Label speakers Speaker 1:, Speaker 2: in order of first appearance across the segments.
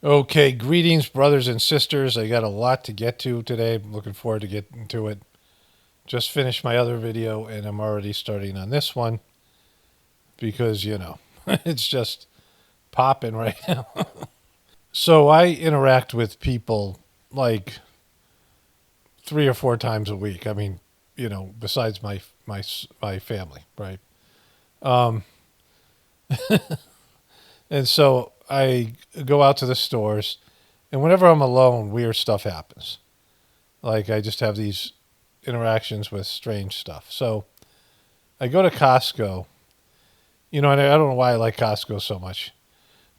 Speaker 1: Okay, greetings, brothers and sisters. I got a lot to get to today. I'm looking forward to getting to it. Just finished my other video, and I'm already starting on this one because, it's just popping right now. So I interact with people like 3 or 4 times a week. I mean, besides my family, right? Um, and so I go out to the stores, and whenever I'm alone, weird stuff happens. Like I just have these interactions with strange stuff. So I go to Costco, and I don't know why I like Costco so much.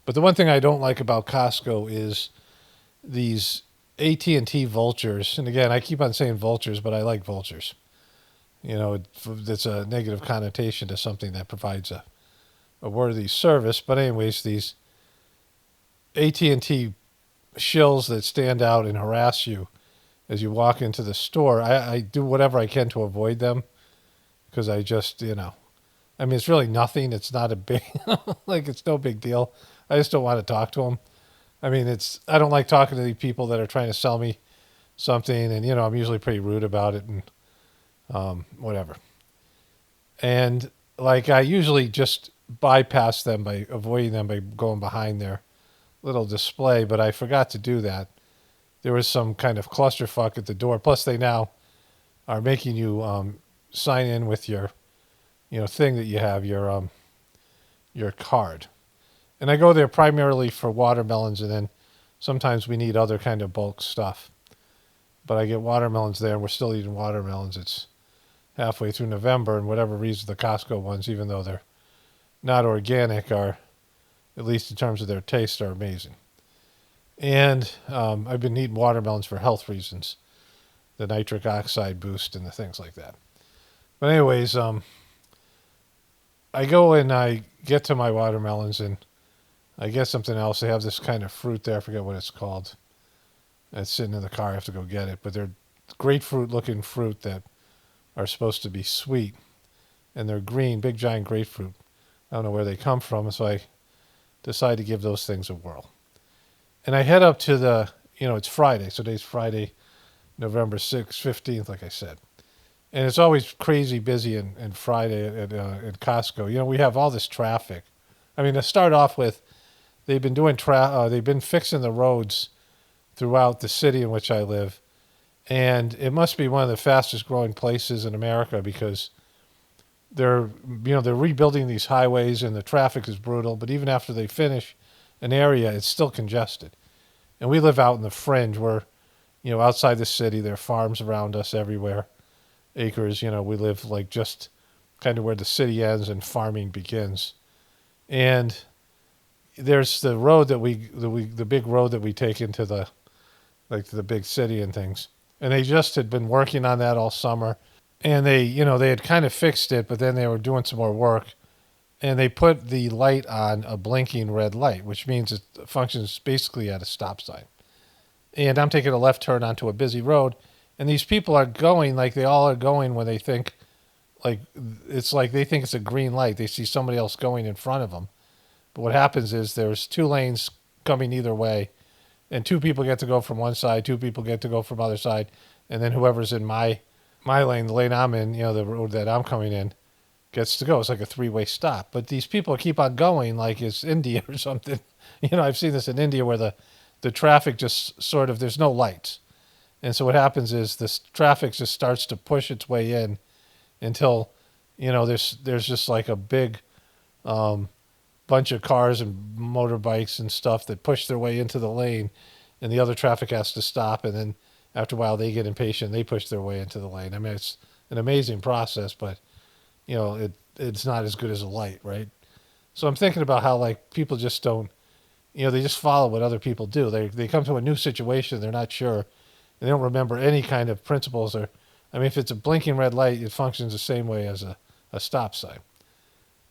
Speaker 1: But the one thing I don't like about Costco is these AT&T vultures. And again, I keep on saying vultures, but I like vultures. It's a negative connotation to something that provides a worthy service. But anyways, these AT&T shills that stand out and harass you as you walk into the store, I do whatever I can to avoid them because I just, I mean, it's really nothing. It's not a big, like, it's no big deal. I just don't want to talk to them. I mean, I don't like talking to the people that are trying to sell me something, and, I'm usually pretty rude about it and whatever. And, like, I usually just bypass them by avoiding them by going behind their little display, but I forgot to do that. There was some kind of clusterfuck at the door. Plus, they now are making you sign in with your, thing that you have, your card. And I go there primarily for watermelons, and then sometimes we need other kind of bulk stuff. But I get watermelons there, and we're still eating watermelons. It's halfway through November, and whatever reason the Costco ones, even though they're not organic, are, at least in terms of their taste, are amazing. And I've been eating watermelons for health reasons, the nitric oxide boost and the things like that. But anyways, I go and I get to my watermelons, and I get something else. They have this kind of fruit there. I forget what it's called. It's sitting in the car. I have to go get it. But they're grapefruit-looking fruit that are supposed to be sweet. And they're green, big, giant grapefruit. I don't know where they come from, so I decide to give those things a whirl. And I head up to it's Friday. So today's Friday, November 6th, 15th, like I said. And it's always crazy busy in Friday at Costco. We have all this traffic. I mean, to start off with, they've been fixing the roads throughout the city in which I live, and it must be one of the fastest growing places in America because they're rebuilding these highways and the traffic is brutal. But even after they finish an area, it's still congested. And we live out in the fringe. We're outside the city. There are farms around us everywhere, acres. We live like just kind of where the city ends and farming begins, and there's the road the big road that we take into the big city and things. And they just had been working on that all summer, and they had kind of fixed it, but then they were doing some more work, and they put the light on a blinking red light, which means it functions basically at a stop sign. And I'm taking a left turn onto a busy road, and these people are going like they all are going when they think like they think it's a green light. They see somebody else going in front of them. But what happens is there's two lanes coming either way, and two people get to go from one side, two people get to go from the other side, and then whoever's in my lane, the lane I'm in, the road that I'm coming in, gets to go. It's like a three-way stop. But these people keep on going like it's India or something. I've seen this in India where the traffic just sort of, there's no lights. And so what happens is this traffic just starts to push its way in until, there's just like a big bunch of cars and motorbikes and stuff that push their way into the lane, and the other traffic has to stop, and then after a while they get impatient, they push their way into the lane. I mean, it's an amazing process, but it's not as good as a light, right? So I'm thinking about how like people just don't, they just follow what other people do. They come to a new situation, they're not sure, and they don't remember any kind of principles. Or I mean, if it's a blinking red light, it functions the same way as a stop sign,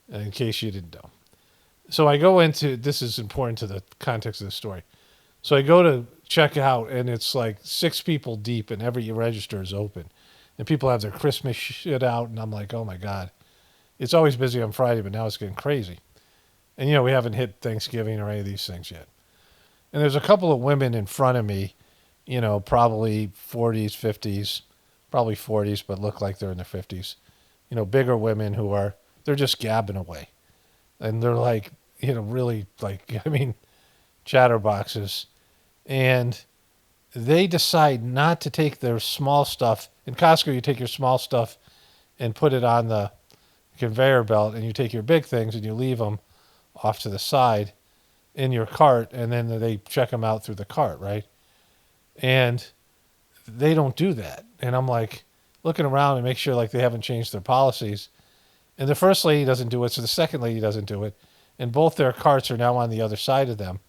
Speaker 1: in case you didn't know. So I go into, this is important to the context of the story. So I go to check out, and it's like 6 people deep, and every register is open. And people have their Christmas shit out, and I'm like, oh my God. It's always busy on Friday, but now it's getting crazy. And, we haven't hit Thanksgiving or any of these things yet. And there's a couple of women in front of me, probably 40s, 50s, probably 40s, but look like they're in their 50s. Bigger women they're just gabbing away. And they're like, really like, chatterboxes. And they decide not to take their small stuff. In Costco, you take your small stuff and put it on the conveyor belt, and you take your big things and you leave them off to the side in your cart, and then they check them out through the cart, right? And they don't do that. And I'm like looking around and make sure like they haven't changed their policies. And the first lady doesn't do it, so the second lady doesn't do it. And both their carts are now on the other side of them.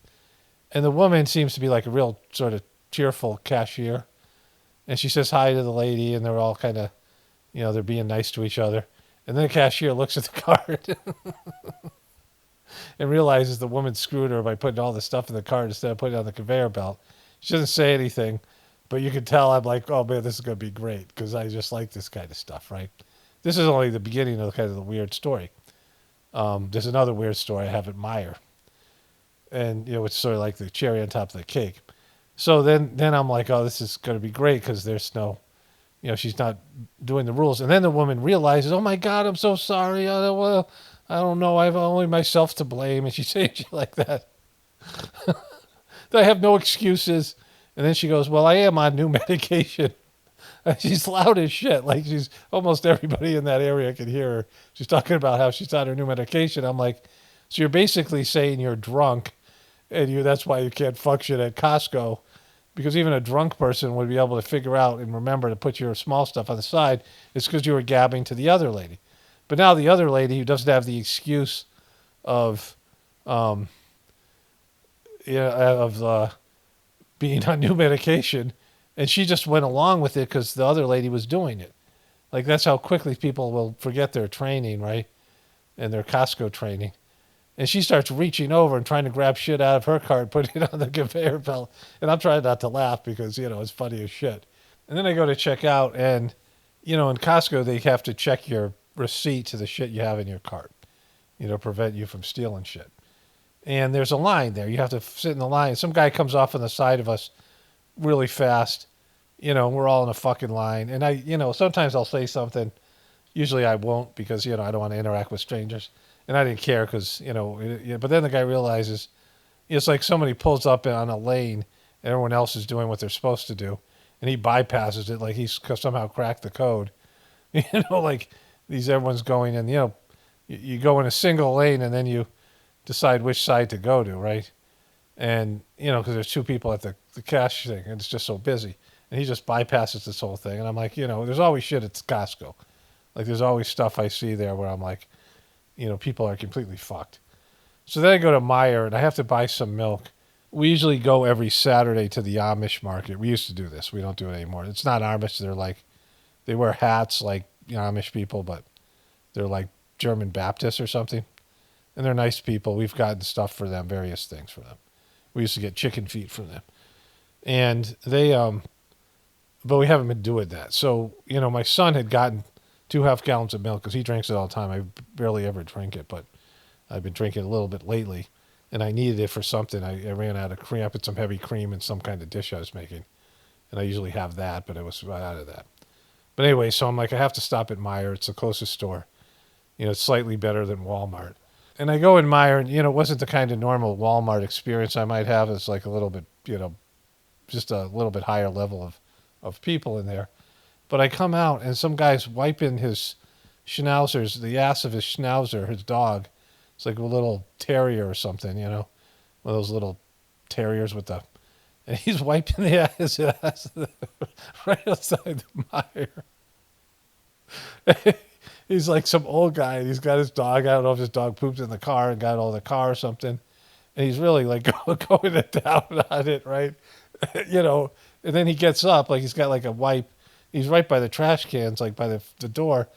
Speaker 1: And the woman seems to be like a real sort of cheerful cashier. And she says hi to the lady, and they're all kind of, they're being nice to each other. And then the cashier looks at the cart and realizes the woman screwed her by putting all the stuff in the cart instead of putting it on the conveyor belt. She doesn't say anything, but you can tell I'm like, oh man, this is going to be great because I just like this kind of stuff, right? This is only the beginning of kind of the weird story. There's another weird story I have at Meijer. And, it's sort of like the cherry on top of the cake. So then I'm like, oh, this is going to be great because there's no, she's not doing the rules. And then the woman realizes, oh my God, I'm so sorry. I don't know. I have only myself to blame. And she's saying shit like that. I have no excuses. And then she goes, well, I am on new medication. And she's loud as shit. Like she's almost everybody in that area can hear her. She's talking about how she's on her new medication. I'm like, so you're basically saying you're drunk and that's why you can't function at Costco, because even a drunk person would be able to figure out and remember to put your small stuff on the side. It's because you were gabbing to the other lady. But now the other lady who doesn't have the excuse of being on new medication, and she just went along with it because the other lady was doing it. Like that's how quickly people will forget their training, right? And their Costco training. And she starts reaching over and trying to grab shit out of her cart, putting it on the conveyor belt. And I'm trying not to laugh because, it's funny as shit. And then I go to check out, and, in Costco, they have to check your receipt to the shit you have in your cart, prevent you from stealing shit. And there's a line there. You have to sit in the line. Some guy comes off on the side of us really fast. We're all in a fucking line. And I, sometimes I'll say something. Usually I won't because, I don't want to interact with strangers. And I didn't care because, but then the guy realizes it's like somebody pulls up on a lane and everyone else is doing what they're supposed to do. And he bypasses it like he's somehow cracked the code. Like everyone's going in, you go in a single lane and then you decide which side to go to, right? And, because there's two people at the cash thing and it's just so busy. And he just bypasses this whole thing. And I'm like, there's always shit at Costco. Like there's always stuff I see there where I'm like, people are completely fucked. So then I go to Meijer and I have to buy some milk. We usually go every Saturday to the Amish market. We used to do this. We don't do it anymore. It's not Amish. They wear hats like Amish people, but they're like German Baptists or something. And they're nice people. We've gotten stuff for them, various things for them. We used to get chicken feet from them. And they, but we haven't been doing that. So, my son had gotten 2.5 gallons of milk because he drinks it all the time. I barely ever drink it, but I've been drinking a little bit lately, and I needed it for something. I ran out of cream. I put some heavy cream in some kind of dish I was making, and I usually have that, but I was right out of that. But anyway, so I'm like, I have to stop at Meijer. It's the closest store. It's slightly better than Walmart. And I go in Meijer, and, it wasn't the kind of normal Walmart experience I might have. It's like a little bit, just a little bit higher level of people in there. But I come out, and some guy's wiping his schnauzers, the ass of his schnauzer, his dog. It's like a little terrier or something, one of those little terriers with and he's wiping his ass right outside the Meijer. He's like some old guy, and he's got his dog. I don't know if his dog pooped in the car and got all the car or something. And he's really like going down on it, right? And then he gets up, like he's got like a wipe. He's right by the trash cans, like by the door.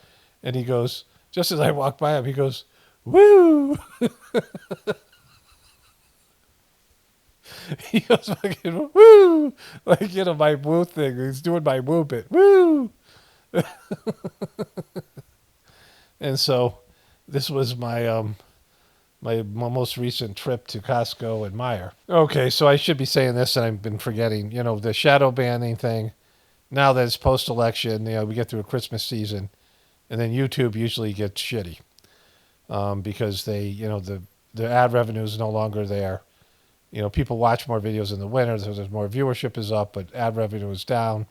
Speaker 1: And he goes, just as I walk by him, he goes, woo! He goes fucking, woo! Like, my woo thing. He's doing my woo bit. Woo! And so this was my my most recent trip to Costco and Meijer. Okay, so I should be saying this, and I've been forgetting. You know, the shadow banning thing. Now that it's post-election, we get through a Christmas season, and then YouTube usually gets shitty because the ad revenue is no longer there. You know, people watch more videos in the winter, so there's more viewership is up, but ad revenue is down,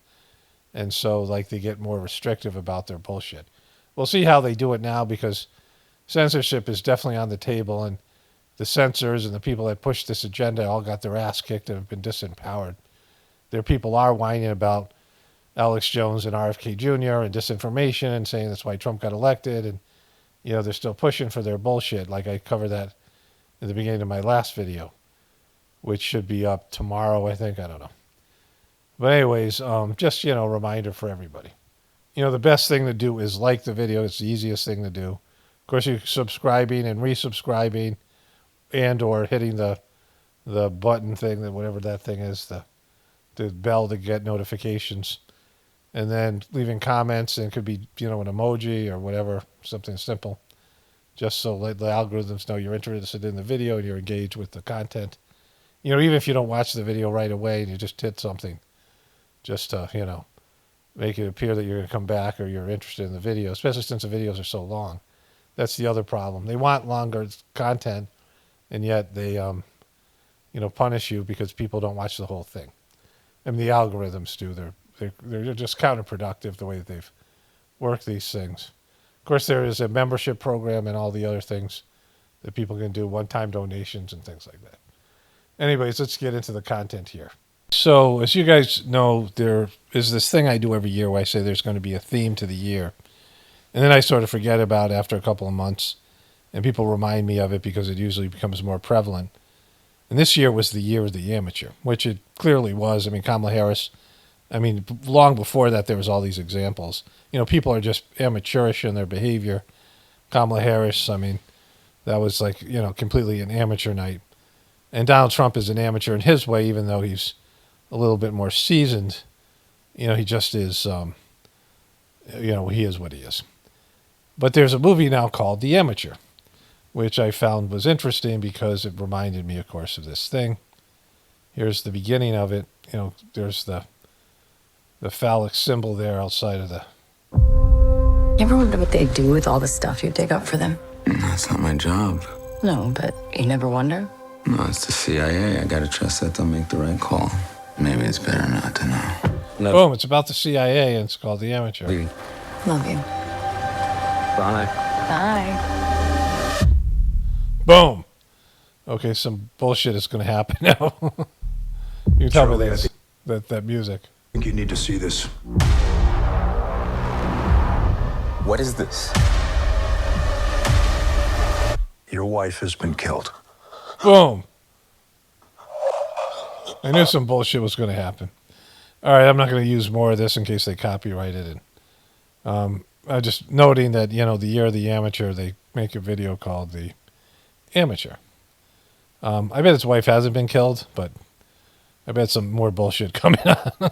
Speaker 1: and so like they get more restrictive about their bullshit. We'll see how they do it now because censorship is definitely on the table, and the censors and the people that push this agenda all got their ass kicked and have been disempowered. Their people are whining about Alex Jones and RFK Jr. and disinformation and saying that's why Trump got elected, and they're still pushing for their bullshit. Like I covered that in the beginning of my last video, which should be up tomorrow, I think. I don't know. But anyways, just, a reminder for everybody. The best thing to do is like the video. It's the easiest thing to do. Of course, you're subscribing and resubscribing and or hitting the button thing, that whatever that thing is, the bell to get notifications. And then leaving comments, and it could be, an emoji or whatever, something simple, just so the algorithms know you're interested in the video and you're engaged with the content. Even if you don't watch the video right away and you just hit something, just to, make it appear that you're going to come back or you're interested in the video, especially since the videos are so long. That's the other problem. They want longer content, and yet they, punish you because people don't watch the whole thing. I mean, the algorithms do. They're just counterproductive the way that they've worked these things. Of course, there is a membership program and all the other things that people can do, one-time donations and things like that. Anyways, let's get into the content here. So, as you guys know, there is this thing I do every year where I say there's going to be a theme to the year. And then I sort of forget about it after a couple of months, and people remind me of it because it usually becomes more prevalent. And this year was the year of the amateur, which it clearly was. I mean, Kamala Harris, long before that, there was all these examples. People are just amateurish in their behavior. Kamala Harris, that was like, completely an amateur night. And Donald Trump is an amateur in his way, even though he's a little bit more seasoned. He just is, he is what he is. But there's a movie now called The Amateur, which I found was interesting because it reminded me, of course, of this thing. Here's the beginning of it. There's the phallic symbol there outside of the...
Speaker 2: You ever wonder what they do with all the stuff you dig up for them?
Speaker 3: That's not my job.
Speaker 2: No, but you never wonder?
Speaker 3: No, it's the CIA. I gotta trust that they'll make the right call. Maybe it's better not to know.
Speaker 1: No. Boom, it's about the CIA, and it's called The Amateur.
Speaker 2: Love you.
Speaker 3: Bye.
Speaker 2: Bye.
Speaker 1: Boom. Okay, some bullshit is going to happen now. You tell me this, that music.
Speaker 4: I think you need to see this.
Speaker 3: What is this?
Speaker 4: Your wife has been killed.
Speaker 1: Boom. I knew some bullshit was going to happen. All right, I'm not going to use more of this in case they copyright it. And I'm just noting that, the year of the amateur, they make a video called The Amateur. I bet his wife hasn't been killed, but I bet some more bullshit coming on.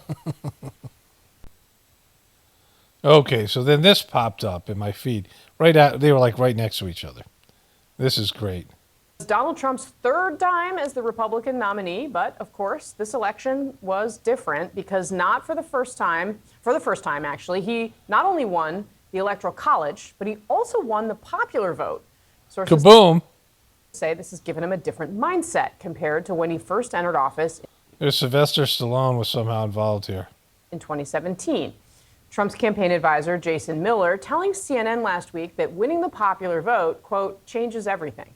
Speaker 1: Okay, so then this popped up in my feed. They were like right next to each other. This is great.
Speaker 5: Donald Trump's third time as the Republican nominee, but of course, this election was different because for the first time actually, he not only won the Electoral College, but he also won the popular vote. Sources
Speaker 1: Kaboom!
Speaker 5: Say this has given him a different mindset compared to when he first entered office.
Speaker 1: There's Sylvester Stallone was somehow involved here.
Speaker 5: In 2017. Trump's campaign advisor, Jason Miller, telling CNN last week that winning the popular vote, quote, changes everything.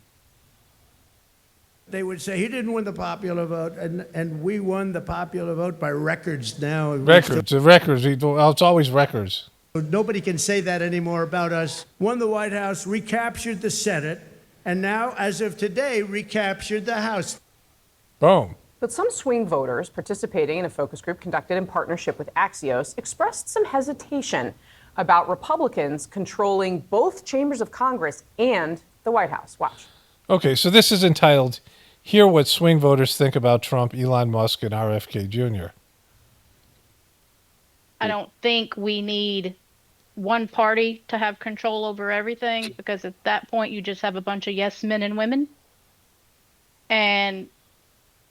Speaker 6: They would say he didn't win the popular vote, and we won the popular vote by records now.
Speaker 1: Records. It's always records.
Speaker 6: Nobody can say that anymore about us. Won the White House, recaptured the Senate, and now, as of today, recaptured the House.
Speaker 1: Boom.
Speaker 5: But some swing voters participating in a focus group conducted in partnership with Axios expressed some hesitation about Republicans controlling both chambers of Congress and the White House. Watch.
Speaker 1: Okay, so this is entitled, Hear What Swing Voters Think About Trump, Elon Musk, and RFK Jr.
Speaker 7: I don't think we need one party to have control over everything, because at that point you just have a bunch of yes men and women. And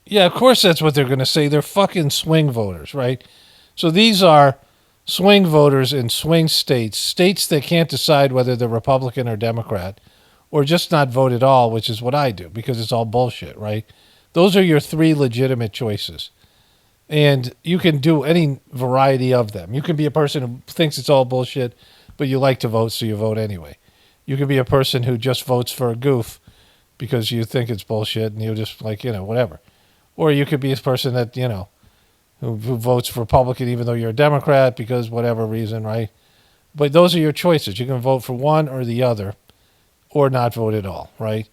Speaker 1: Yeah, of course that's what they're going to say. They're fucking swing voters, right? So these are swing voters in swing states, states that can't decide whether they're Republican or Democrat, or just not vote at all, which is what I do, because it's all bullshit, right? Those are your three legitimate choices. And you can do any variety of them. You can be a person who thinks it's all bullshit, but you like to vote, so you vote anyway. You can be a person who just votes for a goof because you think it's bullshit and you just like, whatever. Or you could be a person that, who votes Republican even though you're a Democrat because whatever reason, right? But those are your choices. You can vote for one or the other or not vote at all, right?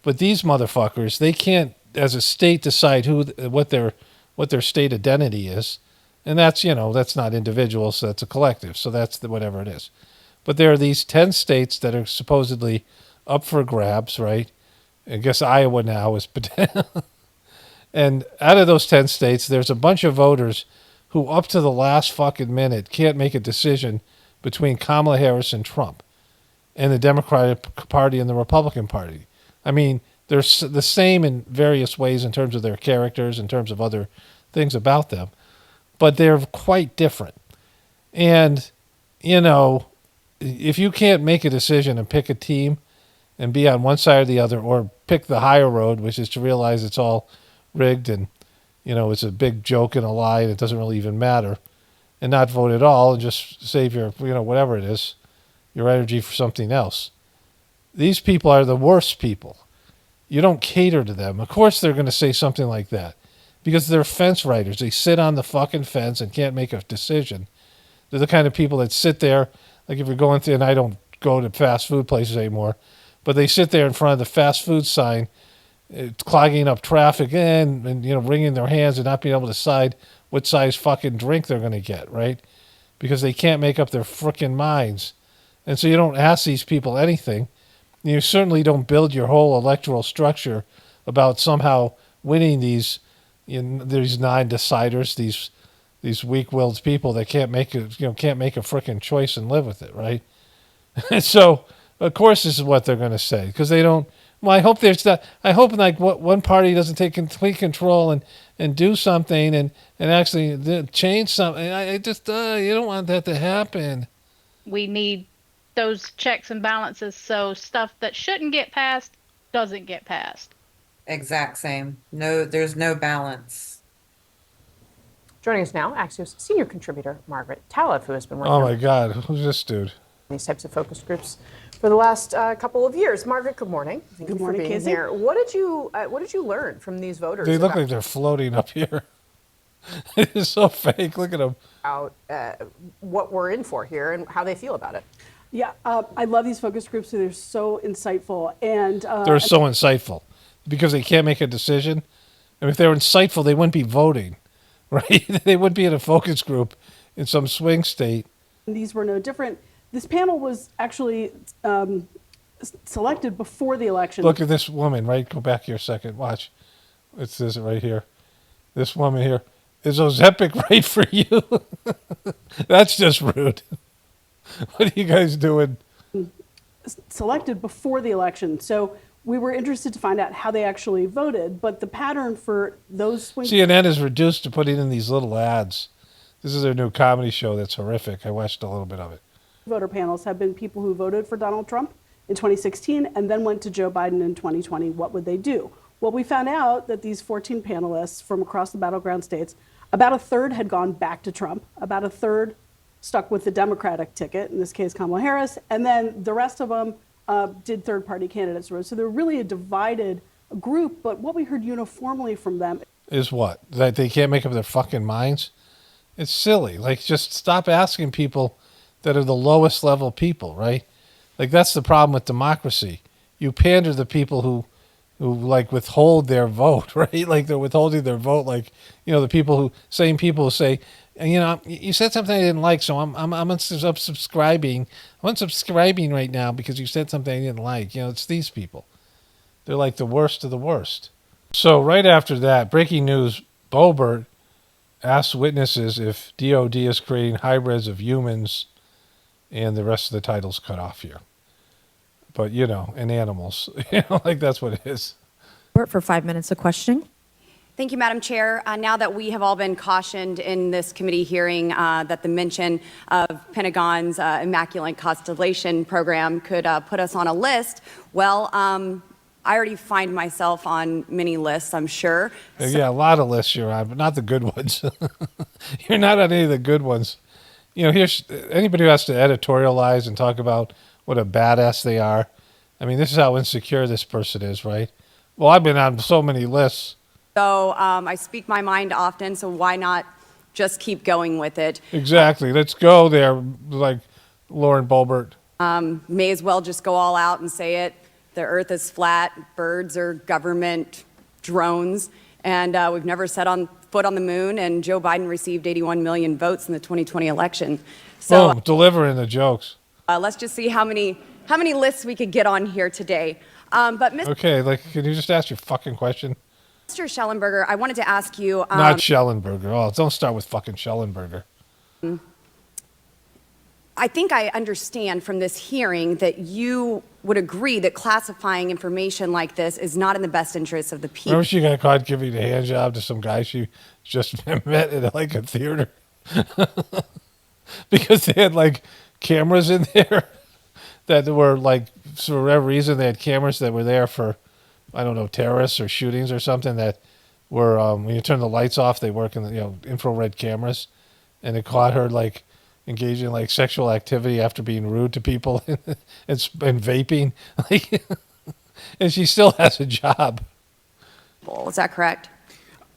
Speaker 1: But these motherfuckers, they can't, as a state, decide what their state identity is. And that's, that's not individuals, so that's a collective. So that's whatever it is. But there are these 10 states that are supposedly up for grabs, right? I guess Iowa now is and out of those 10 states, there's a bunch of voters who up to the last fucking minute can't make a decision between Kamala Harris and Trump and the Democratic Party and the Republican Party. I mean, they're the same in various ways in terms of their characters, in terms of other things about them, but they're quite different. And, if you can't make a decision and pick a team and be on one side or the other, or pick the higher road, which is to realize it's all rigged and, it's a big joke and a lie and it doesn't really even matter, and not vote at all and just save your, whatever it is, your energy for something else. These people are the worst people. You don't cater to them. Of course they're going to say something like that because they're fence riders. They sit on the fucking fence and can't make a decision. They're the kind of people that sit there, like if you're going through, and I don't go to fast food places anymore, but they sit there in front of the fast food sign, clogging up traffic and wringing their hands and not being able to decide what size fucking drink they're going to get, right? Because they can't make up their frickin' minds. And so you don't ask these people anything. You certainly don't build your whole electoral structure about somehow winning these non-deciders, these weak-willed people that can't make a frickin' choice and live with it, right? And so, of course, this is what they're going to say because they don't. Well, I hope there's not. I hope like one party doesn't take complete control and do something and actually change something. I just you don't want that to happen.
Speaker 7: we need those checks and balances so stuff that shouldn't get passed doesn't get passed.
Speaker 8: Exact same. No, there's no balance.
Speaker 5: Joining us now, Axios senior contributor Margaret Talev, who has been working
Speaker 1: Oh my
Speaker 5: on
Speaker 1: God, who's this dude?
Speaker 5: these types of focus groups for the last couple of years. Margaret, good morning. Thank you for being
Speaker 9: Casey.
Speaker 5: here. What did you learn from these voters?
Speaker 1: They look like they're floating up here. It's so fake. Look at them.
Speaker 5: About what we're in for here and how they feel about it.
Speaker 9: Yeah, I love these focus groups. They're so insightful. And
Speaker 1: They're so insightful because they can't make a decision. And if they were insightful, they wouldn't be voting, right? They wouldn't be in a focus group in some swing state.
Speaker 9: these were no different. This panel was actually selected before the election.
Speaker 1: Look at this woman, right? Go back here a second. Watch. It's this right here. This woman here. Is Ozempic right for you? That's just rude. What are you guys doing?
Speaker 9: Selected before the election. So we were interested to find out how they actually voted. But the pattern for those swing
Speaker 1: CNN is reduced to putting in these little ads. This is their new comedy show that's horrific. I watched a little bit of it.
Speaker 9: voter panels have been people who voted for Donald Trump in 2016 and then went to Joe Biden in 2020. What would they do? Well, we found out that these 14 panelists from across the battleground states, about a third had gone back to Trump, about a third stuck with the Democratic ticket, in this case Kamala Harris, and then the rest of them did third-party candidates. So they're really a divided group, but what we heard uniformly from them
Speaker 1: Is what? That they can't make up their fucking minds? It's silly. Like, just stop asking people that are the lowest level people, right? Like, that's the problem with democracy. You pander to people who like withhold their vote, right? Like they're withholding their vote. Like, the same people who say, you said something I didn't like, so I'm unsubscribing. I'm unsubscribing right now because you said something I didn't like. It's these people. They're like the worst of the worst. So right after that, breaking news, Boebert asks witnesses if DOD is creating hybrids of humans, and the rest of the title's cut off here. But, and animals. Like that's what it is.
Speaker 10: Davenport for 5 minutes of questioning.
Speaker 11: Thank you, Madam Chair. Now that we have all been cautioned in this committee hearing that the mention of Pentagon's Immaculate Constellation program could put us on a list, well, I already find myself on many lists, I'm sure.
Speaker 1: Yeah, a lot of lists you're on, but not the good ones. You're not on any of the good ones. You know, here's anybody who has to editorialize and talk about what a badass they are. I mean, this is how insecure this person is, right? Well, I've been on so many lists.
Speaker 11: So I speak my mind often, so why not just keep going with it?
Speaker 1: Exactly. Let's go there, like Lauren Boebert.
Speaker 11: May as well just go all out and say it. The earth is flat, birds are government drones, and we've never set on foot on the moon, and Joe Biden received 81 million votes in the 2020 election. So
Speaker 1: Boom, delivering the jokes.
Speaker 11: let's just see how many lists we could get on here today. But Mr.
Speaker 1: Okay, like, can you just ask your fucking question?
Speaker 11: Schellenberger, I wanted to ask you.
Speaker 1: Not Schellenberger. Oh, don't start with fucking Schellenberger.
Speaker 11: I think I understand from this hearing that you would agree that classifying information like this is not in the best interest of the people.
Speaker 1: Remember she got caught giving a hand job to some guy she just met in like a theater? Because they had like cameras in there that were like, for whatever reason, they had cameras that were there for, I don't know, terrorists or shootings or something that were, when you turn the lights off, they work in the, infrared cameras. And it caught her like engaging in like sexual activity after being rude to people and vaping. Like, and she still has a job.
Speaker 11: Is that correct?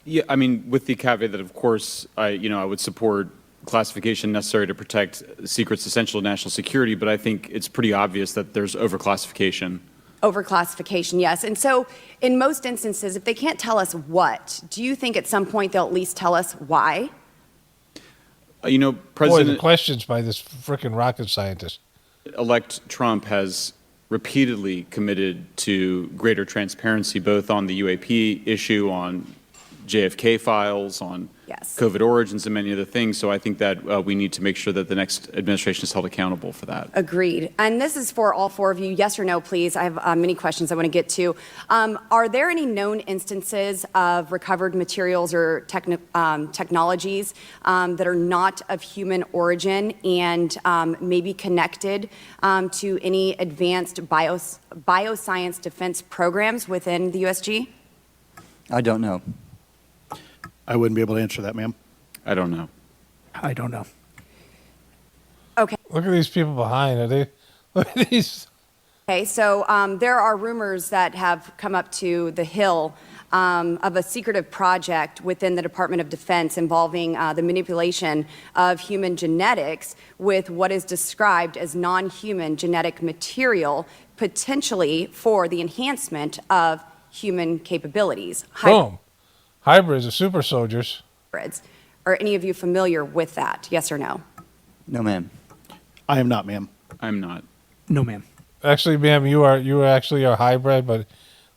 Speaker 12: Yeah, I mean, with the caveat that, of course, I would support classification necessary to protect secrets essential to national security, but I think it's pretty obvious that there's overclassification.
Speaker 11: Overclassification, yes. And so in most instances, if they can't tell us what, do you think at some point they'll at least tell us why?
Speaker 1: Boy, the questions by this frickin' rocket scientist.
Speaker 12: Elect Trump has repeatedly committed to greater transparency, both on the UAP issue, on JFK files, on COVID origins, and many other things. So I think that we need to make sure that the next administration is held accountable for that.
Speaker 11: Agreed. And this is for all four of you. Yes or no, please. I have many questions I want to get to. Are there any known instances of recovered materials or technologies that are not of human origin and maybe connected to any advanced bioscience defense programs within the USG?
Speaker 13: I don't know.
Speaker 14: I wouldn't be able to answer that, ma'am.
Speaker 12: I don't know.
Speaker 14: I don't know.
Speaker 11: Okay.
Speaker 1: Look at these people behind. Look at these.
Speaker 11: Okay, so there are rumors that have come up to the Hill of a secretive project within the Department of Defense involving the manipulation of human genetics with what is described as non-human genetic material, potentially for the enhancement of human capabilities.
Speaker 1: Boom. Hybrids are super soldiers.
Speaker 11: Hybrids. Are any of you familiar with that? Yes or no?
Speaker 13: No, ma'am.
Speaker 14: I am not, ma'am.
Speaker 12: I'm not.
Speaker 14: No, ma'am.
Speaker 1: Actually, ma'am, you are actually our hybrid, but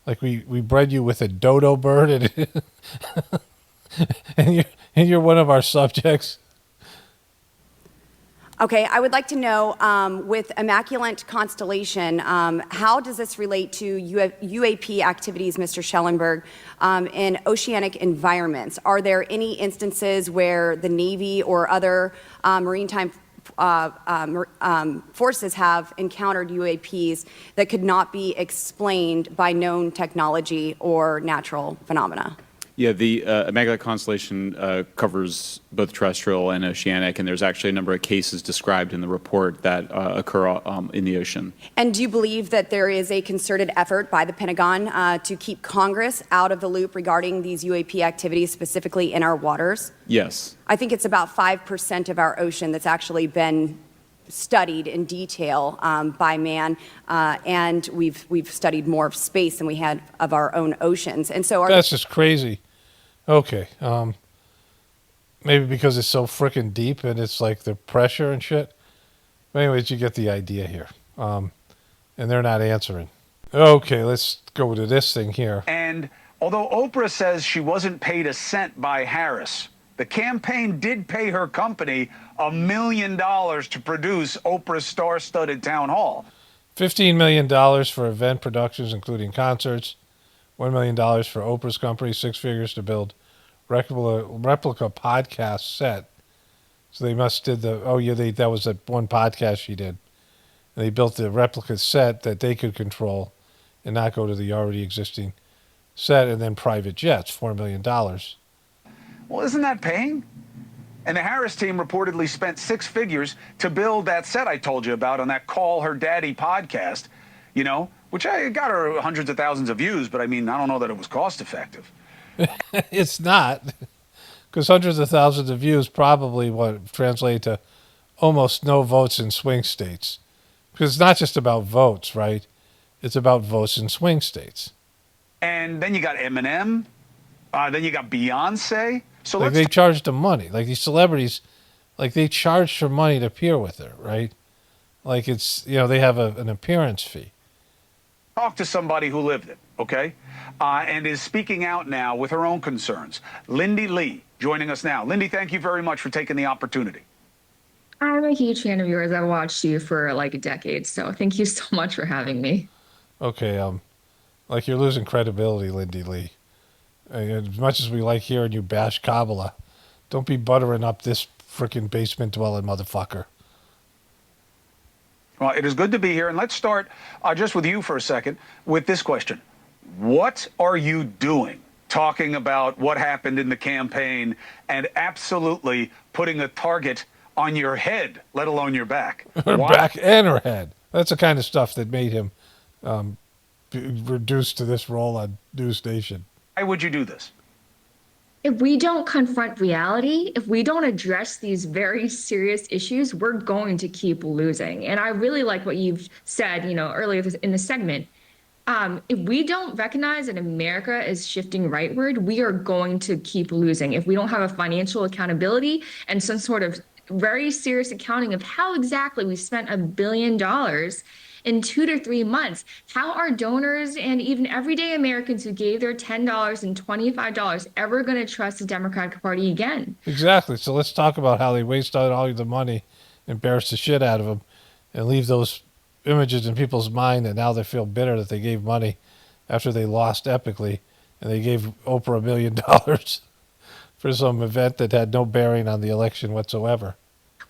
Speaker 1: like we bred you with a dodo bird, and you're one of our subjects.
Speaker 11: Okay, I would like to know, with Immaculate Constellation, how does this relate to UAP activities, Mr. Schellenberg, in oceanic environments? Are there any instances where the Navy or other maritime forces have encountered UAPs that could not be explained by known technology or natural phenomena?
Speaker 12: Yeah, the Immaculate Constellation covers both terrestrial and oceanic, and there's actually a number of cases described in the report that occur in the ocean.
Speaker 11: And do you believe that there is a concerted effort by the Pentagon to keep Congress out of the loop regarding these UAP activities, specifically in our waters?
Speaker 12: Yes.
Speaker 11: I think it's about 5% of our ocean that's actually been studied in detail by man, and we've studied more of space than we had of our own oceans. And so
Speaker 1: that's just crazy. Okay, maybe because it's so freaking deep and it's like the pressure and shit. But anyways, you get the idea here. And they're not answering. Okay, let's go to this thing here.
Speaker 15: And although Oprah says she wasn't paid a cent by Harris, the campaign did pay her company $1 million to produce Oprah's star-studded town hall.
Speaker 1: $15 million for event productions, including concerts, $1 million for Oprah's company, 6 figures to build replica podcast set. So they must did that was that one podcast she did. And they built the replica set that they could control and not go to the already existing set, and then private jets, $4 million.
Speaker 15: Well, isn't that paying? And the Harris team reportedly spent 6 figures to build that set I told you about on that Call Her Daddy podcast, you know, which I got her hundreds of thousands of views, but I mean, I don't know that it was cost effective.
Speaker 1: It's not, because hundreds of thousands of views probably what translate to almost no votes in swing states. Because it's not just about votes, right? It's about votes in swing states.
Speaker 15: And then you got Eminem, then you got Beyonce. So
Speaker 1: like they charged them money. Like these celebrities, like they charged for money to appear with her, right? Like it's, you know, they have an appearance fee.
Speaker 15: Talk to somebody who lived it, okay? And is speaking out now with her own concerns. Lindy Lee joining us now. Lindy, thank you very much for taking the opportunity.
Speaker 10: I'm a huge fan of yours. I've watched you for like a decade, so thank you so much for having me.
Speaker 1: Okay, like you're losing credibility, Lindy Lee. As much as we like hearing you bash Kabbalah, don't be buttering up this frickin' basement-dwelling motherfucker.
Speaker 15: Well, it is good to be here, and let's start just with you for a second with this question. What are you doing talking about what happened in the campaign and absolutely putting a target on your head, let alone your back?
Speaker 1: Her back and her head. That's the kind of stuff that made him reduced to this role on News Nation.
Speaker 15: Why would you do this?
Speaker 10: If we don't confront reality, if we don't address these very serious issues, we're going to keep losing. And I really like what you've said, you know, earlier in the segment. If we don't recognize that America is shifting rightward, we are going to keep losing. If we don't have a financial accountability and some sort of very serious accounting of how exactly we spent $1 billion in 2 to 3 months, how are donors and even everyday Americans who gave their $10 and $25 ever going to trust the Democratic Party again?
Speaker 1: Exactly. So let's talk about how they waste all the money, embarrass the shit out of them, and leave those images in people's mind that now they feel bitter that they gave money after they lost epically, and they gave Oprah $1 million for some event that had no bearing on the election whatsoever.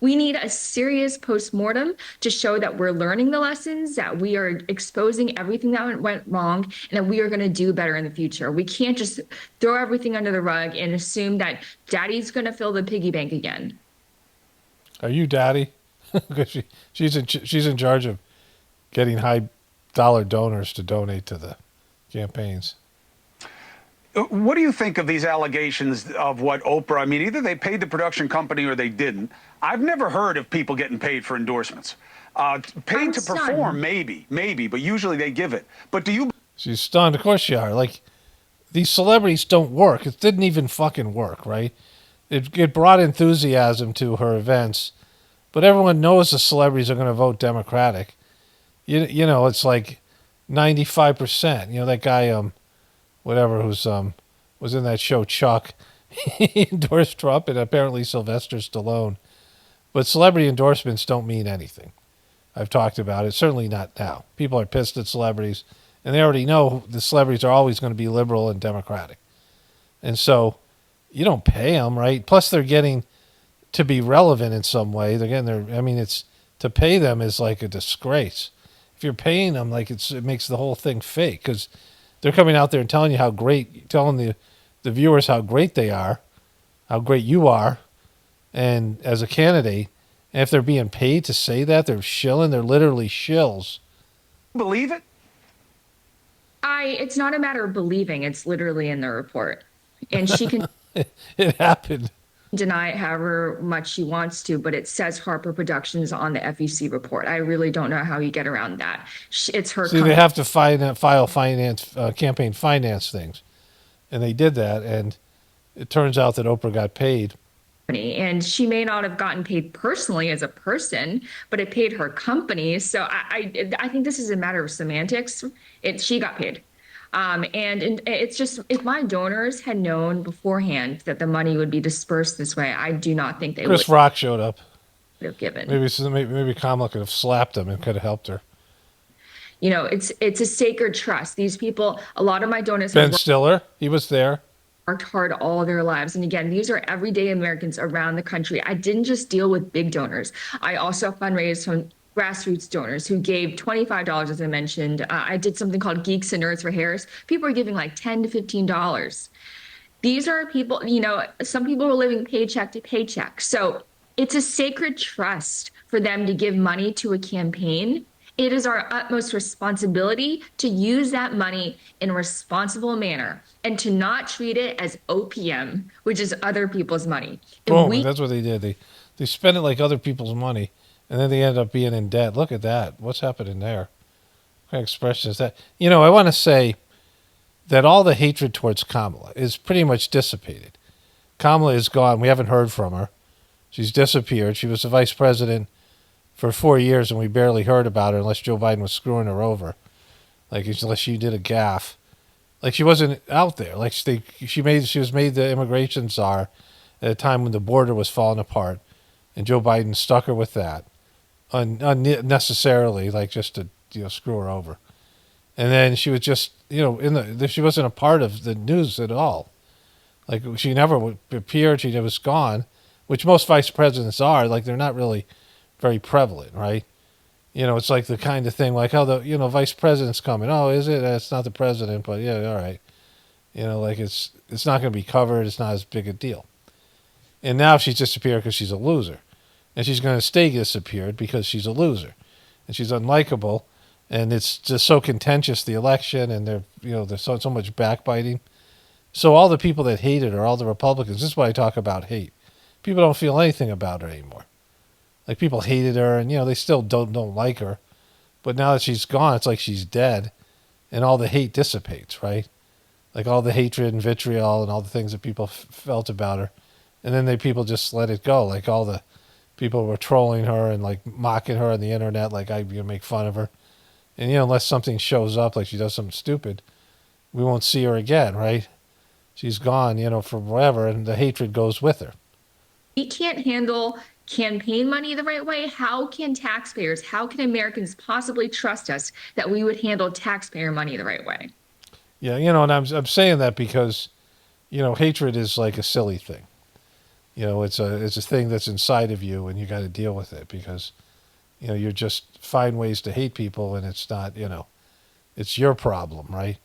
Speaker 10: We need a serious postmortem to show that we're learning the lessons, that we are exposing everything that went wrong, and that we are going to do better in the future. We can't just throw everything under the rug and assume that daddy's going to fill the piggy bank again.
Speaker 1: Are you daddy? Because she's in charge of getting high dollar donors to donate to the campaigns.
Speaker 15: What do you think of these allegations of what Oprah, I mean, either they paid the production company or they didn't. I've never heard of people getting paid for endorsements. Paid to perform, maybe, but usually they give it. But do you...
Speaker 1: She's stunned. Of course you are. Like, these celebrities don't work. It didn't even fucking work, right? It brought enthusiasm to her events, but everyone knows the celebrities are going to vote Democratic. You know, it's like 95%. You know, that guy... whatever, who's was in that show Chuck, he endorsed Trump, and apparently Sylvester Stallone. But celebrity endorsements don't mean anything. I've talked about it. Certainly not now. People are pissed at celebrities, and they already know the celebrities are always going to be liberal and Democratic. And so you don't pay them, right? Plus they're getting to be relevant in some way. It's to pay them is like a disgrace. If you're paying them, like it makes the whole thing fake, because they're coming out there and telling you how great, telling the viewers how great they are, how great you are, and as a candidate. And if they're being paid to say that, they're shilling. They're literally shills.
Speaker 15: Believe it?
Speaker 10: It's not a matter of believing. It's literally in the report. And she can
Speaker 1: It happened.
Speaker 10: deny it however much she wants to, but it says Harper Productions on the FEC report. I really don't know how you get around that. It's her.
Speaker 1: See, they have to file campaign finance things. And they did that, and it turns out that Oprah got paid.
Speaker 10: And she may not have gotten paid personally as a person, but it paid her company. So I think this is a matter of semantics. She got paid. And it's just, if my donors had known beforehand that the money would be dispersed this way, I do not think they
Speaker 1: Chris
Speaker 10: would
Speaker 1: Rock showed up.
Speaker 10: have given.
Speaker 1: Maybe Kamala could have slapped him and could have helped her.
Speaker 10: It's a sacred trust. These people, a lot of my donors
Speaker 1: Ben
Speaker 10: have
Speaker 1: Stiller, he was there.
Speaker 10: worked hard all their lives. And again, these are everyday Americans around the country. I didn't just deal with big donors. I also fundraised from grassroots donors who gave $25, as I mentioned. I did something called Geeks and Nerds for Harris. People are giving like $10 to $15. These are people, some people are living paycheck to paycheck. So it's a sacred trust for them to give money to a campaign. It is our utmost responsibility to use that money in a responsible manner and to not treat it as OPM, which is other people's money.
Speaker 1: Boom, and that's what they did. They spent it like other people's money, and then they end up being in debt. Look at that. What's happening there? What kind of expression is that? I want to say that all the hatred towards Kamala is pretty much dissipated. Kamala is gone. We haven't heard from her. She's disappeared. She was the vice president for 4 years, and we barely heard about her unless Joe Biden was screwing her over, unless she did a gaffe. She wasn't out there. She was made the immigration czar at a time when the border was falling apart, and Joe Biden stuck her with that unnecessarily, just to screw her over. And then she was just she wasn't a part of the news at all. She never appeared. She was gone, which most vice presidents are. They're not really very prevalent, right? It's like the kind of thing how the vice president's coming. Oh, is it? It's not the president, but yeah, all right. It's not going to be covered. It's not as big a deal. And now she's disappeared because she's a loser, and she's going to stay disappeared because she's a loser, and she's unlikable, and it's just so contentious, the election, and there's so much backbiting. So all the people that hated her, all the Republicans, this is why I talk about hate. People don't feel anything about her anymore. People hated her, and they still don't like her, but now that she's gone, it's like she's dead, and all the hate dissipates, right? All the hatred and vitriol and all the things that people felt about her, and then people just let it go. All the people were trolling her and mocking her on the internet, I make fun of her, and unless something shows up, she does something stupid, we won't see her again, right? She's gone, for whatever, and the hatred goes with her.
Speaker 10: We can't handle campaign money the right way. How can Americans possibly trust us that we would handle taxpayer money the right way?
Speaker 1: Yeah, and I'm saying that because, hatred is like a silly thing. It's a thing that's inside of you, and you got to deal with it because, you're just find ways to hate people, and it's not, it's your problem, right?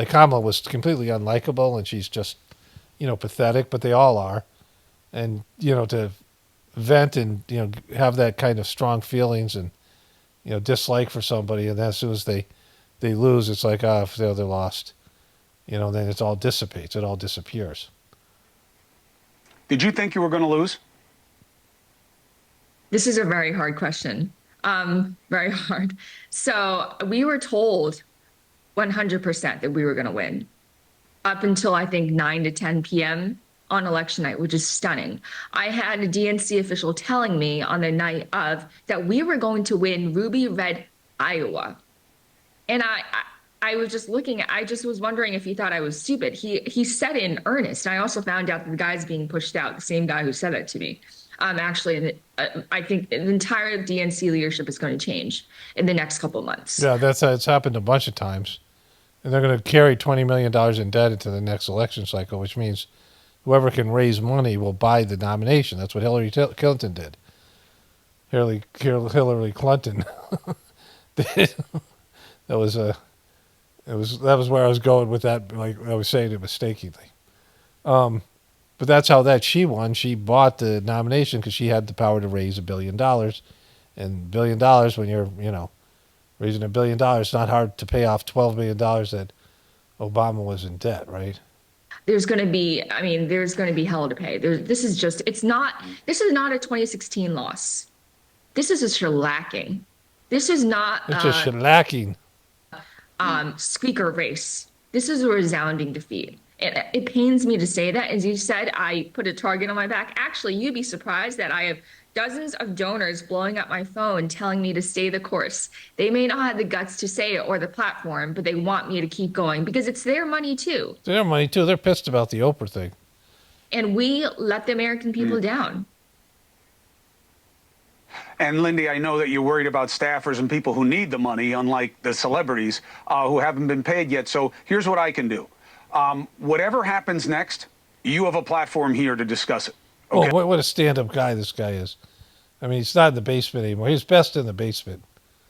Speaker 1: Kamala was completely unlikable, and she's just, pathetic, but they all are. And, to vent and, have that kind of strong feelings and, dislike for somebody, and then as soon as they lose, it's like, they're lost. Then it all dissipates. It all disappears.
Speaker 15: Did you think you were going to lose?
Speaker 10: This is a very hard question. Very hard. So we were told 100% that we were going to win up until I think 9 to 10 p.m. on election night, which is stunning. I had a DNC official telling me on the night of that we were going to win ruby red Iowa. And I was just I just was wondering if he thought I was stupid. He said it in earnest. And I also found out that the guy's being pushed out, the same guy who said it to me. Actually, I think the entire DNC leadership is going to change in the next couple of months.
Speaker 1: Yeah, it's happened a bunch of times. And they're going to carry $20 million in debt into the next election cycle, which means whoever can raise money will buy the nomination. That's what Hillary Clinton did. Hillary Clinton did. That was where I was going with that. I was saying it mistakenly. But that's how she won. She bought the nomination because she had the power to raise $1 billion, and $1 billion when you're raising $1 billion, it's not hard to pay off $12 million that Obama was in debt, right?
Speaker 10: There's going to be hell to pay. This is not a 2016 loss. This is a shellacking. This is not
Speaker 1: it's a shellacking.
Speaker 10: Squeaker race. This is a resounding defeat. It pains me to say that. As you said, I put a target on my back. Actually, you'd be surprised that I have dozens of donors blowing up my phone telling me to stay the course. They may not have the guts to say it or the platform, but they want me to keep going because it's their money too.
Speaker 1: It's their money too. They're pissed about the Oprah thing.
Speaker 10: And we let the American people down.
Speaker 15: And Lindy, I know that you're worried about staffers and people who need the money, unlike the celebrities who haven't been paid yet. So here's what I can do. Whatever happens next, you have a platform here to discuss it. Okay?
Speaker 1: Well, what a stand-up guy this guy is. I mean, he's not in the basement anymore. He's best in the basement.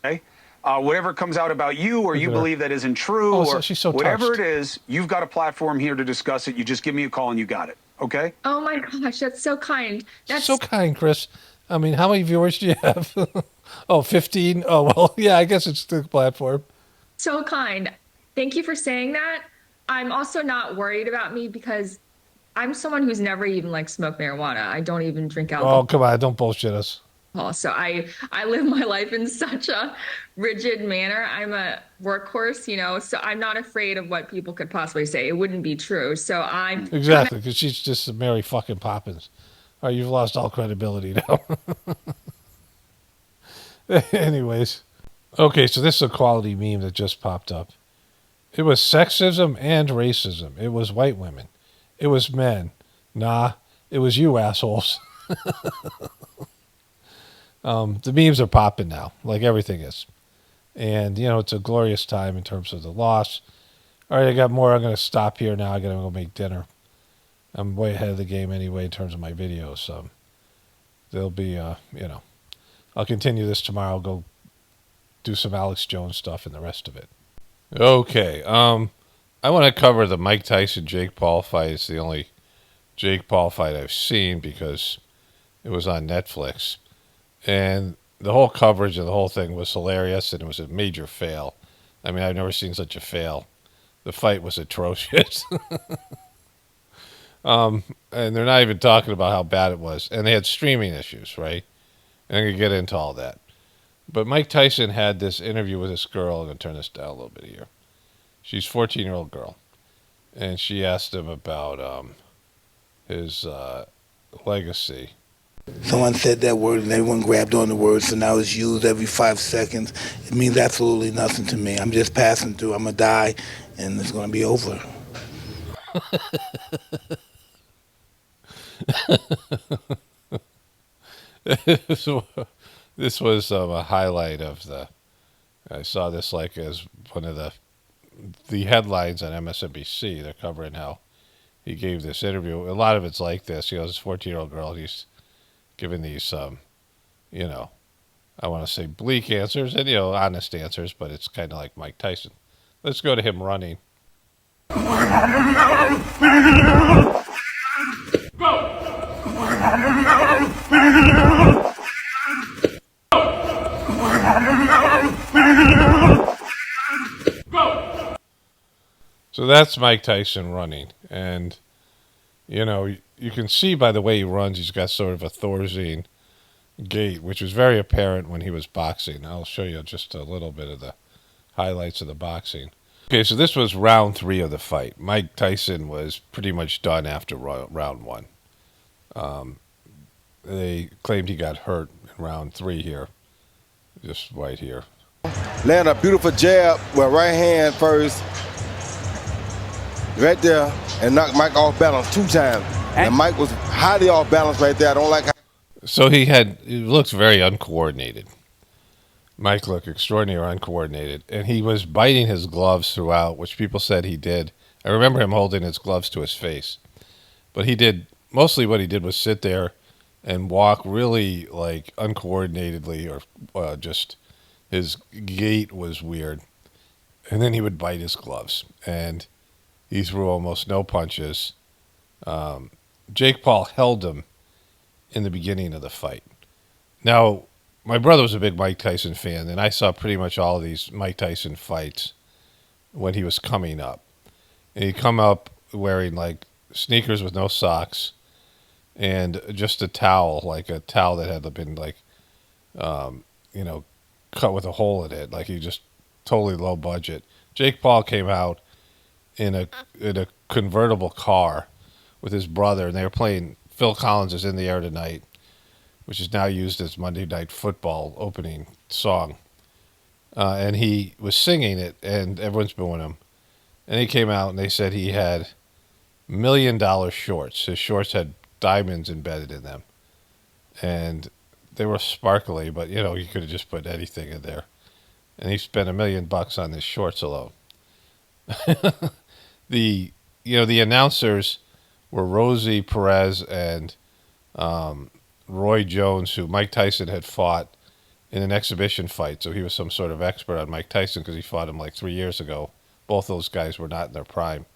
Speaker 15: Okay? Whatever comes out about you or
Speaker 1: Look
Speaker 15: you
Speaker 1: at her.
Speaker 15: believe that isn't true
Speaker 1: Oh,
Speaker 15: or
Speaker 1: she's so
Speaker 15: whatever
Speaker 1: touched.
Speaker 15: it is, you've got a platform here to discuss it. You just give me a call and you got it. Okay?
Speaker 10: Oh my gosh, that's so kind. That's
Speaker 1: So kind, Chris. I mean, how many viewers do you have? Oh, 15? Oh, well, yeah, I guess it's the platform.
Speaker 10: so kind. Thank you for saying that. I'm also not worried about me because I'm someone who's never even like smoked marijuana. I don't even drink alcohol.
Speaker 1: Oh, come on. Don't bullshit us.
Speaker 10: So I live my life in such a rigid manner. I'm a workhorse, you know, so I'm not afraid of what people could possibly say. It wouldn't be true. So I'm
Speaker 1: Exactly, because she's just Mary fucking Poppins. All right, you've lost all credibility now. Anyways. Okay, so this is a quality meme that just popped up. It was sexism and racism. It was white women. It was men. Nah, it was you assholes. The memes are popping now, like everything is. And, you know, it's a glorious time in terms of the loss. All right, I got more. I'm going to stop here now. I got to go make dinner. I'm way ahead of the game anyway in terms of my videos. So there'll be, you know, I'll continue this tomorrow. I'll go do some Alex Jones stuff and the rest of it. Okay. I want to cover the Mike Tyson Jake Paul fight. It's the only Jake Paul fight I've seen because it was on Netflix. And the whole coverage of the whole thing was hilarious, and it was a major fail. I mean, I've never seen such a fail. The fight was atrocious. And they're not even talking about how bad it was. And they had streaming issues, right? And I'm going to get into all that. But Mike Tyson had this interview with this girl. I'm going to turn this down a little bit here. She's a 14-year-old girl. And she asked him about his legacy.
Speaker 16: Someone said that word and everyone grabbed on the word, so now it's used every 5 seconds. It means absolutely nothing to me. I'm just passing through. I'm going to die, and it's going to be over.
Speaker 1: This was a highlight of the. I saw this like as one of the headlines on MSNBC. They're covering how he gave this interview. A lot of it's like this. You know, this 14-year-old girl. He's giving these, you know, I want to say bleak answers and, you know, honest answers, but it's kind of like Mike Tyson. Let's go to him running. So that's Mike Tyson running. And, you know, you can see by the way he runs, he's got sort of a Thorazine gait, which was very apparent when he was boxing. I'll show you just a little bit of the highlights of the boxing. Okay, so this was round 3 of the fight. Mike Tyson was pretty much done after round 1. They claimed he got hurt in round 3 here, just right here.
Speaker 17: Land a beautiful jab with right hand first, right there, and knocked Mike off balance 2 times. And Mike was highly off balance right there. I don't like how.
Speaker 1: So he looks very uncoordinated. Mike looked extraordinarily uncoordinated, and he was biting his gloves throughout, which people said he did. I remember him holding his gloves to his face. But he did, mostly what he did was sit there and walk really like uncoordinatedly, or just his gait was weird. And then he would bite his gloves, and he threw almost no punches. Jake Paul held him in the beginning of the fight. Now, my brother was a big Mike Tyson fan, and I saw pretty much all of these Mike Tyson fights when he was coming up. And he'd come up wearing like sneakers with no socks and just a towel, like a towel that had been like, you know, cut with a hole in it. Like he just totally low budget. Jake Paul came out in a convertible car with his brother, and they were playing Phil Collins Is in the Air Tonight, which is now used as Monday Night Football opening song. And he was singing it, and everyone's booing him. And he came out, and they said he had $1 million shorts. His shorts had diamonds embedded in them. And they were sparkly, but you could have just put anything in there. And he spent $1 million on his shorts alone. The announcers were Rosie Perez and Roy Jones, who Mike Tyson had fought in an exhibition fight. So he was some sort of expert on Mike Tyson because he fought him like 3 years ago. Both those guys were not in their prime.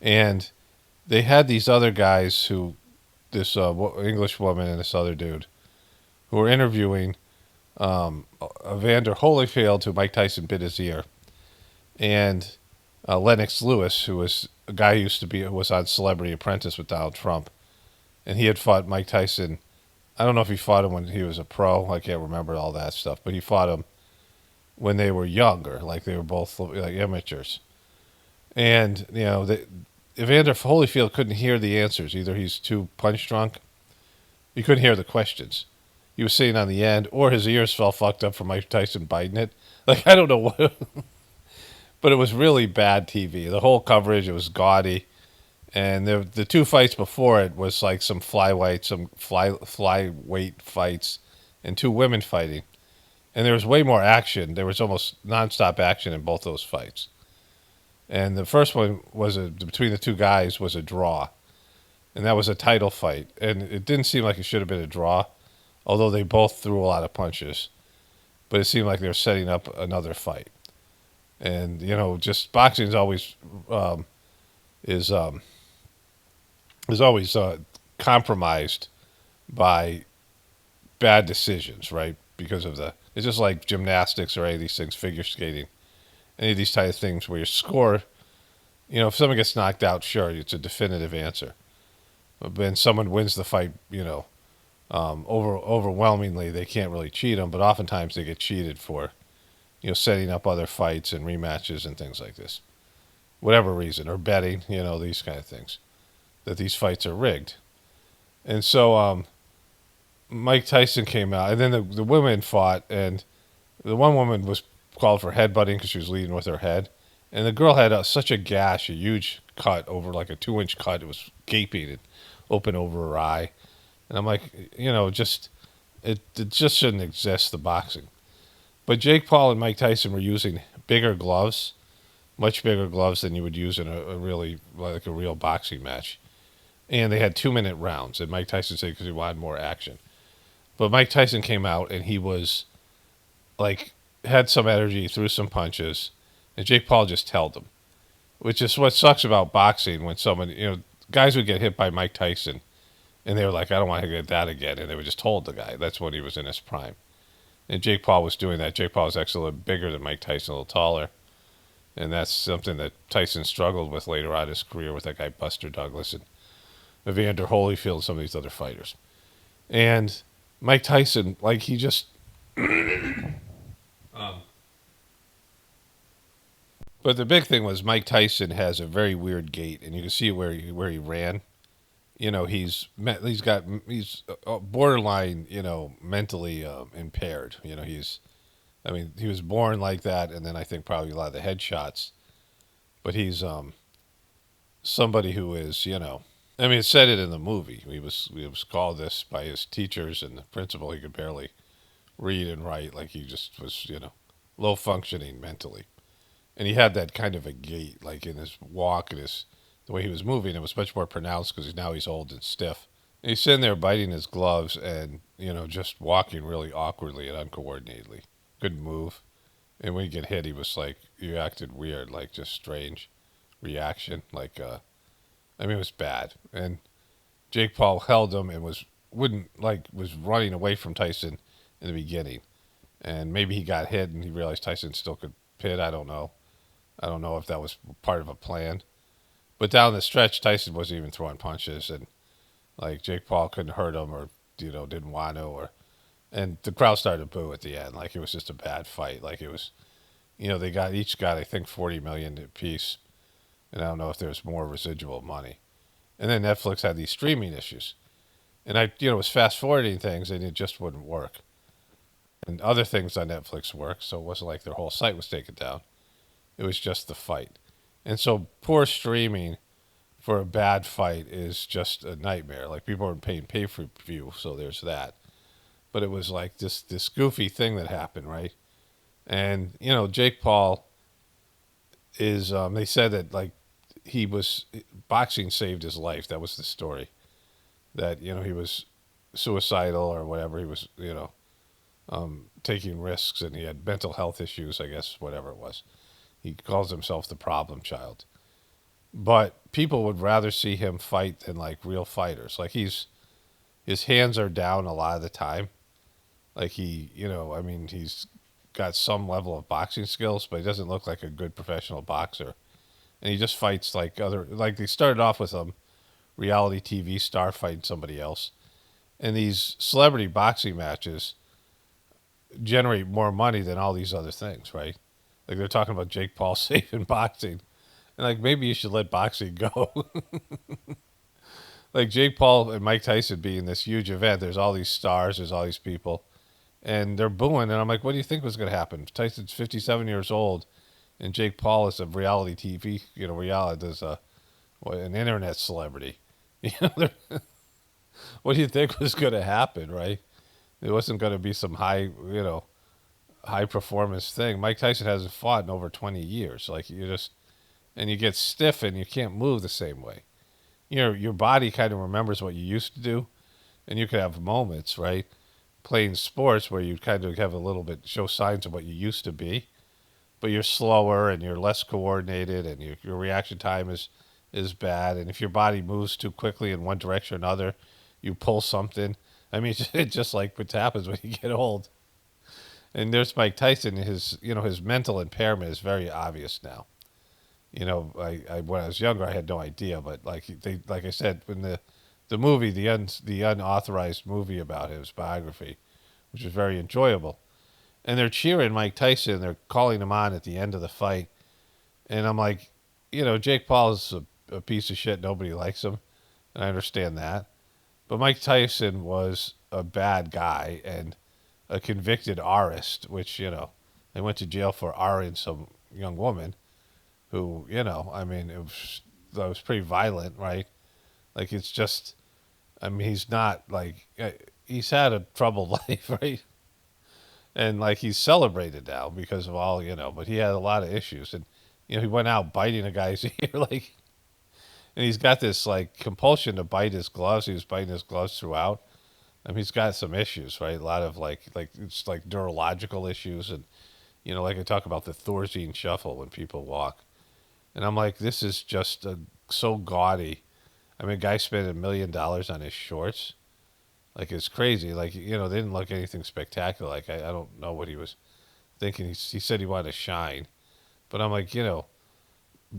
Speaker 1: And they had these other guys this English woman and this other dude, who were interviewing Evander Holyfield, who Mike Tyson bit his ear, and Lennox Lewis, who was a guy who was on Celebrity Apprentice with Donald Trump, and he had fought Mike Tyson. I don't know if he fought him when he was a pro. I can't remember all that stuff, but he fought him when they were younger, like they were both like amateurs. And Evander Holyfield couldn't hear the answers. Either he's too punch drunk, he couldn't hear the questions. He was sitting on the end, or his ears fell fucked up from Mike Tyson biting it. Like, I don't know what. But it was really bad TV. The whole coverage, it was gaudy. And the two fights before it was like some flyweight fights and two women fighting. And there was way more action. There was almost nonstop action in both those fights. And the first one between the two guys was a draw. And that was a title fight. And it didn't seem like it should have been a draw, although they both threw a lot of punches. But it seemed like they were setting up another fight. And, just boxing is always compromised by bad decisions, right? Because of it's just like gymnastics or any of these things, figure skating, any of these type of things where your score, if someone gets knocked out, sure, it's a definitive answer. But when someone wins the fight, overwhelmingly, they can't really cheat them, but oftentimes they get cheated for, setting up other fights and rematches and things like this. Whatever reason, or betting, these kind of things, that these fights are rigged. And so Mike Tyson came out, and then the women fought, and the one woman was called for headbutting because she was leading with her head. And the girl had such a gash, a huge cut over like a 2-inch cut. It was gaping and open over her eye. And I'm like, it just shouldn't exist, the boxing. But Jake Paul and Mike Tyson were using bigger gloves, much bigger gloves than you would use in a real boxing match. And they had 2-minute rounds. And Mike Tyson said because he wanted more action. But Mike Tyson came out and he was had some energy, threw some punches, and Jake Paul just held him. Which is what sucks about boxing when someone, guys would get hit by Mike Tyson and they were like, I don't want to get that again. And they would just hold the guy. That's when he was in his prime. And Jake Paul was doing that. Jake Paul was actually a little bigger than Mike Tyson, a little taller. And that's something that Tyson struggled with later on in his career with that guy Buster Douglas and Evander Holyfield and some of these other fighters. And Mike Tyson, he just... But the big thing was Mike Tyson has a very weird gait, and you can see where he ran. He's borderline, mentally impaired. He was born like that, and then I think probably a lot of the headshots. But he's somebody who is, it said it in the movie. He was called this by his teachers and the principal. He could barely read and write, like he just was, low functioning mentally. And he had that kind of a gait, like in his walk and the way he was moving. It was much more pronounced because now he's old and stiff. And he's sitting there biting his gloves and, just walking really awkwardly and uncoordinatedly. Couldn't move. And when he get hit, he acted weird, just strange reaction. It was bad. And Jake Paul held him and was running away from Tyson in the beginning. And maybe he got hit and he realized Tyson still could pin. I don't know. I don't know if that was part of a plan. But down the stretch, Tyson wasn't even throwing punches, and Jake Paul couldn't hurt him or didn't want to, and the crowd started to boo at the end. It was just a bad fight. It was, they each got I think $40 million apiece, and I don't know if there's more residual money. And then Netflix had these streaming issues, and I was fast forwarding things and it just wouldn't work. And other things on Netflix worked, so it wasn't like their whole site was taken down. It was just the fight. And so poor streaming for a bad fight is just a nightmare. People aren't paying pay-per-view, so there's that. but it was like this goofy thing that happened, right? And Jake Paul is they said that like he was boxing saved his life. That was the story. That he was suicidal or whatever. He was taking risks and he had mental health issues. I guess whatever it was. He calls himself the problem child. But people would rather see him fight than like real fighters. Like his hands are down a lot of the time. Like he's got some level of boxing skills, but he doesn't look like a good professional boxer. And he just fights like they started off with a reality TV star fighting somebody else. And these celebrity boxing matches generate more money than all these other things, right? Like they're talking about Jake Paul saving boxing. And like maybe you should let boxing go. Like Jake Paul and Mike Tyson being this huge event, there's all these stars, there's all these people, and they're booing. And I'm like, what do you think was going to happen? Tyson's 57 years old, and Jake Paul is a reality TV, reality is an internet celebrity. What do you think was going to happen, right? It wasn't going to be some high performance thing. Mike Tyson hasn't fought in over 20 years. Like and you get stiff and you can't move the same way. Your body kind of remembers what you used to do, and you could have moments, right, playing sports where you kind of have a little bit, show signs of what you used to be, but you're slower and you're less coordinated and your reaction time is bad. And if your body moves too quickly in one direction or another, you pull something. I mean, it's just like what happens when you get old. And there's Mike Tyson. His mental impairment is very obvious now. When I was younger, I had no idea, but like I said, when the movie, the unauthorized movie about his biography, which was very enjoyable, and they're cheering Mike Tyson, they're calling him on at the end of the fight, and I'm like, Jake Paul is a piece of shit. Nobody likes him, and I understand that, but Mike Tyson was a bad guy and a convicted arist, which they went to jail for R-ing some young woman. Who, it was pretty violent, right? Like, it's just, he's not, like, he's had a troubled life, right? And, like, he's celebrated now because of all, but he had a lot of issues. And, he went out biting a guy's ear, like, and he's got this, like, compulsion to bite his gloves. He was biting his gloves throughout. He's got some issues, right? A lot of, like it's like neurological issues. And, like I talk about the Thorazine shuffle when people walk. And I'm like, this is just so gaudy. A guy spent $1 million on his shorts. Like, it's crazy. Like, they didn't look anything spectacular. Like, I don't know what he was thinking. He said he wanted to shine. But I'm like,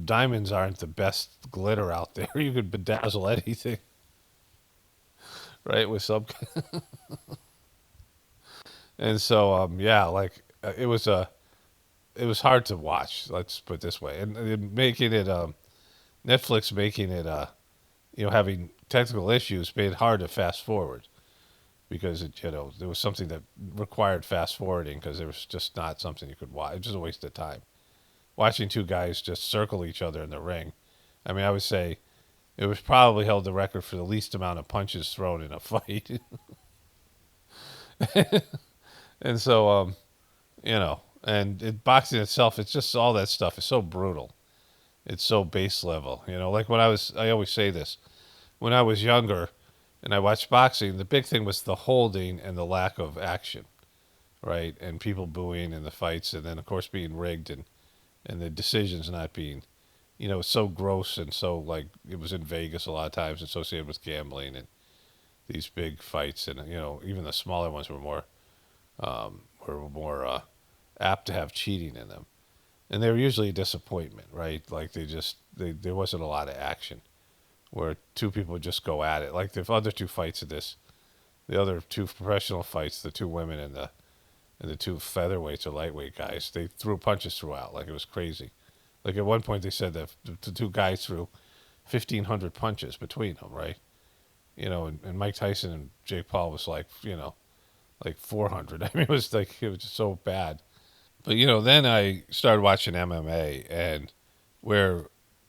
Speaker 1: diamonds aren't the best glitter out there. You could bedazzle anything. Right? With some... And so, it was hard to watch. Let's put it this way, and making it Netflix making it having technical issues made it hard to fast forward because there was something that required fast forwarding because there was just not something you could watch. It was just a waste of time watching two guys just circle each other in the ring. I would say it was probably held the record for the least amount of punches thrown in a fight. And so and boxing itself, it's just all that stuff is so brutal. It's so base level. Like I always say this, when I was younger and I watched boxing, the big thing was the holding and the lack of action, right? And people booing in the fights, and then of course being rigged and the decisions not being, so gross and so like it was in Vegas a lot of times associated with gambling and these big fights, and even the smaller ones were more apt to have cheating in them, and they were usually a disappointment, right? Like there wasn't a lot of action where two people would just go at it. Like the other two fights of this, the other two professional fights, the two women and the two featherweights or lightweight guys, they threw punches throughout like it was crazy. Like at one point they said that the two guys threw 1,500 punches between them, right? And Mike Tyson and Jake Paul was like, like 400. It was just so bad. But, then I started watching MMA, and where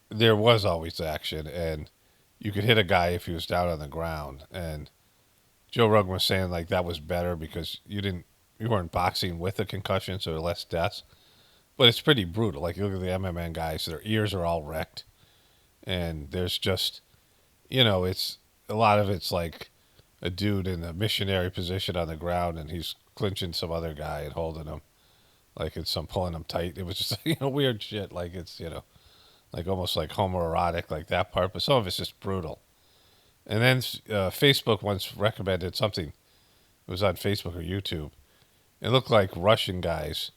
Speaker 1: there was always action, and you could hit a guy if he was down on the ground. And Joe Rogan was saying like that was better because you weren't boxing with a concussion, so less deaths. But it's pretty brutal. Like, you look at the MMA guys, their ears are all wrecked. And there's just, it's a lot of it's like a dude in a missionary position on the ground, and he's clinching some other guy and holding him. Like, it's pulling him tight. It was just, weird shit. Like, it's, like almost like homoerotic, like that part. But some of it's just brutal. And then Facebook once recommended something. It was on Facebook or YouTube. It looked like Russian guys,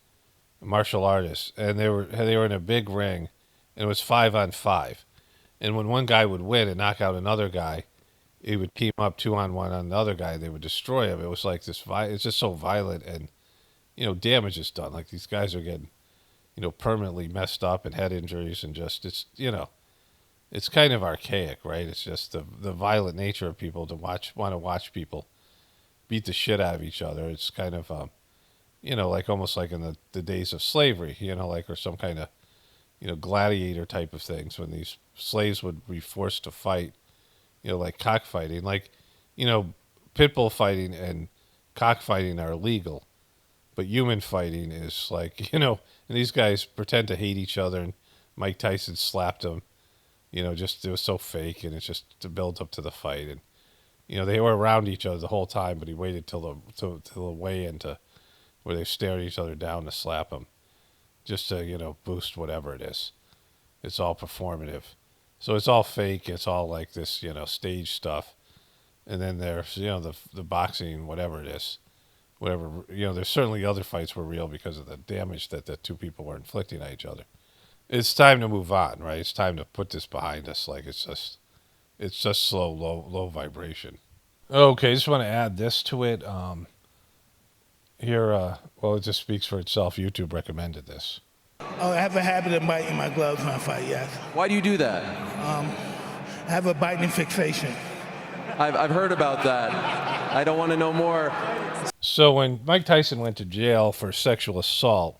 Speaker 1: martial artists, and they were in a big ring, and it was 5-on-5. And when one guy would win and knock out another guy, he would team up 2-on-1 on the other guy. They would destroy him. It was like this. It's just so violent, and damage is done. Like, these guys are getting, permanently messed up and head injuries, and just it's kind of archaic, right? It's just the violent nature of people want to watch people beat the shit out of each other. It's kind of like almost like in the days of slavery, like, or some kind of, gladiator type of things when these slaves would be forced to fight, like cockfighting. Like, pit bull fighting and cockfighting are illegal, but human fighting is like, and these guys pretend to hate each other, and Mike Tyson slapped them, just, it was so fake, and it's just to build up to the fight. And, they were around each other the whole time, but he waited till the weigh-in where they stared each other down to slap him, just to, boost whatever it is. It's all performative. So it's all fake. It's all like this, stage stuff. And then there's, the boxing, whatever it is. Whatever, there's certainly other fights were real because of the damage that the two people were inflicting on each other. It's time to move on, right? It's time to put this behind us. Like, it's just slow, low vibration. Okay, just want to add this to it. Here, well, it just speaks for itself. YouTube recommended this.
Speaker 18: Oh, I have a habit of biting my gloves when I fight, yes.
Speaker 19: Why do you do that?
Speaker 18: I have a biting fixation.
Speaker 19: I've heard about that. I don't want to know more.
Speaker 1: So when Mike Tyson went to jail for sexual assault,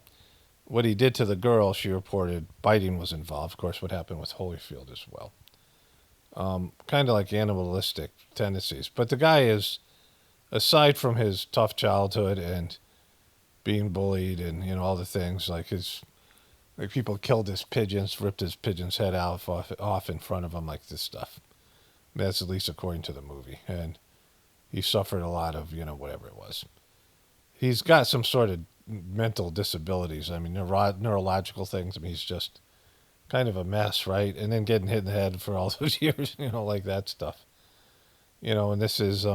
Speaker 1: what he did to the girl, she reported biting was involved. Of course, what happened with Holyfield as well. Kind of like animalistic tendencies. But the guy is, aside from his tough childhood and being bullied and, all the things, like people killed his pigeons, ripped his pigeon's head off in front of him, like this stuff. That's at least according to the movie. And he suffered a lot of, whatever it was. He's got some sort of mental disabilities. I mean, neurological things. I mean, he's just kind of a mess, right? And then getting hit in the head for all those years, like that stuff. And this is,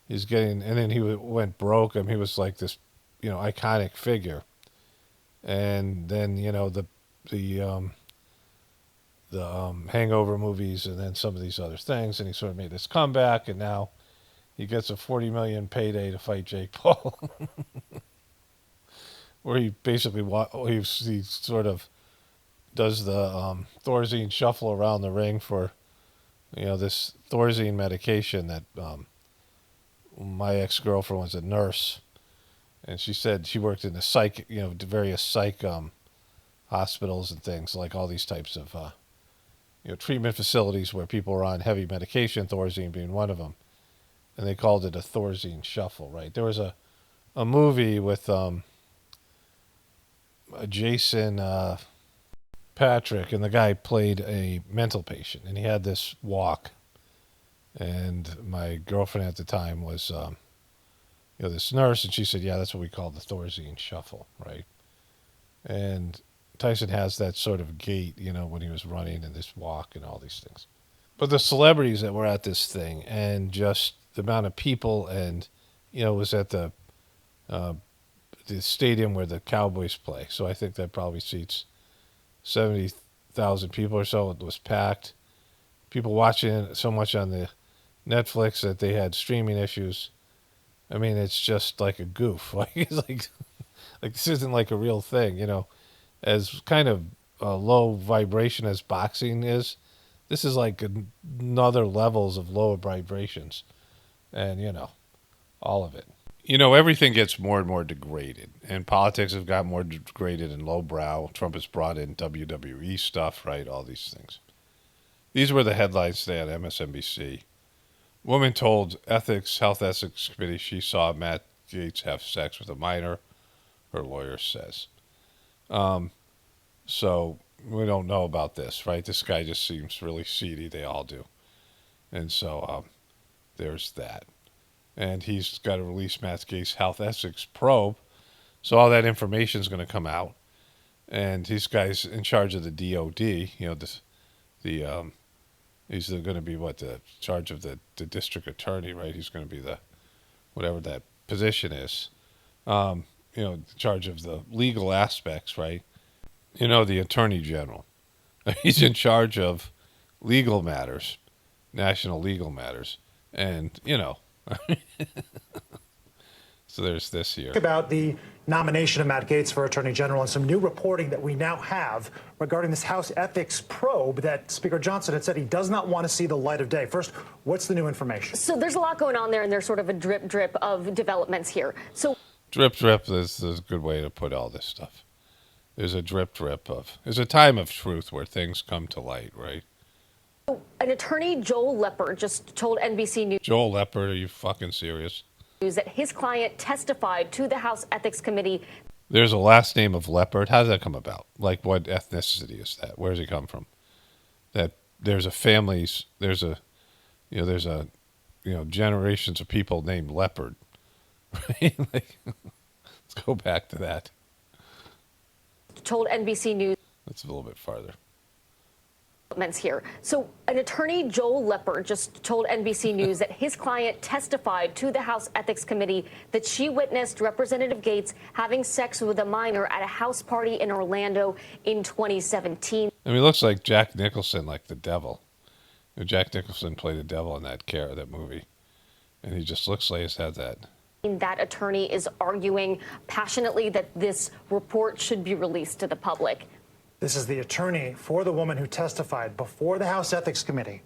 Speaker 1: he's getting, and then he went broke. I mean, he was like this, iconic figure. And then, the Hangover movies, and then some of these other things, and he sort of made this comeback, and now he gets a $40 million payday to fight Jake Paul, where he basically he sort of does the Thorazine shuffle around the ring for, this Thorazine medication that my ex-girlfriend was a nurse, and she said she worked in the psych, various psych hospitals and things, like all these types of treatment facilities where people are on heavy medication, Thorazine being one of them, and they called it a Thorazine shuffle, right? There was a movie with Jason Patrick, and the guy played a mental patient, and he had this walk, and my girlfriend at the time was this nurse, and she said, yeah, that's what we call the Thorazine shuffle, right? And Tyson has that sort of gait, when he was running, and this walk and all these things. But the celebrities that were at this thing, and just the amount of people, and, it was at the stadium where the Cowboys play. So I think that probably seats 70,000 people or so. It was packed. People watching it so much on the Netflix that they had streaming issues. I mean, it's just like a goof. Like, it's like this isn't like a real thing, As kind of low vibration as boxing is, this is like another levels of lower vibrations. And, all of it. Everything gets more and more degraded. And politics have got more degraded and lowbrow. Trump has brought in WWE stuff, right? All these things. These were the headlines today on MSNBC. Woman told Health Ethics Committee she saw Matt Gaetz have sex with a minor, her lawyer says. So we don't know about this, right? This guy just seems really seedy. They all do. And so there's that. And he's got to release Matt Gaetz' health ethics probe. So all that information is going to come out. And this guy's in charge of the DOD, he's going to be the charge of the district attorney, right? He's going to be whatever that position is, in charge of the legal aspects, right? The attorney general. He's in charge of legal matters, national legal matters. And, so there's this here.
Speaker 20: About the nomination of Matt Gaetz for Attorney General and some new reporting that we now have regarding this House ethics probe that Speaker Johnson had said he does not want to see the light of day. First, what's the new information?
Speaker 21: So there's a lot going on there, and there's sort of a drip of developments here. So
Speaker 1: drip is a good way to put all this stuff. There's a drip of, there's a time of truth where things come to light, right?
Speaker 21: An attorney, Joel Leppert, just told NBC News.
Speaker 1: Joel Leppert, are you fucking serious?
Speaker 21: That his client testified to the House Ethics Committee.
Speaker 1: There's a last name of Leppert. How does that come about? Like, what ethnicity is that? Where does he come from? That there's generations of people named Leopard, right? Let's go back to that.
Speaker 21: Told NBC News.
Speaker 1: That's a little bit farther.
Speaker 21: Here. So an attorney, Joel Leppert, just told NBC News that his client testified to the House Ethics Committee that she witnessed Representative Gaetz having sex with a minor at a house party in Orlando in 2017.
Speaker 1: I mean, it looks like Jack Nicholson, like the devil. Jack Nicholson played the devil in that movie. And he just looks like he's had that.
Speaker 21: That attorney is arguing passionately that this report should be released to the public.
Speaker 20: This is the attorney for the woman who testified before the House Ethics Committee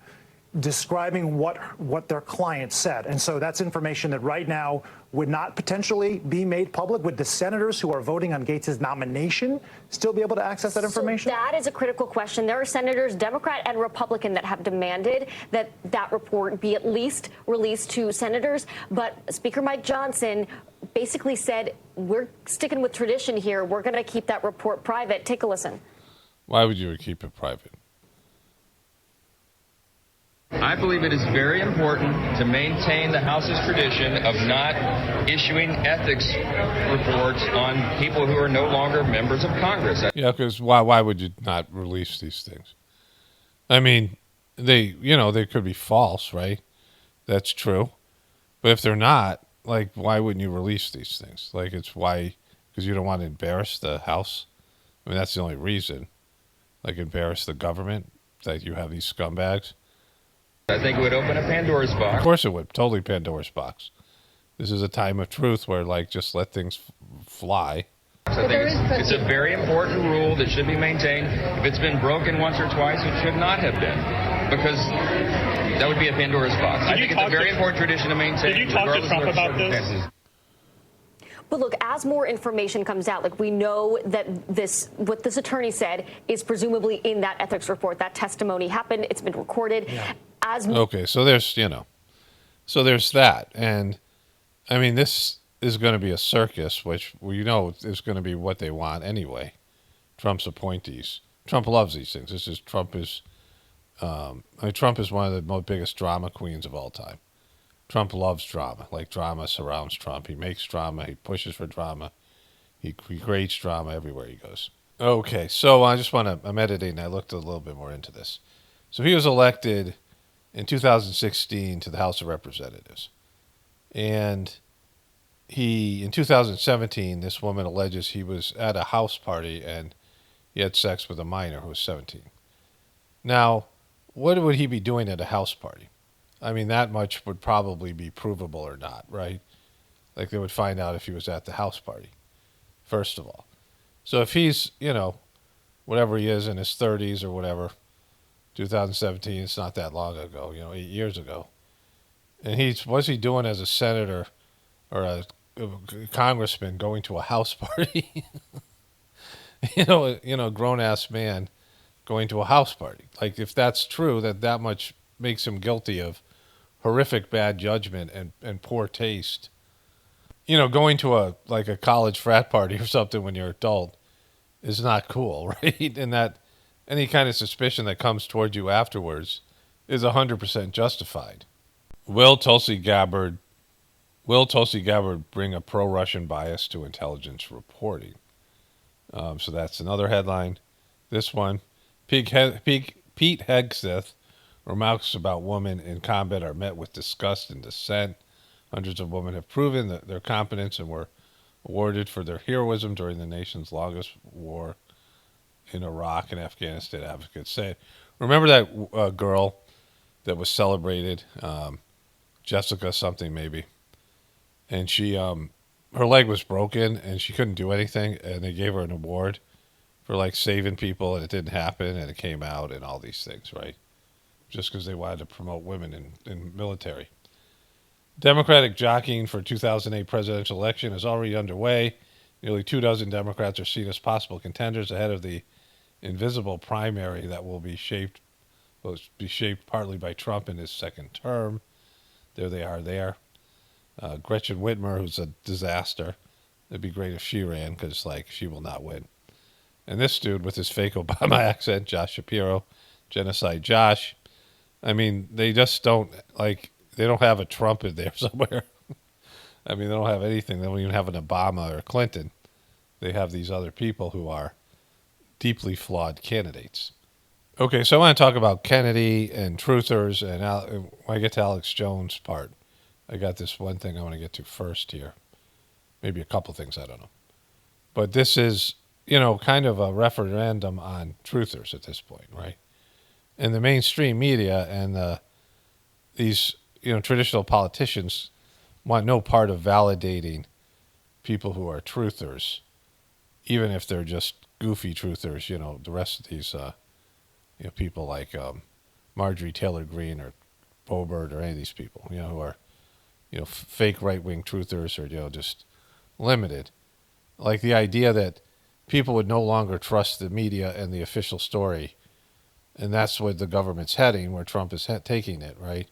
Speaker 20: describing what their client said. And so that's information that right now would not potentially be made public. Would the senators who are voting on Gaetz' nomination still be able to access that information?
Speaker 21: So that is a critical question. There are senators, Democrat and Republican, that have demanded that that report be at least released to senators. But Speaker Mike Johnson basically said, we're sticking with tradition here. We're going to keep that report private. Take a listen.
Speaker 1: Why would you keep it private?
Speaker 22: I believe it is very important to maintain the House's tradition of not issuing ethics reports on people who are no longer members of Congress.
Speaker 1: Yeah, because why would you not release these things? I mean, they could be false, right? That's true. But if they're not, why wouldn't you release these things? Because you don't want to embarrass the House? I mean, that's the only reason. Embarrass the government, that you have these scumbags?
Speaker 22: I think it would open a Pandora's box.
Speaker 1: Of course it would. Totally Pandora's box. This is a time of truth where, just let things fly.
Speaker 22: I think it's a very important rule that should be maintained. If it's been broken once or twice, it should not have been, because that would be a Pandora's box. I think it's a very important tradition to maintain.
Speaker 23: Did you talk to Trump about this?
Speaker 21: But look, as more information comes out, we know that what this attorney said is presumably in that ethics report. That testimony happened. It's been recorded.
Speaker 1: Yeah. Okay, so there's that. And, I mean, this is going to be a circus, which is going to be what they want anyway. Trump's appointees. Trump loves these things. Trump is one of the biggest drama queens of all time. Trump loves drama. Drama surrounds Trump. He makes drama. He pushes for drama. He creates drama everywhere he goes. Okay, so I'm editing. I looked a little bit more into this. So he was elected in 2016 to the House of Representatives. And in 2017, this woman alleges he was at a house party and he had sex with a minor who was 17. Now, what would he be doing at a house party? I mean, that much would probably be provable or not, right? They would find out if he was at the house party, first of all. So if he's, whatever he is in his 30s or whatever, 2017, it's not that long ago, 8 years ago. And what's he doing as a senator or a congressman going to a house party? Grown-ass man going to a house party. If that's true, that much makes him guilty of horrific bad judgment and poor taste. You know, going to a college frat party or something when you're an adult is not cool, right? And that any kind of suspicion that comes towards you afterwards is 100% justified. Will Tulsi Gabbard bring a pro-Russian bias to intelligence reporting? So that's another headline. This one, Pete Hegseth remarks about women in combat are met with disgust and dissent. Hundreds of women have proven that their competence and were awarded for their heroism during the nation's longest war in Iraq and Afghanistan, advocates say. Remember that girl that was celebrated, Jessica something maybe, and she her leg was broken and she couldn't do anything, and they gave her an award for like saving people, and it didn't happen, and it came out and all these things, right? Just because they wanted to promote women in military. Democratic jockeying for 2008 presidential election is already underway. Nearly 24 Democrats are seen as possible contenders ahead of the invisible primary that will be shaped partly by Trump in his second term. There they are there. Gretchen Whitmer, who's a disaster. It'd be great if she ran, because she will not win. And this dude with his fake Obama accent, Josh Shapiro, Genocide Josh. I mean, they just don't they don't have a Trump in there somewhere. I mean, they don't have anything. They don't even have an Obama or Clinton. They have these other people who are deeply flawed candidates. Okay, so I want to talk about Kennedy and truthers, and when I get to Alex Jones' part, I got this one thing I want to get to first here. Maybe a couple things, I don't know. But this is, kind of a referendum on truthers at this point, right? And the mainstream media and these, traditional politicians want no part of validating people who are truthers, even if they're just goofy truthers. The rest of these, people like Marjorie Taylor Greene or Boebert or any of these people, who are, fake right-wing truthers or, just limited. Like the idea that people would no longer trust the media and the official story. And that's where the government's heading, where Trump is taking it, right?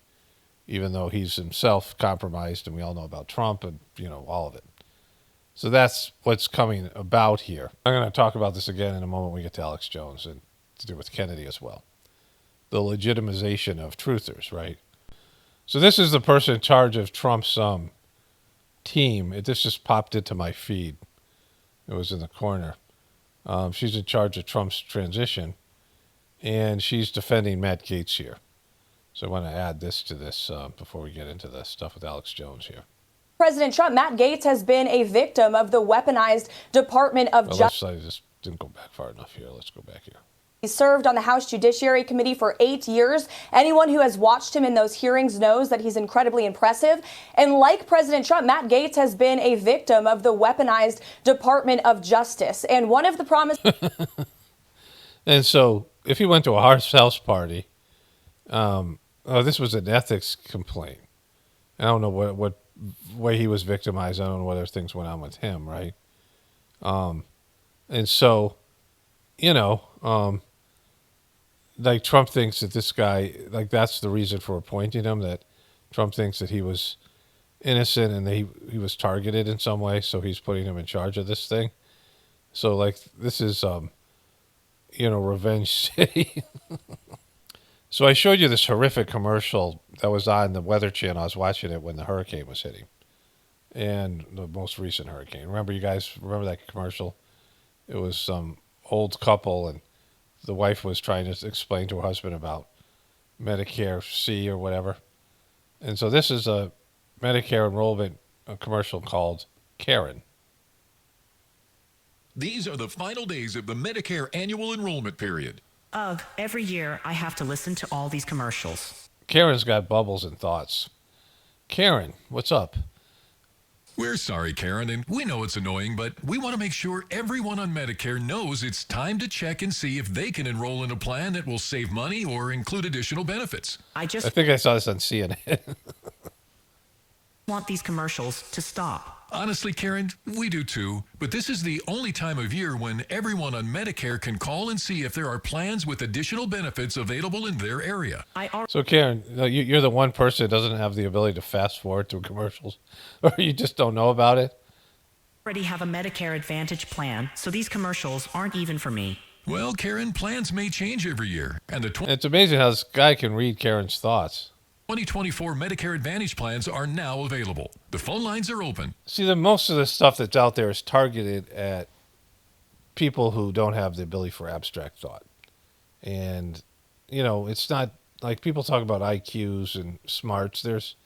Speaker 1: Even though he's himself compromised, and we all know about Trump and, all of it. So that's what's coming about here. I'm going to talk about this again in a moment when we get to Alex Jones and to do with Kennedy as well. The legitimization of truthers, right? So this is the person in charge of Trump's team. This just popped into my feed. It was in the corner. She's in charge of Trump's transition, and she's defending Matt Gaetz here. So I want to add this to this before we get into the stuff with Alex Jones here.
Speaker 2: President Trump, Matt Gaetz has been a victim of the weaponized Department of Justice.
Speaker 1: I just didn't go back far enough here. Let's go back here.
Speaker 2: He served on the House Judiciary Committee for 8 years. Anyone who has watched him in those hearings knows that he's incredibly impressive. And like President Trump, Matt Gaetz has been a victim of the weaponized Department of Justice. And one of the promises...
Speaker 1: And so if he went to a house party, this was an ethics complaint. I don't know what way he was victimized. I don't know whether things went on with him, right? And so, Trump thinks that this guy, that's the reason for appointing him, that Trump thinks that he was innocent and that he was targeted in some way, so he's putting him in charge of this thing. So, this is, Revenge City. So I showed you this horrific commercial that was on the Weather Channel. I was watching it when the hurricane was hitting, and the most recent hurricane. Remember that commercial? It was some old couple, and the wife was trying to explain to her husband about Medicare C or whatever. And so this is a Medicare enrollment commercial called Karen.
Speaker 3: These are the final days of the Medicare annual enrollment period.
Speaker 4: Ugh, every year I have to listen to all these commercials.
Speaker 1: Karen's got bubbles and thoughts. Karen, what's up?
Speaker 3: We're sorry, Karen, and we know it's annoying, but we want to make sure everyone on Medicare knows it's time to check and see if they can enroll in a plan that will save money or include additional benefits.
Speaker 1: I think I saw this on CNN.
Speaker 4: want these commercials to stop.
Speaker 3: Honestly, Karen, we do too. But this is the only time of year when everyone on Medicare can call and see if there are plans with additional benefits available in their area.
Speaker 1: So, Karen, you're the one person that doesn't have the ability to fast forward through commercials, or you just don't know about it?
Speaker 4: Already have a Medicare Advantage plan, so these commercials aren't even for me.
Speaker 3: Well, Karen, plans may change every year. And
Speaker 1: It's amazing how this guy can read Karen's thoughts.
Speaker 3: 2024 Medicare Advantage plans are now available. The phone lines are open.
Speaker 1: See, most of the stuff that's out there is targeted at people who don't have the ability for abstract thought. And, it's not like people talk about IQs and smarts. There's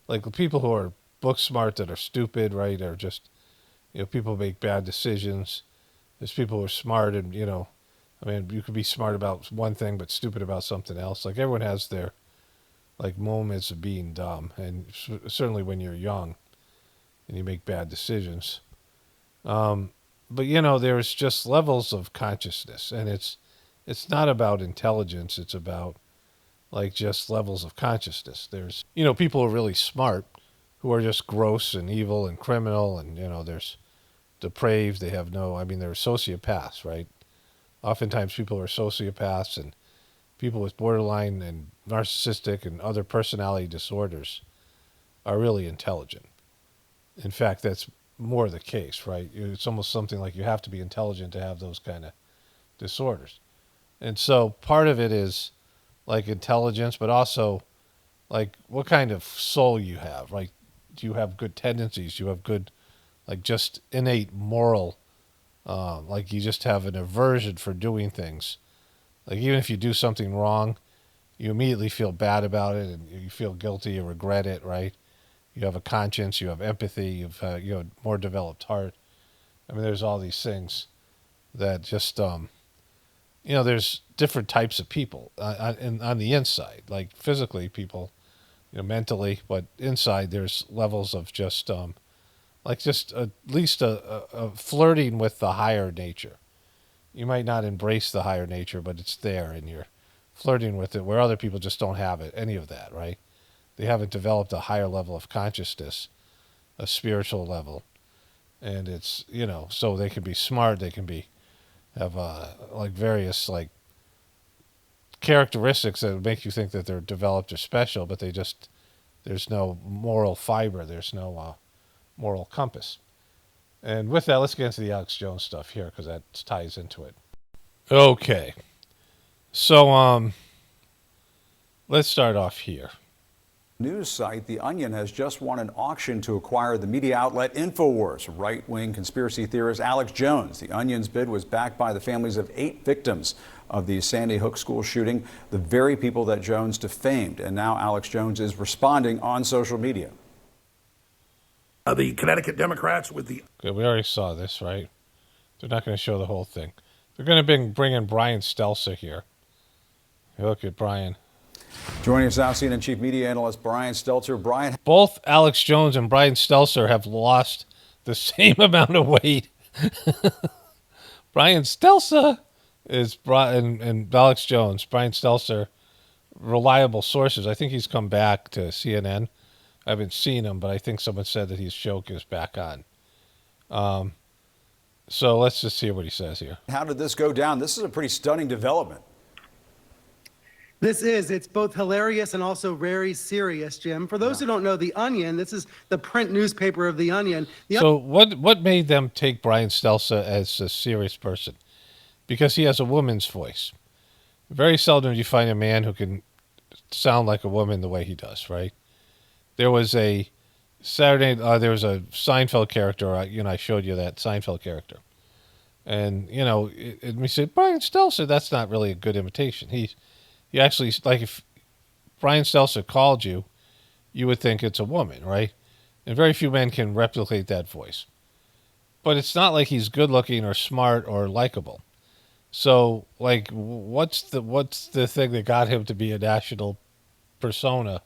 Speaker 1: like people who are book smart that are stupid, right? Or just, people make bad decisions. There's people who are smart and, you could be smart about one thing but stupid about something else. Like everyone has their moments of being dumb, and certainly when you're young and you make bad decisions. But there's just levels of consciousness, and it's not about intelligence. It's about just levels of consciousness. There's people who are really smart who are just gross and evil and criminal, and there's depraved. They have they're sociopaths, right? Oftentimes people are sociopaths, and people with borderline and narcissistic and other personality disorders are really intelligent. In fact, that's more the case, right? It's almost something like you have to be intelligent to have those kind of disorders. And so part of it is intelligence, but also what kind of soul you have. Do you have good tendencies? Do you have good, just innate moral, you just have an aversion for doing things. Even if you do something wrong, you immediately feel bad about it, and you feel guilty, you regret it, right? You have a conscience, you have empathy, you've a more developed heart. There's all these things that just, there's different types of people on the inside, physically people, mentally, but inside there's levels of just, at least a flirting with the higher nature. You might not embrace the higher nature, but it's there, and you're flirting with it, where other people just don't have it, any of that, right? They haven't developed a higher level of consciousness, a spiritual level. And it's, so they can be smart, they can have various characteristics that would make you think that they're developed or special, but there's no moral fiber, there's no moral compass. And with that, let's get into the Alex Jones stuff here, because that ties into it. Okay. So, let's start off here.
Speaker 6: News site The Onion has just won an auction to acquire the media outlet Infowars. Right-wing conspiracy theorist Alex Jones. The Onion's bid was backed by the families of 8 victims of the Sandy Hook school shooting, the very people that Jones defamed. And now Alex Jones is responding on social media.
Speaker 18: The Connecticut Democrats with the...
Speaker 1: Okay, we already saw this, right? They're not going to show the whole thing. They're going to bring in Brian Stelzer here. Hey, look at Brian.
Speaker 6: Joining us now, CNN Chief Media Analyst Brian Stelzer. Brian.
Speaker 1: Both Alex Jones and Brian Stelzer have lost the same amount of weight. Brian Stelzer is and Alex Jones. Brian Stelzer, reliable sources. I think he's come back to CNN. I haven't seen him, but I think someone said that his show is back on. So let's just hear what he says here.
Speaker 6: How did this go down? This is a pretty stunning development.
Speaker 7: It's both hilarious and also very serious, Jim. For those who don't know The Onion, this is the print newspaper of The Onion.
Speaker 1: So what made them take Brian Stelzer as a serious person? Because he has a woman's voice. Very seldom do you find a man who can sound like a woman the way he does, right? There was a there was a Seinfeld character, I showed you that Seinfeld character. And, we said, Brian Stelzer, that's not really a good imitation. He actually, if Brian Stelzer called you, you would think it's a woman, right? And very few men can replicate that voice. But it's not like he's good looking or smart or likable. So, what's the thing that got him to be a national persona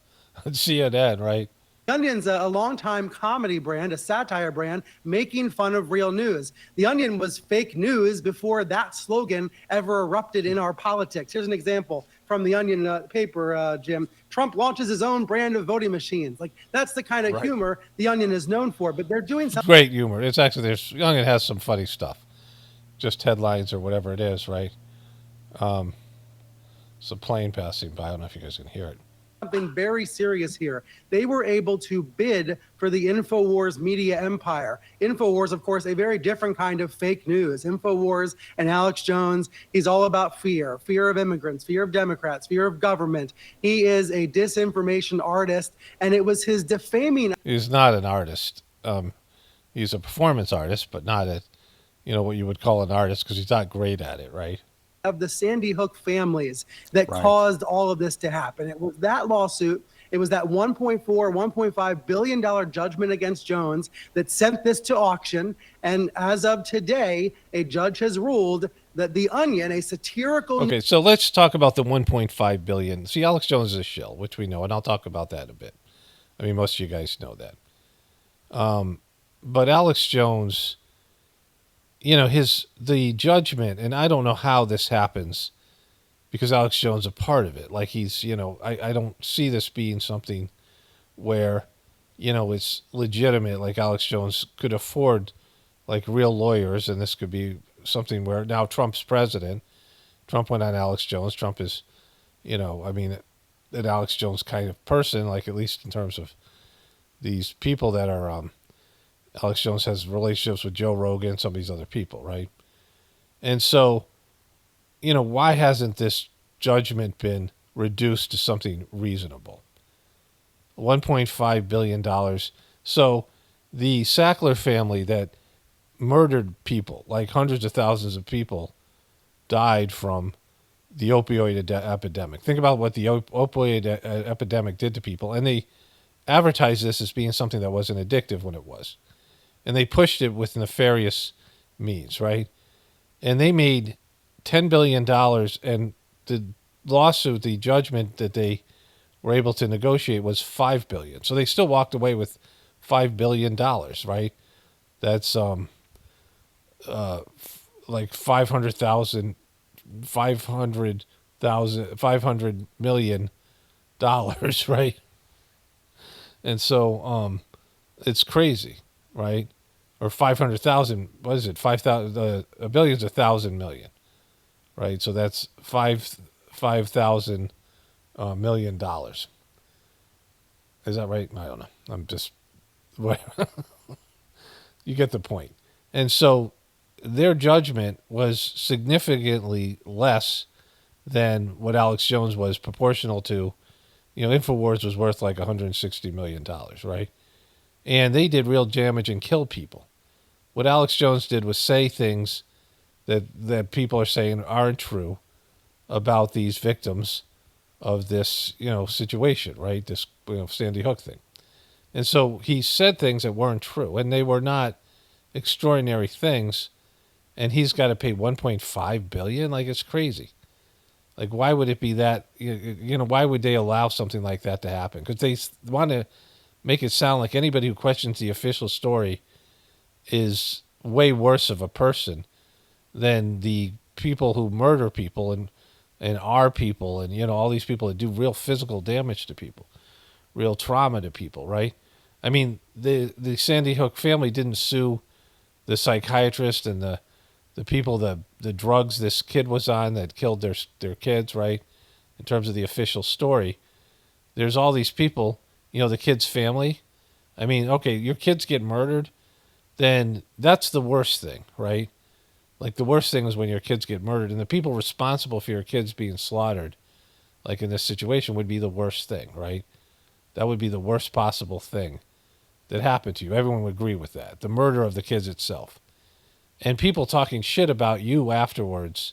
Speaker 1: on CNN, right?
Speaker 7: The Onion's a longtime comedy brand, a satire brand, making fun of real news. The Onion was fake news before that slogan ever erupted in our politics. Here's an example from the Onion paper, Jim, Trump launches his own brand of voting machines. Like, that's the kind of humor the Onion is known for. But they're doing something.
Speaker 1: Great humor. It's actually, Youngin has some funny stuff. Just headlines or whatever it is, right? It's a plane passing by. I don't know if you guys can hear it.
Speaker 7: Something very serious here. They were able to bid for the Infowars media empire. Infowars, of course, a very different kind of fake news. Infowars and Alex Jones, he's all about fear of immigrants, fear of Democrats, fear of government. He is a disinformation artist, and it was his defaming.
Speaker 1: He's not an artist. He's a performance artist, but not what you would call an artist, because he's not great at it, right?
Speaker 7: Of the Sandy Hook families that caused all of this to happen. It was that lawsuit. It was that $1.5 billion judgment against Jones that sent this to auction. And as of today, a judge has ruled that The Onion, a satirical.
Speaker 1: Okay, so let's talk about the $1.5 billion. See, Alex Jones is a shill, which we know, and I'll talk about that in a bit. I mean, most of you guys know that. But Alex Jones, the judgment, and I don't know how this happens because Alex Jones is a part of it. Like he's, I don't see this being something where, it's legitimate. Like Alex Jones could afford like real lawyers, and this could be something where now Trump's president. Trump went on Alex Jones. Trump is, an Alex Jones kind of person, like at least in terms of these people that are, Alex Jones has relationships with Joe Rogan and some of these other people, right? And so, why hasn't this judgment been reduced to something reasonable? $1.5 billion. So the Sackler family that murdered people, like hundreds of thousands of people, died from the opioid epidemic. Think about what the opioid epidemic did to people. And they advertised this as being something that wasn't addictive when it was. And they pushed it with nefarious means, right? And they made $10 billion, and the lawsuit, the judgment that they were able to negotiate was $5 billion. So they still walked away with $5 billion, right? That's like $500 million, right? And so it's crazy, right? Or 500,000, what is it? 5,000, a billion's 1,000 million, right? So that's $5,000 million. Is that right? I don't know. I'm just, you get the point. And so their judgment was significantly less than what Alex Jones was, proportional to, Infowars was worth like $160 million, right? And they did real damage and kill people. What Alex Jones did was say things that people are saying aren't true about these victims of this, situation, right? This, Sandy Hook thing. And so he said things that weren't true, and they were not extraordinary things, and he's got to pay $1.5 billion? Like, it's crazy. Like, why would it be that, why would they allow something like that to happen? Because they want to make it sound like anybody who questions the official story is way worse of a person than the people who murder people and are people and, all these people that do real physical damage to people, real trauma to people, right? I mean, the Sandy Hook family didn't sue the psychiatrist and the people, the drugs this kid was on that killed their kids, right? In terms of the official story, there's all these people, the kid's family. I mean, okay, your kids get murdered, then that's the worst thing, right? Like, the worst thing is when your kids get murdered, and the people responsible for your kids being slaughtered, like in this situation, would be the worst thing, right? That would be the worst possible thing that happened to you. Everyone would agree with that. The murder of the kids itself. And people talking shit about you afterwards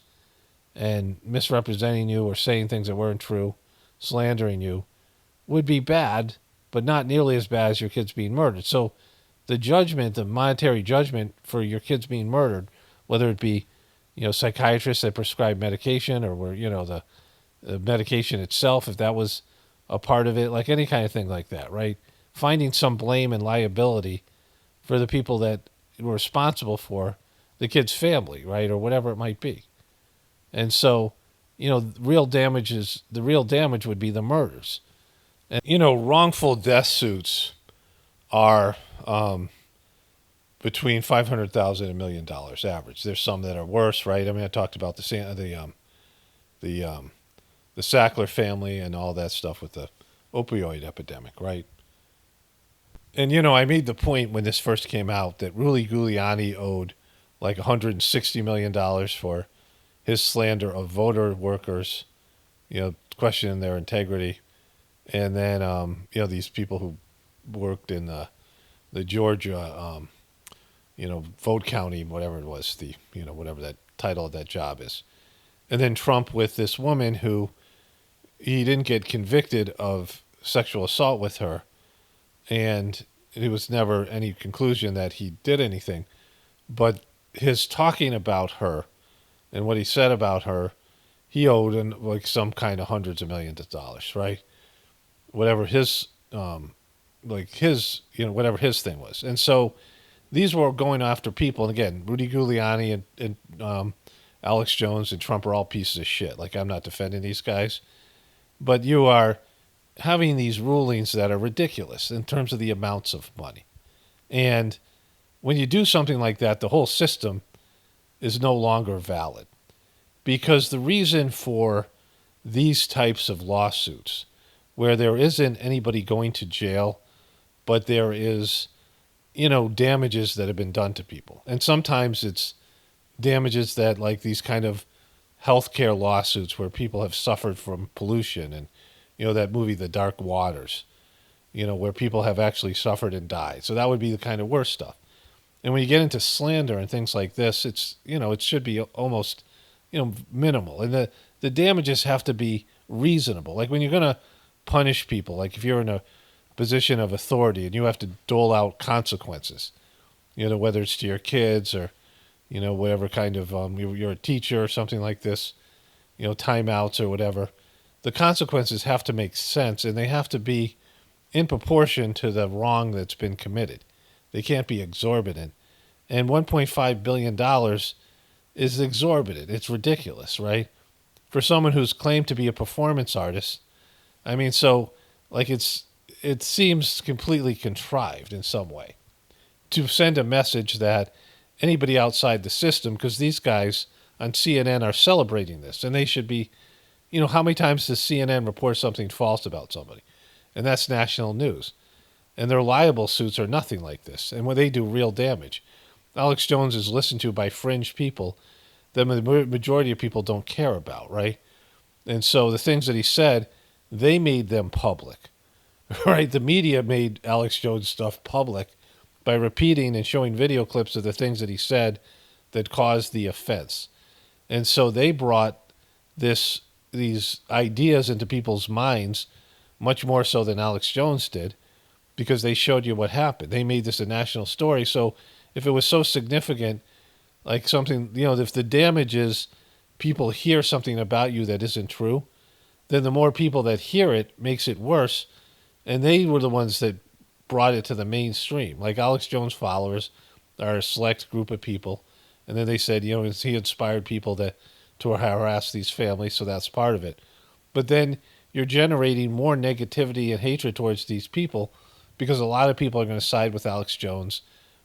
Speaker 1: and misrepresenting you or saying things that weren't true, slandering you, would be bad, but not nearly as bad as your kids being murdered. So the judgment, the monetary judgment for your kids being murdered, whether it be, psychiatrists that prescribe medication, or where, the medication itself, if that was a part of it, like any kind of thing like that, right? Finding some blame and liability for the people that were responsible for the kid's family, right? Or whatever it might be. And so the real damage would be the murders. And, wrongful death suits are between $500,000 and $1 million average. There's some that are worse, right? I mean, I talked about the Sackler family and all that stuff with the opioid epidemic, right? And, I made the point when this first came out that Rudy Giuliani owed like $160 million for his slander of voter workers, questioning their integrity. And then, these people who worked in the Georgia, vote county, whatever it was, whatever that title of that job is. And then Trump with this woman who he didn't get convicted of sexual assault with her. And it was never any conclusion that he did anything. But his talking about her and what he said about her, he owed like some kind of hundreds of millions of dollars, right? Whatever his, whatever his thing was. And so these were going after people. And again, Rudy Giuliani and Alex Jones and Trump are all pieces of shit. Like, I'm not defending these guys. But you are having these rulings that are ridiculous in terms of the amounts of money. And when you do something like that, the whole system is no longer valid. Because the reason for these types of lawsuits, where there isn't anybody going to jail, but there is, damages that have been done to people. And sometimes it's damages that, like these kind of healthcare lawsuits where people have suffered from pollution and, that movie, The Dark Waters, where people have actually suffered and died. So that would be the kind of worst stuff. And when you get into slander and things like this, it's, it should be almost, minimal. And the damages have to be reasonable. Like when you're going to punish people, like if you're in a position of authority and you have to dole out consequences, whether it's to your kids or, whatever kind of, you're a teacher or something like this, timeouts or whatever, the consequences have to make sense and they have to be in proportion to the wrong that's been committed. They can't be exorbitant. And $1.5 billion is exorbitant. It's ridiculous, right? For someone who's claimed to be a performance artist, I mean, so like it seems completely contrived in some way to send a message that anybody outside the system, because these guys on CNN are celebrating this, and they should be, how many times does CNN report something false about somebody? And that's national news. And their liable suits are nothing like this. And when they do real damage, Alex Jones is listened to by fringe people that the majority of people don't care about, right? And so the things that he said, they made them public, right? The media made Alex Jones stuff public by repeating and showing video clips of the things that he said that caused the offense. And so they brought these ideas into people's minds much more so than Alex Jones did, because they showed you what happened. They made this a national story. So if it was so significant, like something, if the damage is people hear something about you that isn't true, then the more people that hear it makes it worse. And they were the ones that brought it to the mainstream. Like Alex Jones followers are a select group of people. And then they said, he inspired people to harass these families, so that's part of it. But then you're generating more negativity and hatred towards these people because a lot of people are going to side with Alex Jones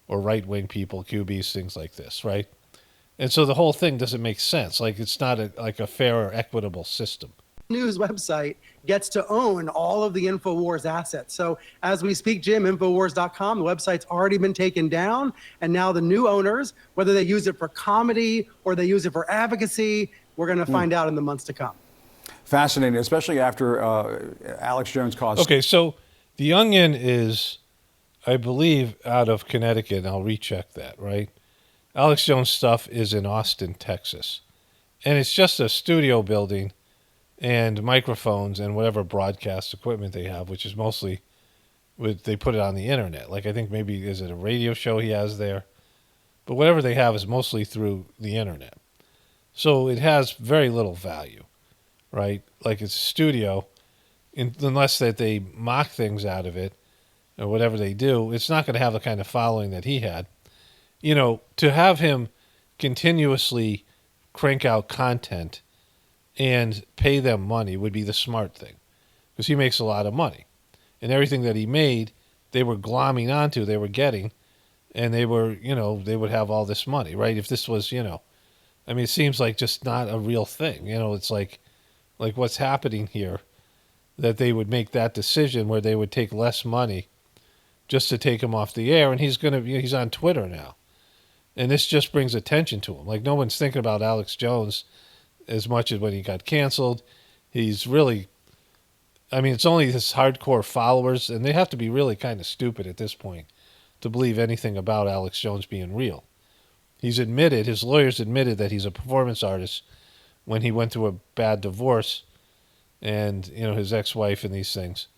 Speaker 1: or right-wing people, QBs, things like this, right? And so the whole thing doesn't make sense. Like it's not a fair or equitable system.
Speaker 7: News website gets to own all of the Infowars assets. So as we speak, Jim, Infowars.com, the website's already been taken down. And now the new owners, whether they use it for comedy or they use it for advocacy, we're going to find out in the months to come.
Speaker 6: Fascinating, especially after Alex Jones caused...
Speaker 1: Okay, so The Onion is, I believe, out of Connecticut, and I'll recheck that, right? Alex Jones' stuff is in Austin, Texas. And it's just a studio building and microphones and whatever broadcast equipment they have, which is mostly, they put it on the internet. Like I think maybe, is it a radio show he has there? But whatever they have is mostly through the internet. So it has very little value, right? Like it's a studio, unless that they mock things out of it or whatever they do, it's not going to have the kind of following that he had. To have him continuously crank out content and pay them money would be the smart thing, because he makes a lot of money. And everything that he made, they were glomming onto, they were getting, and they were, they would have all this money, right? If this was, I mean, it seems like just not a real thing. It's like what's happening here, that they would make that decision where they would take less money just to take him off the air. And he's on Twitter now. And this just brings attention to him. Like, no one's thinking about Alex Jones as much as when he got canceled. He's really, I mean, it's only his hardcore followers, and they have to be really kind of stupid at this point to believe anything about Alex Jones being real. His lawyers admitted that he's a performance artist when he went through a bad divorce and, his ex-wife and these things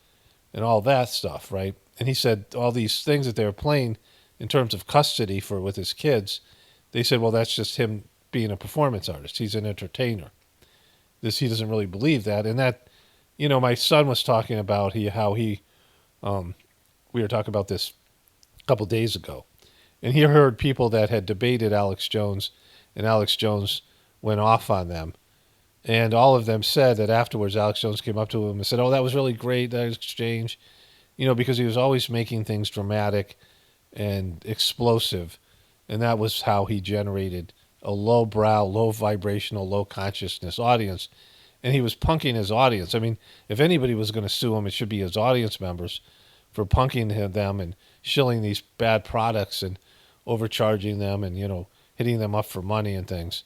Speaker 1: and all that stuff, right? And he said all these things that they were playing in terms of custody with his kids, they said, well, that's just him being a performance artist. He's an entertainer. He doesn't really believe that. And that, my son was talking about we were talking about this a couple days ago, and he heard people that had debated Alex Jones, and Alex Jones went off on them. And all of them said that afterwards Alex Jones came up to him and said, oh, that was really great, that exchange, because he was always making things dramatic and explosive. And that was how he generated a low-brow, low-vibrational, low-consciousness audience. And he was punking his audience. I mean, if anybody was going to sue him, it should be his audience members for punking them and shilling these bad products and overcharging them and, hitting them up for money and things.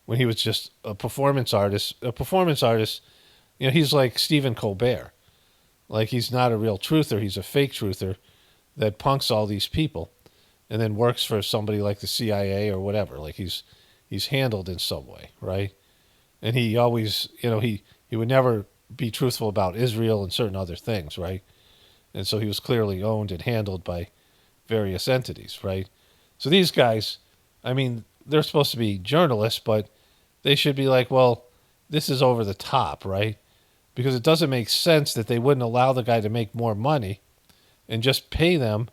Speaker 1: When he was just a performance artist, he's like Stephen Colbert. Like, he's not a real truther. He's a fake truther that punks all these people and then works for somebody like the CIA or whatever. Like, he's handled in some way, right? And he always, he would never be truthful about Israel and certain other things, right? And so he was clearly owned and handled by various entities, right? So these guys, I mean, they're supposed to be journalists, but they should be like, well, this is over the top, right? Because it doesn't make sense that they wouldn't allow the guy to make more money and just pay them,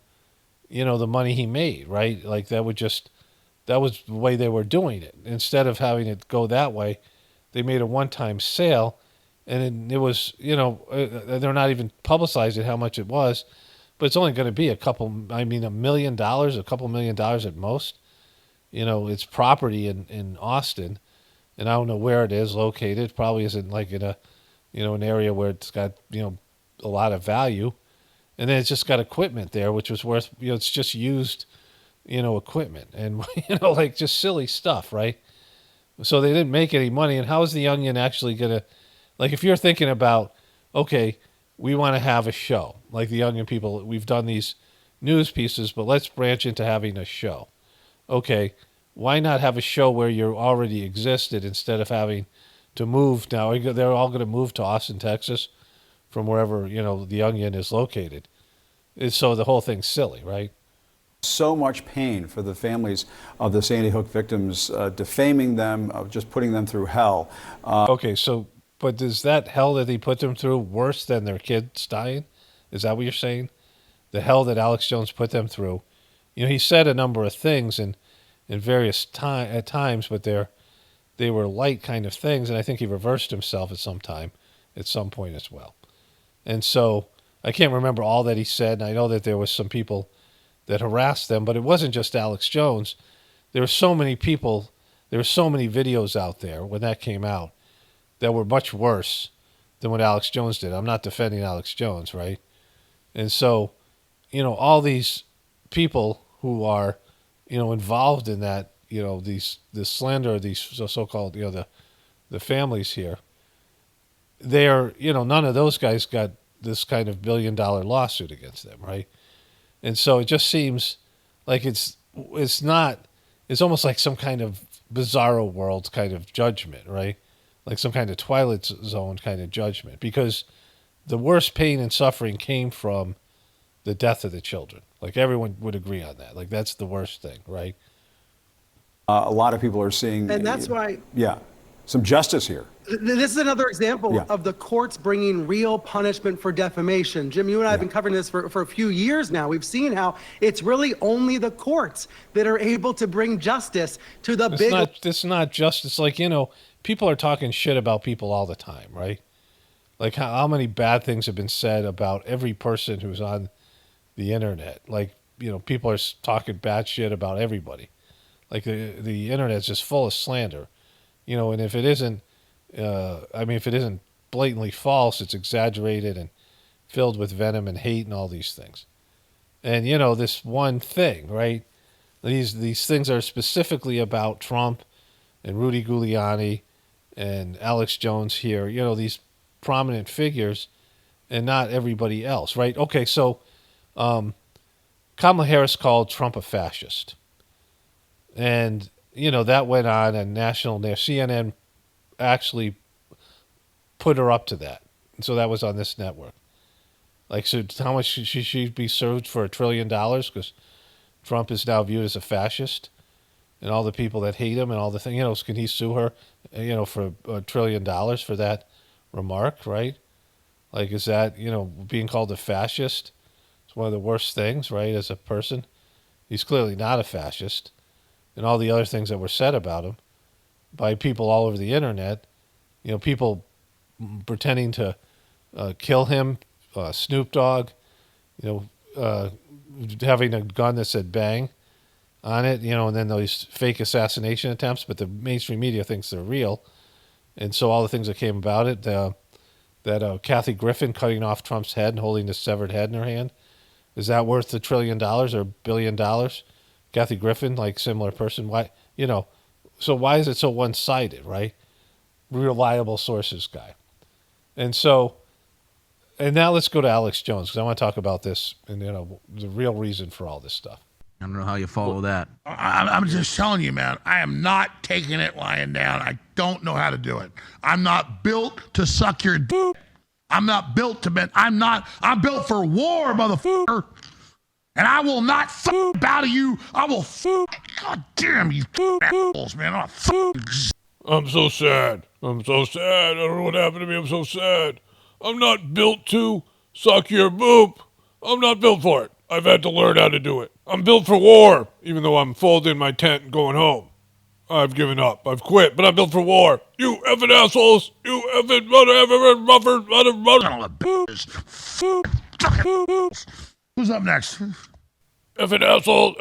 Speaker 1: the money he made, right? Like, that was the way they were doing it. Instead of having it go that way, they made a one-time sale, and it was, they're not even publicizing how much it was, but it's only going to be $1 million, a couple $1 million at most. It's property in Austin, and I don't know where it is located. It probably isn't like in an area where it's got, a lot of value. And then it's just got equipment there, which was worth, it's just used, equipment and, like just silly stuff, right? So they didn't make any money. And how is the Onion actually going to, like, if you're thinking about, okay, we want to have a show, like the Onion people, we've done these news pieces, but let's branch into having a show. Okay, why not have a show where you already existed instead of having to move? Now, they're all going to move to Austin, Texas, from wherever, the Onion is located. So the whole thing's silly, right?
Speaker 6: So much pain for the families of the Sandy Hook victims, defaming them, just putting them through hell.
Speaker 1: Okay, but is that hell that he put them through worse than their kids dying? Is that what you're saying? The hell that Alex Jones put them through? He said a number of things in various at times, but they were light kind of things, and I think he reversed himself at some point as well. And so I can't remember all that he said, and I know that there was some people that harassed them, but it wasn't just Alex Jones. There were so many people, there were so many videos out there when that came out that were much worse than what Alex Jones did. I'm not defending Alex Jones, right? And so, all these people who are, involved in that, the slander of these so-called, the families here, they're, none of those guys got this kind of $1 billion lawsuit against them, right? And so it just seems like it's almost like some kind of bizarro world kind of judgment, right? Like some kind of Twilight Zone kind of judgment, because the worst pain and suffering came from the death of the children. Like, everyone would agree on that. Like, that's the worst thing, right?
Speaker 6: A lot of people are seeing...
Speaker 7: And that's why...
Speaker 6: Yeah, some justice here.
Speaker 7: This is another example of the courts bringing real punishment for defamation. Jim, you and I have been covering this for a few years now. We've seen how it's really only the courts that are able to bring justice to the big...
Speaker 1: It's not justice. Like, people are talking shit about people all the time, right? Like how many bad things have been said about every person who's on the internet. Like, people are talking bad shit about everybody. Like the internet's just full of slander, and if it isn't, if it isn't blatantly false, it's exaggerated and filled with venom and hate and all these things. And, this one thing, right? These things are specifically about Trump and Rudy Giuliani and Alex Jones here, these prominent figures and not everybody else, right? Okay, so Kamala Harris called Trump a fascist. And, that went on national news. CNN actually put her up to that. And so that was on this network. Like, so how much should she be served for $1 trillion? Because Trump is now viewed as a fascist, and all the people that hate him and all the things, can he sue her, for $1 trillion for that remark, right? Like, is that, being called a fascist? It's one of the worst things, right, as a person. He's clearly not a fascist. And all the other things that were said about him by people all over the internet, people pretending to kill him, Snoop Dogg, having a gun that said bang on it, and then those fake assassination attempts, but the mainstream media thinks they're real. And so all the things that came about it, that Kathy Griffin cutting off Trump's head and holding the severed head in her hand, is that worth $1 trillion or $1 billion? Kathy Griffin, like similar person, why, so why is it so one-sided, right? Reliable sources guy. And now let's go to Alex Jones, because I want to talk about this and, the real reason for all this stuff.
Speaker 5: I don't know how you follow that.
Speaker 8: I'm just telling you, man, I am not taking it lying down. I don't know how to do it. I'm not built to suck your dick. I'm not built to I'm built for war, motherfucker. And I will not bow to you. I will God damn you assholes, man.
Speaker 9: I'm so sad. I'm so sad. I don't know what happened to me. I'm so sad. I'm not built to suck your boop. I'm not built for it. I've had to learn how to do it. I'm built for war, even though I'm folding my tent and going home. I've given up. I've quit, but I'm built for war. You effing assholes. You effing
Speaker 8: Who's up next?
Speaker 9: Effing assholes.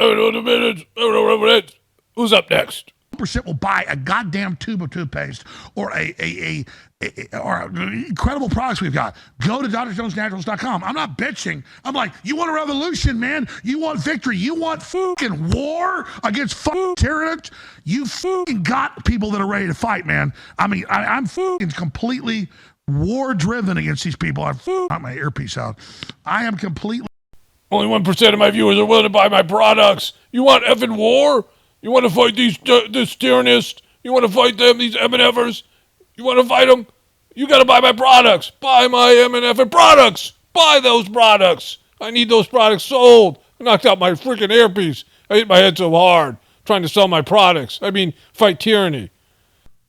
Speaker 9: Who's up next?
Speaker 8: Percent will buy a goddamn tube of toothpaste or or incredible products we've got. Go to drjonesnaturals.com. I'm not bitching. I'm like, you want a revolution, man. You want victory. You want fucking war against fucking terrorists. You fucking got people that are ready to fight, man. I mean, I'm fucking completely war-driven against these people. I've got my earpiece out. I am completely...
Speaker 9: Only 1% of my viewers are willing to buy my products. You want effing war? You want to fight this tyrannists? You want to fight them, these MNFers? You want to fight them? You got to buy my products. Buy my MNF products. Buy those products. I need those products sold. I knocked out my freaking earpiece. I hit my head so hard trying to sell my products. I mean, fight tyranny.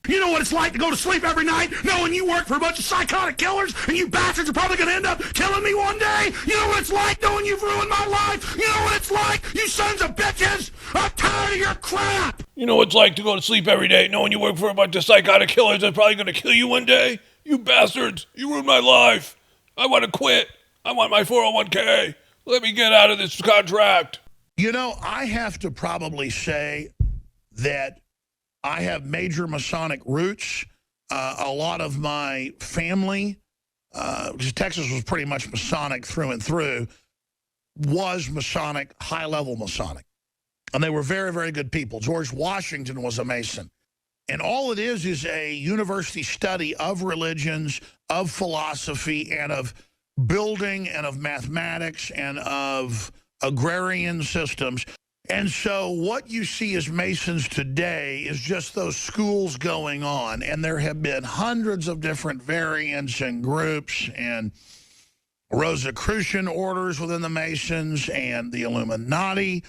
Speaker 8: You know what it's like to go to sleep every night knowing you work for a bunch of psychotic killers and you bastards are probably going to end up killing me one day? You know what it's like knowing you've ruined my life? You know what it's like, you sons of bitches? I'm tired of your crap!
Speaker 9: You know what it's like to go to sleep every day knowing you work for a bunch of psychotic killers that's probably going to kill you one day? You bastards, you ruined my life. I want to quit. I want my 401k. Let me get out of this contract.
Speaker 8: You know, I have to probably say that I have major Masonic roots. A lot of my family, because Texas was pretty much Masonic through and through, was Masonic, high-level Masonic. And they were very, very good people. George Washington was a Mason. And all it is a university study of religions, of philosophy, and of building, and of mathematics, and of agrarian systems. And so what you see as Masons today is just those schools going on. And there have been hundreds of different variants and groups and Rosicrucian orders within the Masons, and the Illuminati,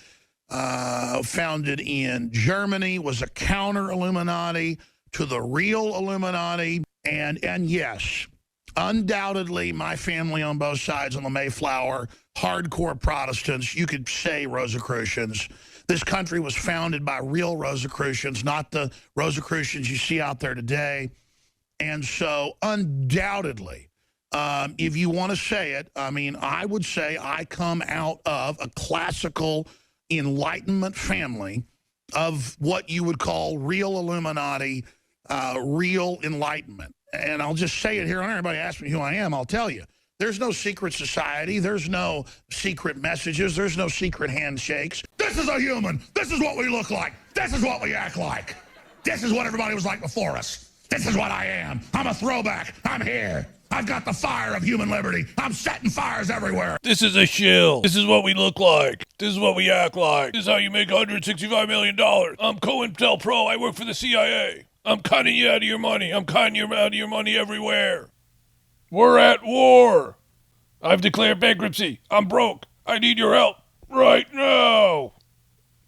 Speaker 8: founded in Germany, was a counter-Illuminati to the real Illuminati. And yes, Undoubtedly, my family on both sides on the Mayflower, hardcore Protestants, you could say Rosicrucians. This country was founded by real Rosicrucians, not the Rosicrucians you see out there today. And so, undoubtedly, if you want to say it, I mean, I would say I come out of a classical Enlightenment family of what you would call real Illuminati, real Enlightenment. And I'll just say it here. When everybody asks me who I am, I'll tell you. There's no secret society. There's no secret messages. There's no secret handshakes. This is a human. This is what we look like. This is what we act like. This is what everybody was like before us. This is what I am. I'm a throwback. I'm here. I've got the fire of human liberty. I'm setting fires everywhere.
Speaker 9: This is a shill. This is what we look like. This is what we act like. This is how you make $165 million. I'm COINTELPRO. I work for the CIA. I'm cutting you out of your money. I'm cutting you out of your money everywhere. We're at war. I've declared bankruptcy. I'm broke. I need your help right now.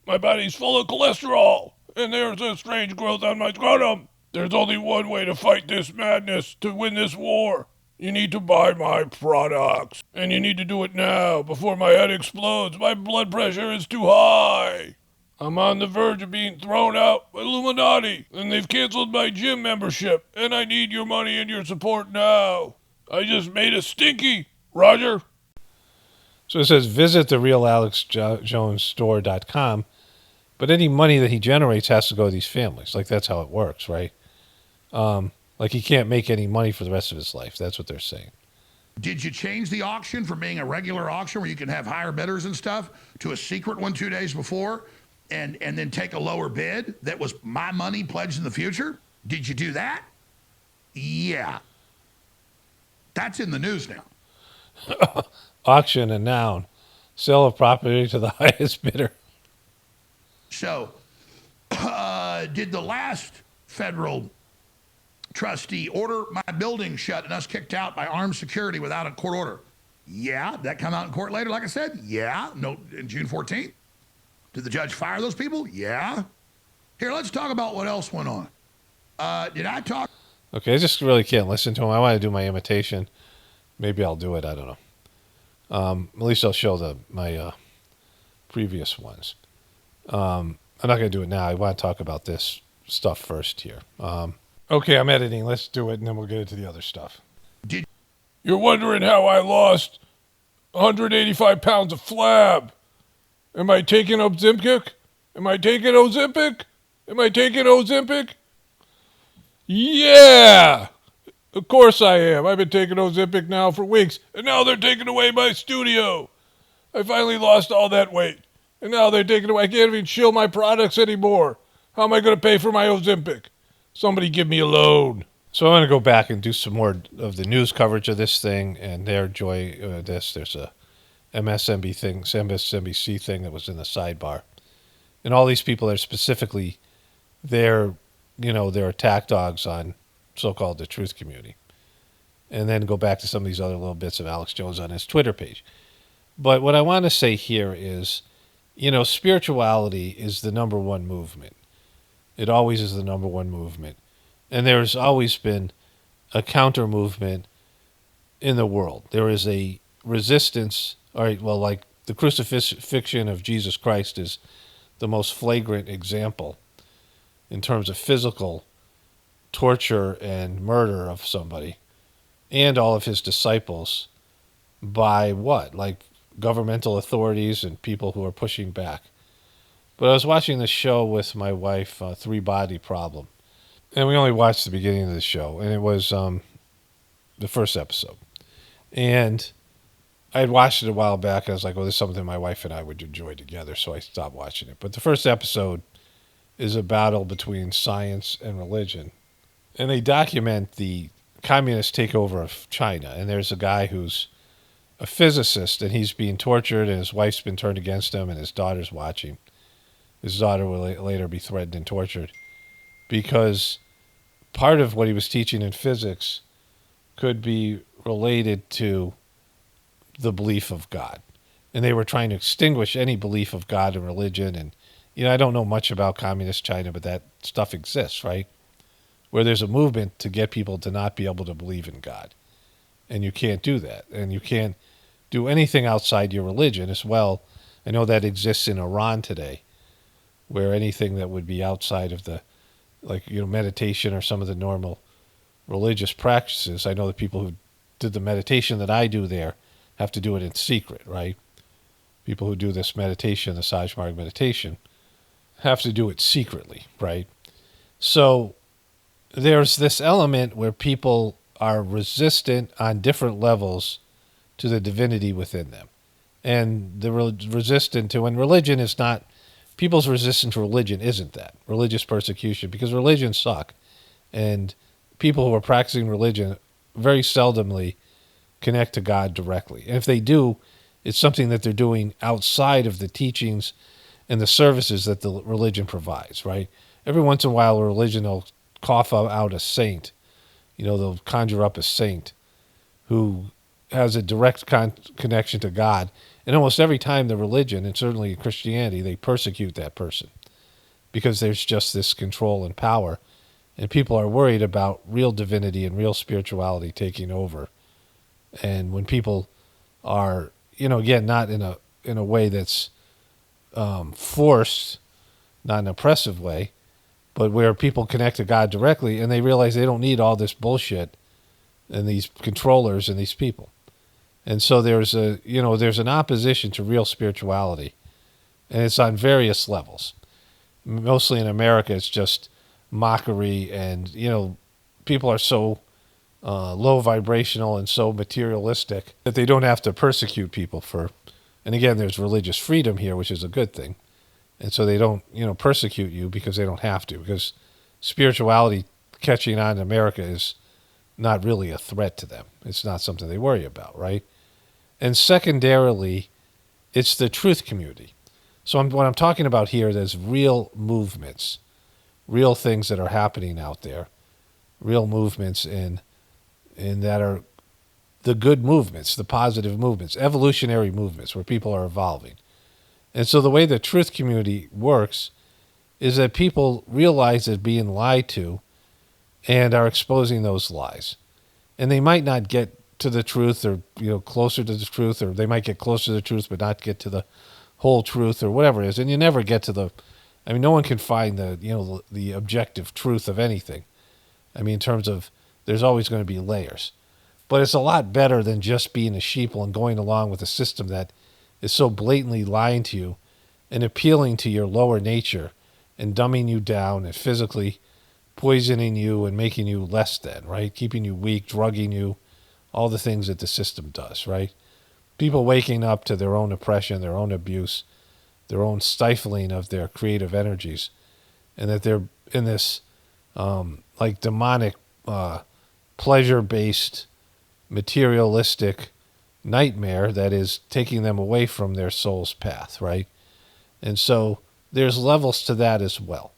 Speaker 9: My body's full of cholesterol, and there's a strange growth on my scrotum. There's only one way to fight this madness, to win this war. You need to buy my products, and you need to do it now before my head explodes. My blood pressure is too high. I'm on the verge of being thrown out by Illuminati, and they've canceled my gym membership, and I need your money and your support now. I just made a stinky. Roger.
Speaker 1: So it says visit the realalexjonesstore.com, but any money that he generates has to go to these families. Like, that's how it works, right? Like, he can't make any money for the rest of his life. That's what they're saying.
Speaker 8: Did you change the auction from being a regular auction where you can have higher bidders and stuff to a secret one 2 days before and then take a lower bid that was my money pledged in the future? Did you do that? Yeah. That's in the news now.
Speaker 1: Auction, a noun. Sale of property to the highest bidder.
Speaker 8: So, did the last federal trustee order my building shut and us kicked out by armed security without a court order? Yeah. Did that come out in court later, like I said? Yeah. No, in June 14th? Did the judge fire those people? Yeah. Here, let's talk about what else went on. Did I talk?
Speaker 1: Okay, I just really can't listen to him. I want to do my imitation. Maybe I'll do it. I don't know. At least I'll show my previous ones. I'm not going to do it now. I want to talk about this stuff first here. Okay, I'm editing. Let's do it, and then we'll get into the other stuff.
Speaker 9: You're wondering how I lost 185 pounds of flab. Am I taking Ozempic? Am I taking Ozempic? Am I taking Ozempic? Yeah! Of course I am. I've been taking Ozempic now for weeks, and now they're taking away my studio. I finally lost all that weight, and now they're taking away. I can't even shill my products anymore. How am I going to pay for my Ozempic? Somebody give me a loan.
Speaker 1: So I'm going to go back and do some more of the news coverage of this thing, and their joy this. There's a MSNBC thing that was in the sidebar. And all these people are specifically they're attack dogs on so-called the truth community. And then go back to some of these other little bits of Alex Jones on his Twitter page. But what I want to say here is, spirituality is the number one movement. It always is the number one movement. And there's always been a counter movement in the world. There is a resistance. All right, well, like the crucifixion of Jesus Christ is the most flagrant example in terms of physical torture and murder of somebody and all of his disciples by what? Like governmental authorities and people who are pushing back. But I was watching this show with my wife, Three Body Problem. And we only watched the beginning of the show. And it was the first episode. And I had watched it a while back. And I was like, well, this is something my wife and I would enjoy together. So I stopped watching it. But the first episode is a battle between science and religion. And they document the communist takeover of China. And there's a guy who's a physicist. And he's being tortured. And his wife's been turned against him. And his daughter's watching. His daughter will later be threatened and tortured. Because part of what he was teaching in physics could be related to the belief of God. And they were trying to extinguish any belief of God and religion. And, I don't know much about communist China, but that stuff exists, right? Where there's a movement to get people to not be able to believe in God. And you can't do that. And you can't do anything outside your religion as well. I know that exists in Iran today, where anything that would be outside of the, like, meditation or some of the normal religious practices. I know the people who did the meditation that I do there have to do it in secret, right? People who do this meditation, the Sajmarg meditation, have to do it secretly, right? So there's this element where people are resistant on different levels to the divinity within them. And they're resistant to, and religion is not, people's resistance to religion isn't that. Religious persecution, because religions suck. And people who are practicing religion very seldomly connect to God directly. And if they do, it's something that they're doing outside of the teachings and the services that the religion provides, right? Every once in a while, a religion will cough out a saint. They'll conjure up a saint who has a direct connection to God. And almost every time the religion, and certainly Christianity, they persecute that person because there's just this control and power. And people are worried about real divinity and real spirituality taking over. And when people are, again, not in a way that's forced, not an oppressive way, but where people connect to God directly and they realize they don't need all this bullshit and these controllers and these people. And so there's an opposition to real spirituality, and it's on various levels. Mostly in America, it's just mockery, and people are so low vibrational and so materialistic that they don't have to persecute people for. And again, there's religious freedom here, which is a good thing. And so they don't, persecute you because they don't have to, because spirituality catching on in America is not really a threat to them. It's not something they worry about, right? And secondarily, it's the truth community. So what I'm talking about here, there's real movements, real things that are happening out there, real movements in that are the good movements, the positive movements, evolutionary movements where people are evolving. And so the way the truth community works is that people realize they're being lied to and are exposing those lies. And they might not get to the truth or, closer to the truth, or they might get closer to the truth but not get to the whole truth or whatever it is. And you never get to no one can find the objective truth of anything. In terms of, there's always going to be layers. But it's a lot better than just being a sheeple and going along with a system that is so blatantly lying to you and appealing to your lower nature and dumbing you down and physically poisoning you and making you less than, right? Keeping you weak, drugging you, all the things that the system does, right? People waking up to their own oppression, their own abuse, their own stifling of their creative energies, and that they're in this demonic, pleasure-based, materialistic nightmare that is taking them away from their soul's path, right? And so there's levels to that as well.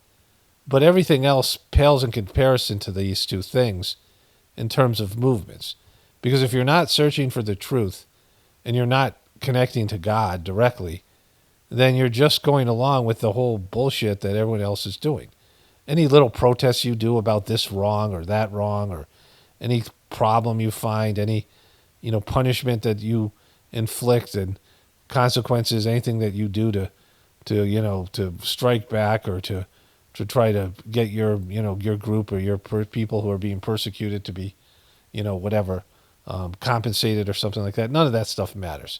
Speaker 1: But everything else pales in comparison to these two things in terms of movements. Because if you're not searching for the truth and you're not connecting to God directly, then you're just going along with the whole bullshit that everyone else is doing. Any little protests you do about this wrong or that wrong, or any problem you find, any punishment that you inflict and consequences, anything that you do to strike back or to try to get your group or your people who are being persecuted to be, whatever, compensated or something like that. None of that stuff matters.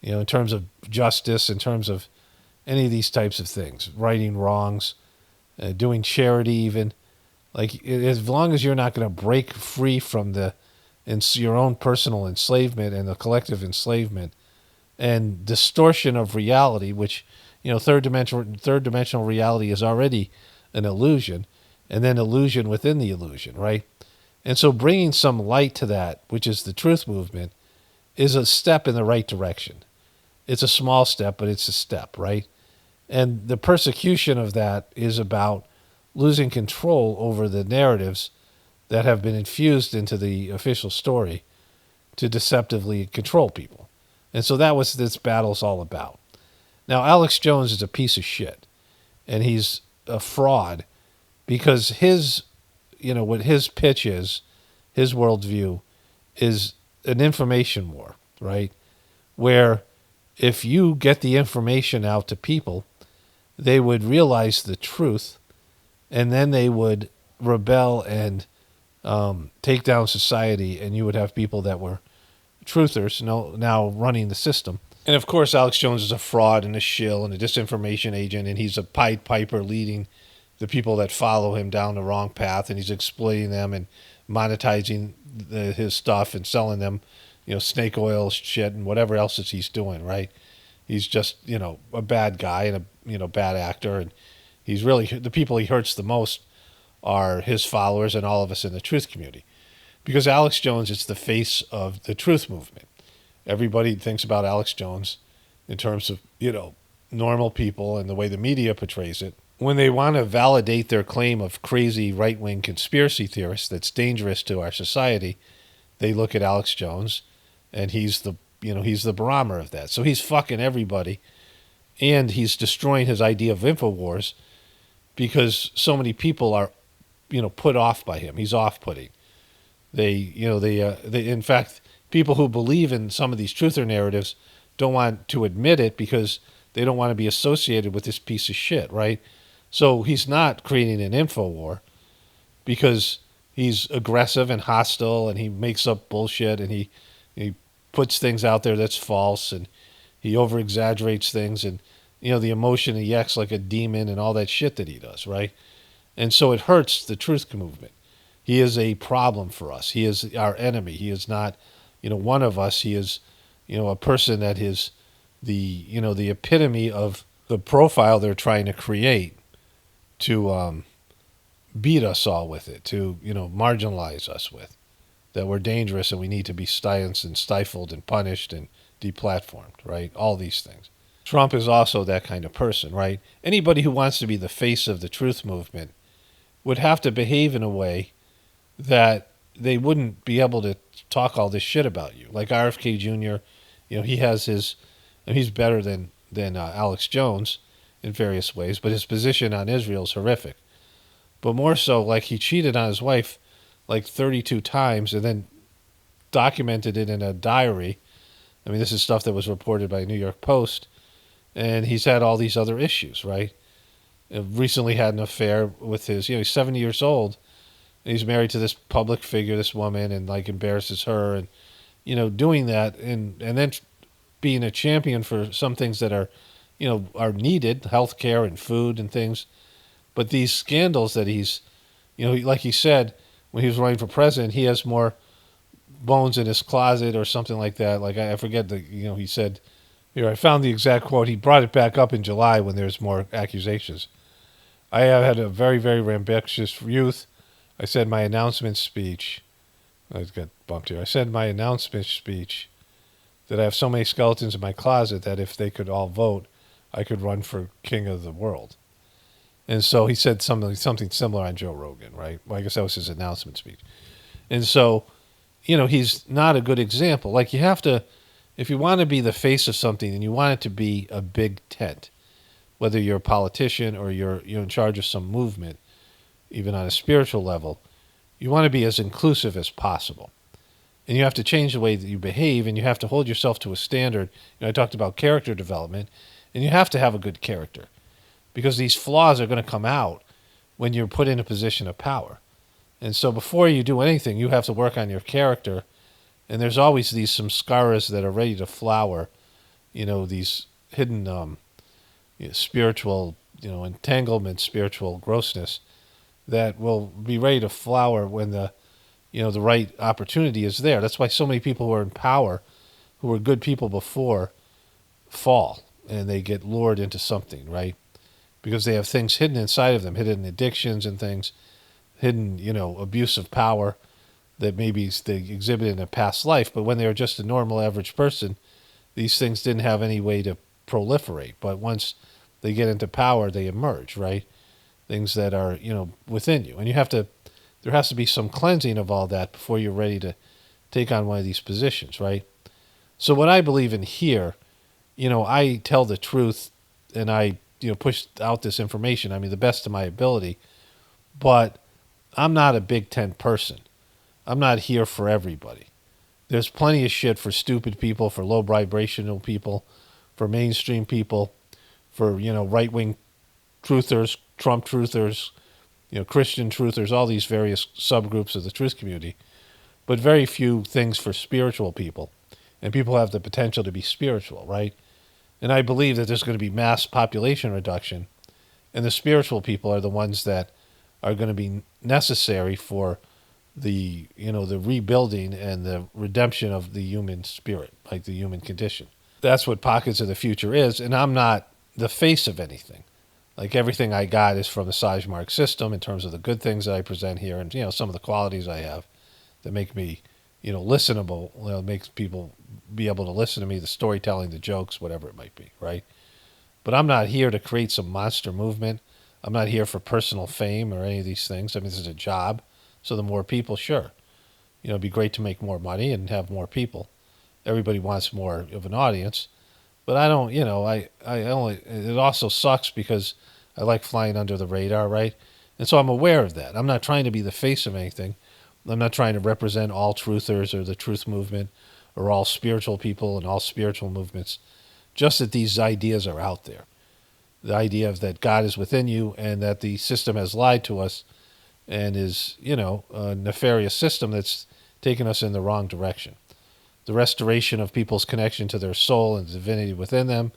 Speaker 1: In terms of justice, in terms of any of these types of things, righting wrongs, doing charity even. As long as you're not going to break free from your own personal enslavement and the collective enslavement and distortion of reality, which, third dimensional reality is already an illusion, and then illusion within the illusion, right? And so bringing some light to that, which is the truth movement, is a step in the right direction. It's a small step, but it's a step, right? And the persecution of that is about losing control over the narratives that have been infused into the official story to deceptively control people. And so that was this battle's all about. Now, Alex Jones is a piece of shit, and he's a fraud because what his pitch is, his worldview, is an information war, right? Where if you get the information out to people, they would realize the truth, and then they would rebel and take down society, and you would have people that were truthers now running the system. And of course, Alex Jones is a fraud and a shill and a disinformation agent, and he's a Pied Piper leading the people that follow him down the wrong path, and he's exploiting them and monetizing his stuff and selling them, snake oil shit and whatever else he's doing, right? He's just, a bad guy and a bad actor, and he's really, the people he hurts the most are his followers and all of us in the truth community. Because Alex Jones is the face of the truth movement. Everybody thinks about Alex Jones in terms of, normal people and the way the media portrays it. When they want to validate their claim of crazy right-wing conspiracy theorists that's dangerous to our society, they look at Alex Jones, and he's the barometer of that. So he's fucking everybody, and he's destroying his idea of Infowars because so many people are, put off by him. He's off-putting. They, in fact, people who believe in some of these truther narratives don't want to admit it because they don't want to be associated with this piece of shit, right? So he's not creating an info war because he's aggressive and hostile, and he makes up bullshit, and he puts things out there that's false, and he over-exaggerates things, and, the emotion, he acts like a demon and all that shit that he does, right? And so it hurts the truth movement. He is a problem for us. He is our enemy. He is not, one of us. He is, a person that is the epitome of the profile they're trying to create to beat us all with it, to, marginalize us with, that we're dangerous and we need to be silenced and stifled and punished and deplatformed, right? All these things. Trump is also that kind of person, right? Anybody who wants to be the face of the truth movement would have to behave in a way that they wouldn't be able to talk all this shit about you. Like RFK Jr., he has he's better than Alex Jones in various ways, but his position on Israel is horrific. But more so, like, he cheated on his wife like 32 times and then documented it in a diary. I mean, this is stuff that was reported by New York Post, and he's had all these other issues, right? Recently had an affair with his, he's 70 years old, and he's married to this public figure, this woman, and like embarrasses her, and, doing that, and then being a champion for some things that are, are needed, healthcare and food and things. But these scandals that he's, like he said, when he was running for president, he has more bones in his closet or something like that. Like, I forget he said, here, I found the exact quote. He brought it back up in July when there's more accusations. I have had a very, very rambunctious youth. I said my announcement speech. I got bumped here. I said my announcement speech that I have so many skeletons in my closet that if they could all vote, I could run for king of the world. And so he said something similar on Joe Rogan, right? Well, I guess that was his announcement speech. And so, he's not a good example. Like, you have to, if you want to be the face of something and you want it to be a big tent, whether you're a politician or you're in charge of some movement, even on a spiritual level, you want to be as inclusive as possible. And you have to change the way that you behave, and you have to hold yourself to a standard. I talked about character development, and you have to have a good character because these flaws are going to come out when you're put in a position of power. And so before you do anything, you have to work on your character. And there's always these samskaras that are ready to flower, these hidden spiritual, entanglement, spiritual grossness that will be ready to flower when the right opportunity is there. That's why so many people who are in power, who were good people before, fall and they get lured into something, right? Because they have things hidden inside of them, hidden addictions and things, hidden, abuse of power that maybe they exhibited in a past life. But when they were just a normal average person, these things didn't have any way to proliferate. But once they get into power, they emerge, right? Things that are, within you. And there has to be some cleansing of all that before you're ready to take on one of these positions, right? So what I believe in here, I tell the truth and I, push out this information, the best of my ability, but I'm not a big tent person. I'm not here for everybody. There's plenty of shit for stupid people, for low vibrational people, for mainstream people, for, right-wing truthers, Trump truthers, Christian truthers, all these various subgroups of the truth community, but very few things for spiritual people. And people have the potential to be spiritual, right? And I believe that there's going to be mass population reduction, and the spiritual people are the ones that are going to be necessary for the, the rebuilding and the redemption of the human spirit, like the human condition. That's what Pockets of the Future is, and I'm not the face of anything. Like, everything I got is from the Sajmark system in terms of the good things that I present here and, some of the qualities I have that make me, listenable, makes people be able to listen to me, the storytelling, the jokes, whatever it might be, right? But I'm not here to create some monster movement. I'm not here for personal fame or any of these things. I mean, this is a job. So the more people, sure. It'd be great to make more money and have more people. Everybody wants more of an audience. But I don't, it also sucks because I like flying under the radar, right? And so I'm aware of that. I'm not trying to be the face of anything. I'm not trying to represent all truthers or the truth movement or all spiritual people and all spiritual movements. Just that these ideas are out there. The idea of that God is within you and that the system has lied to us and is, a nefarious system that's taken us in the wrong direction. The restoration of people's connection to their soul and divinity within them,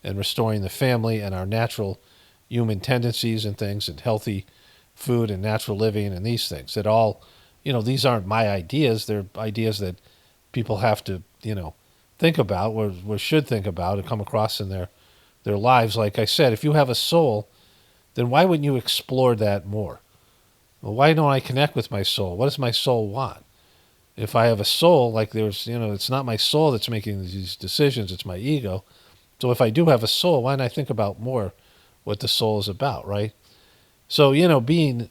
Speaker 1: and restoring the family and our natural human tendencies and things, and healthy food and natural living and these things. That all, these aren't my ideas. They're ideas that people have to, think about or should think about and come across in their lives. Like I said, if you have a soul, then why wouldn't you explore that more? Well, why don't I connect with my soul? What does my soul want? If I have a soul, like there's, it's not my soul that's making these decisions, it's my ego. So if I do have a soul, why don't I think about more what the soul is about, right? So, being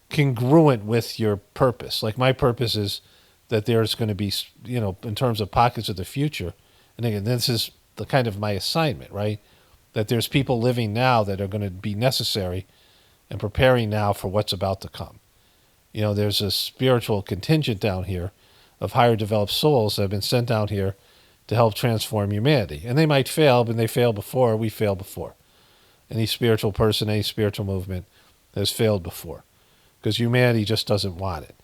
Speaker 1: congruent with your purpose. Like, my purpose is that there's going to be, in terms of Pockets of the Future, and again, this is the kind of my assignment, right? That there's people living now that are going to be necessary and preparing now for what's about to come. There's a spiritual contingent down here of higher developed souls that have been sent down here to help transform humanity. And they might fail, but they failed before, we failed before. Any spiritual person, any spiritual movement has failed before because humanity just doesn't want it.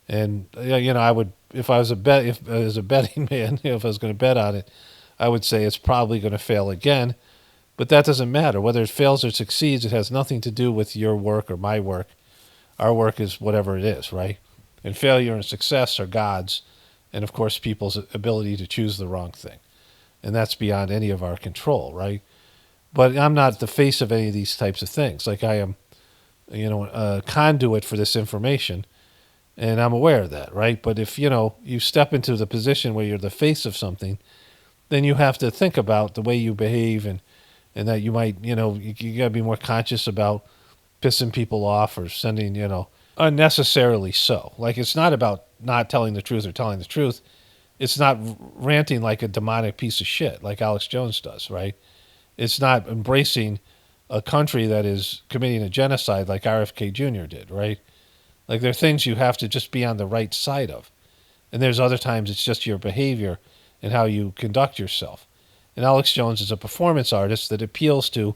Speaker 1: And, I would, if I was a betting man, if I was going to bet on it, I would say it's probably going to fail again. But that doesn't matter. Whether it fails or succeeds, it has nothing to do with your work or my work. Our work is whatever it is, right? And failure and success are God's, and of course people's ability to choose the wrong thing. And that's beyond any of our control, right? But I'm not the face of any of these types of things. Like, I am, a conduit for this information, and I'm aware of that, right? But if, you step into the position where you're the face of something, then you have to think about the way you behave and that you might, you got to be more conscious about pissing people off or sending, unnecessarily so. Like, it's not about not telling the truth or telling the truth. It's not ranting like a demonic piece of shit like Alex Jones does, right? It's not embracing a country that is committing a genocide like RFK Jr. did, right? Like, there are things you have to just be on the right side of. And there's other times it's just your behavior and how you conduct yourself. And Alex Jones is a performance artist that appeals to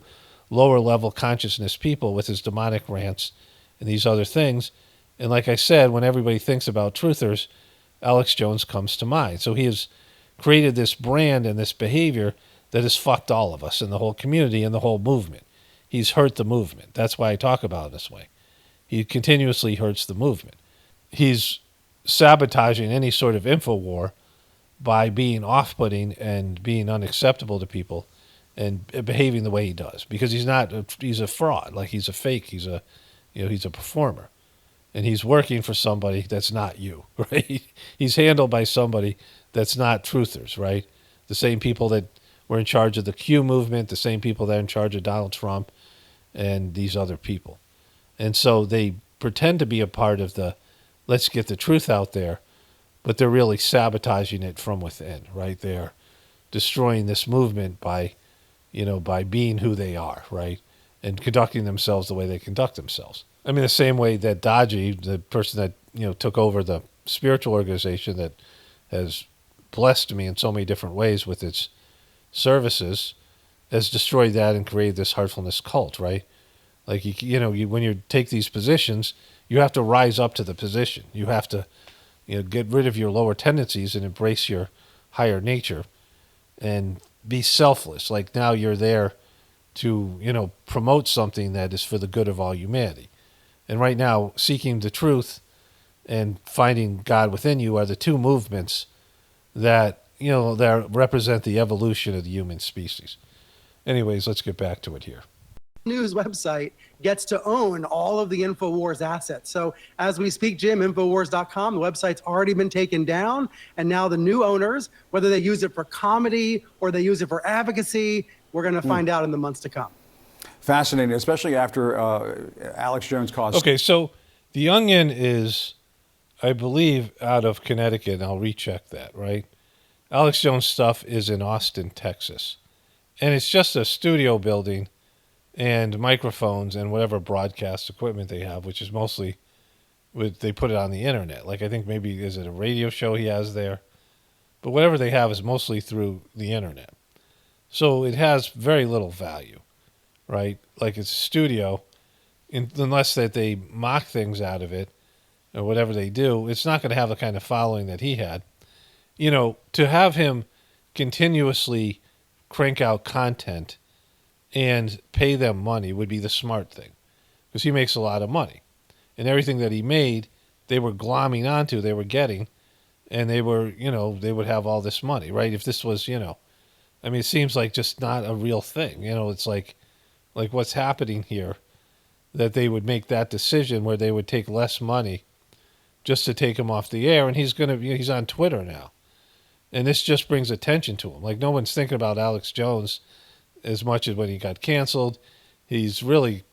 Speaker 1: lower level consciousness people with his demonic rants and these other things. And like I said, when everybody thinks about truthers, Alex Jones comes to mind. So he has created this brand and this behavior that has fucked all of us and the whole community and the whole movement. He's hurt the movement. That's why I talk about it this way. He continuously hurts the movement. He's sabotaging any sort of info war by being off-putting and being unacceptable to people and behaving the way he does, because he's a fraud. Like, he's a fake. He's a performer, and he's working for somebody that's not you, right? He's handled by somebody that's not truthers, right? The same people that were in charge of the Q movement, the same people that are in charge of Donald Trump and these other people. And so they pretend to be a part of the let's get the truth out there, but they're really sabotaging it from within, right? They're destroying this movement by being who they are, right? And conducting themselves the way they conduct themselves. I mean, the same way that Daji, the person that, took over the spiritual organization that has blessed me in so many different ways with its services, has destroyed that and created this heartfulness cult, right? Like, when you take these positions, you have to rise up to the position. You have to, get rid of your lower tendencies and embrace your higher nature and be selfless. Like, now you're there to, promote something that is for the good of all humanity. And right now, seeking the truth and finding God within you are the two movements that, that represent the evolution of the human species. Anyways, let's get back to it here.
Speaker 7: News website gets to own all of the Infowars assets. So as we speak, Jim, Infowars.com, the website's already been taken down. And now the new owners, whether they use it for comedy or they use it for advocacy, we're going to find out in the months to come.
Speaker 6: Fascinating, especially after Alex Jones caused...
Speaker 1: Okay, so The Onion is, I believe, out of Connecticut, and I'll recheck that, right? Alex Jones' stuff is in Austin, Texas. And it's just a studio building and microphones and whatever broadcast equipment they have, which is mostly, they put it on the internet. Like, I think maybe, is it a radio show he has there? But whatever they have is mostly through the internet. So it has very little value, right? Like, it's a studio, unless that they mock things out of it or whatever they do, it's not going to have the kind of following that he had. To have him continuously crank out content and pay them money would be the smart thing, because he makes a lot of money. And everything that he made, they were glomming onto, they were getting, and they were, they would have all this money, right? If this was, it seems like just not a real thing. It's like what's happening here, that they would make that decision where they would take less money just to take him off the air. And he's on Twitter now. And this just brings attention to him. Like, no one's thinking about Alex Jones as much as when he got canceled. He's really,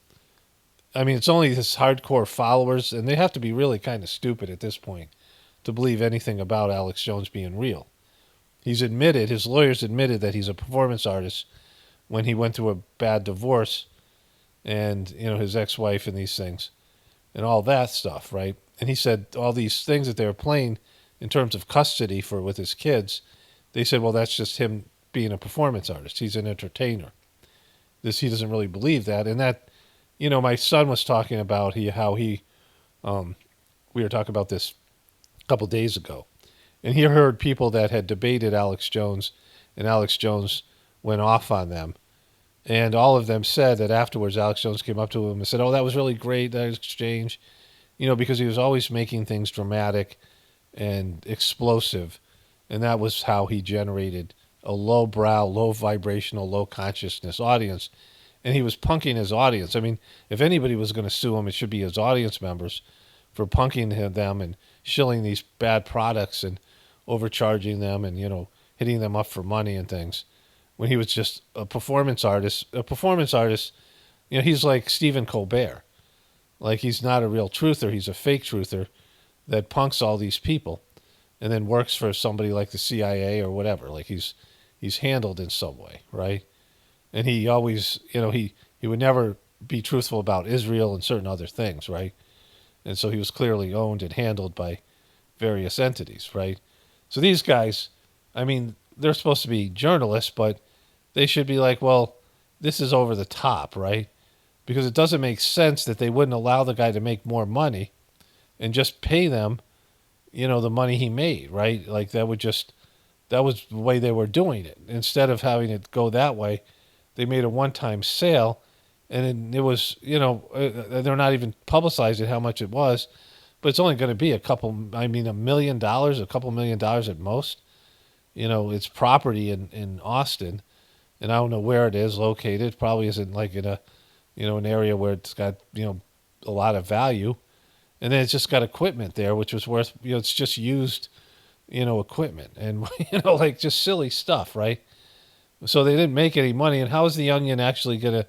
Speaker 1: it's only his hardcore followers, and they have to be really kind of stupid at this point to believe anything about Alex Jones being real. His lawyers admitted that he's a performance artist when he went through a bad divorce and, his ex-wife and these things and all that stuff, right? And he said all these things that they were playing in terms of custody with his kids, they said, well, that's just him being a performance artist. He's an entertainer. He doesn't really believe that. And that, my son was talking about we were talking about this a couple days ago, and he heard people that had debated Alex Jones, and Alex Jones went off on them. And all of them said that afterwards Alex Jones came up to him and said, oh, that was really great, that exchange, because he was always making things dramatic and explosive. And that was how he generated a low brow, low vibrational, low consciousness audience. And he was punking his audience. If anybody was going to sue him, it should be his audience members for punking them and shilling these bad products and overcharging them and, hitting them up for money and things. When he was just a performance artist, he's like Stephen Colbert. Like, he's not a real truther. He's a fake truther that punks all these people and then works for somebody like the CIA or whatever. Like, he's handled in some way, right? And he always, he would never be truthful about Israel and certain other things, right? And so he was clearly owned and handled by various entities, right? So these guys, they're supposed to be journalists, but they should be like, well, this is over the top, right? Because it doesn't make sense that they wouldn't allow the guy to make more money and just pay them, the money he made, right? Like, that was the way they were doing it. Instead of having it go that way, they made a one-time sale, and it was, they're not even publicizing how much it was, but it's only going to be $1 million, a couple $1 million at most. It's property in Austin, and I don't know where it is located. It probably isn't like in an area where it's got, a lot of value. And then it's just got equipment there, which was worth, it's just used, equipment and, like, just silly stuff, right? So they didn't make any money. And how is the Onion actually going to,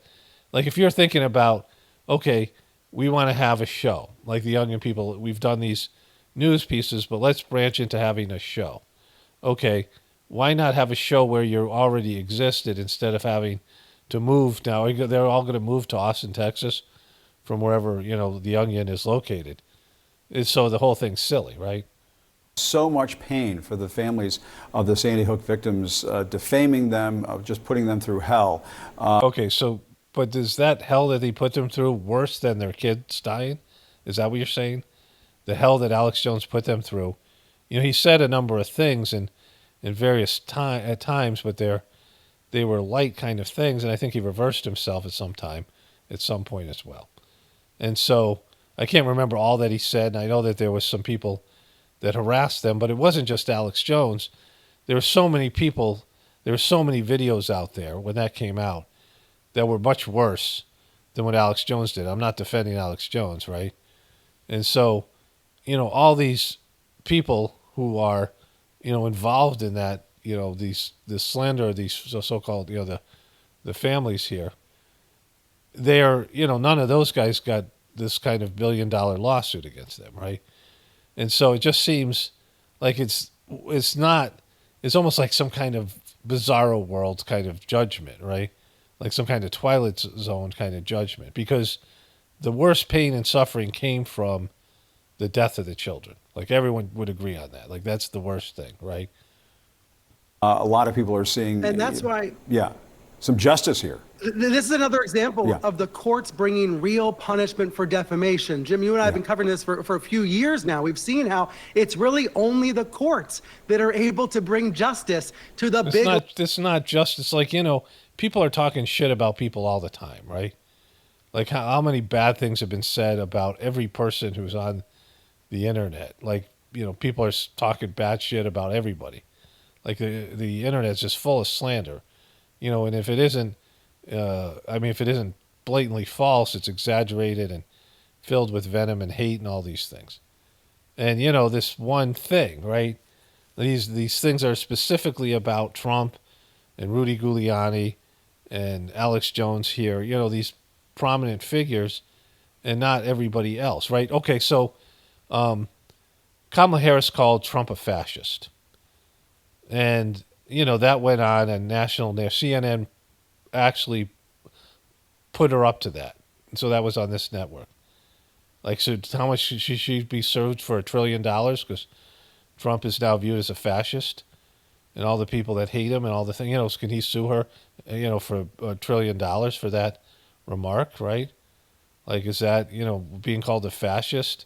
Speaker 1: like, if you're thinking about, okay, we want to have a show, like the Onion people, we've done these news pieces, but let's branch into having a show. Okay, why not have a show where you already existed instead of having to move? Now, they're all going to move to Austin, Texas, from wherever, the Onion is located. So the whole thing's silly, right?
Speaker 6: So much pain for the families of the Sandy Hook victims, defaming them, just putting them through hell.
Speaker 1: Okay, so, but is that hell that he put them through worse than their kids dying? Is that what you're saying? The hell that Alex Jones put them through. You know, he said a number of things in various at times, but they were light kind of things, and I think he reversed himself at some point as well. And so I can't remember all that he said, and I know that there was some people that harassed them, but it wasn't just Alex Jones. There were so many people, there were so many videos out there when that came out that were much worse than what Alex Jones did. I'm not defending Alex Jones, right? And so, you know, all these people who are, you know, involved in that, you know, this slander of these so-called, you know, the families here, they're, you know, none of those guys got this kind of $1 billion lawsuit against them, right? And so it just seems like it's almost like some kind of bizarro world kind of judgment, right? Like some kind of Twilight Zone kind of judgment, because the worst pain and suffering came from the death of the children. Like everyone would agree on that. Like that's the worst thing, right?
Speaker 6: A lot of people are seeing,
Speaker 7: and that's why,
Speaker 6: some justice here.
Speaker 7: This is another example of the courts bringing real punishment for defamation. Jim, you and I have been covering this for a few years now. We've seen how it's really only the courts that are able to bring justice to the big.
Speaker 1: It's not justice. Like, you know, people are talking shit about people all the time, right? Like how many bad things have been said about every person who's on the internet. Like, you know, people are talking bad shit about everybody. Like the internet's just full of slander, you know, and if it isn't, if it isn't blatantly false, it's exaggerated and filled with venom and hate and all these things. And, you know, this one thing, right? These things are specifically about Trump and Rudy Giuliani and Alex Jones here, you know, these prominent figures and not everybody else, right? Okay, so Kamala Harris called Trump a fascist. And, you know, that went on and CNN actually put her up to that. And so that was on this network. Like, so how much should she be served for $1 trillion? Because Trump is now viewed as a fascist and all the people that hate him and all the things, you know, can he sue her, you know, for $1 trillion for that remark, right? Like, is that, you know, being called a fascist?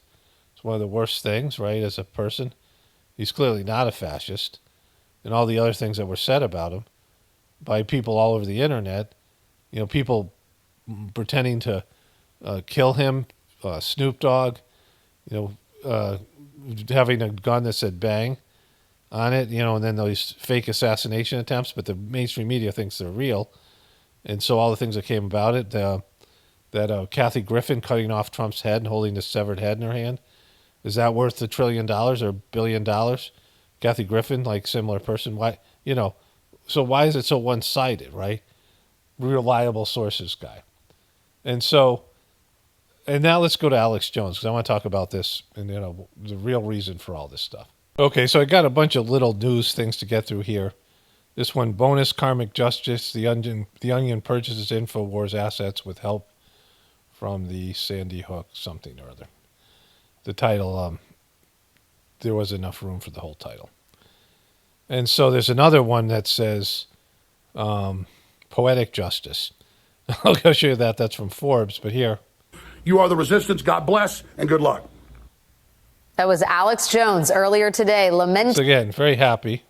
Speaker 1: It's one of the worst things, right, as a person. He's clearly not a fascist. And all the other things that were said about him by people all over the internet, you know, people pretending to kill him, Snoop Dogg, you know, having a gun that said bang on it, you know, and then those fake assassination attempts, but the mainstream media thinks they're real. And so all the things that came about it, that Kathy Griffin cutting off Trump's head and holding the severed head in her hand, is that worth $1 trillion or $1 billion? Kathy Griffin, like similar person, why, you know, so why is it so one-sided, right? Reliable sources guy. And so, and now let's go to Alex Jones, because I want to talk about this and, you know, the real reason for all this stuff. Okay, so I got a bunch of little news things to get through here. This one, bonus Karmic Justice, the Onion purchases Infowars assets with help from the Sandy Hook something or other. The title, there was enough room for the whole title. And so there's another one that says Poetic Justice. I'll go show you that. That's from Forbes, but here.
Speaker 5: You are the resistance. God bless and good luck.
Speaker 13: That was Alex Jones earlier today lamenting
Speaker 1: So again, very happy.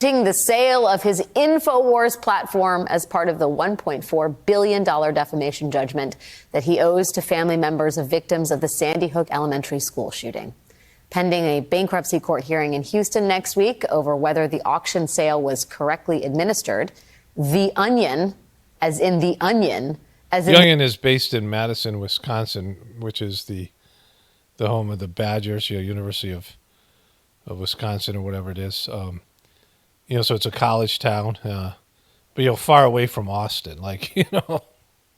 Speaker 13: the sale of his Infowars platform as part of the $1.4 billion defamation judgment that he owes to family members of victims of the Sandy Hook Elementary School shooting. Pending a bankruptcy court hearing in Houston next week over whether the auction sale was correctly administered, The Onion, as in The Onion, as in...
Speaker 1: The Onion is based in Madison, Wisconsin, which is the home of the Badgers, you know, University of Wisconsin or whatever it is. You know, so it's a college town, but, you know, far away from Austin, like, you know.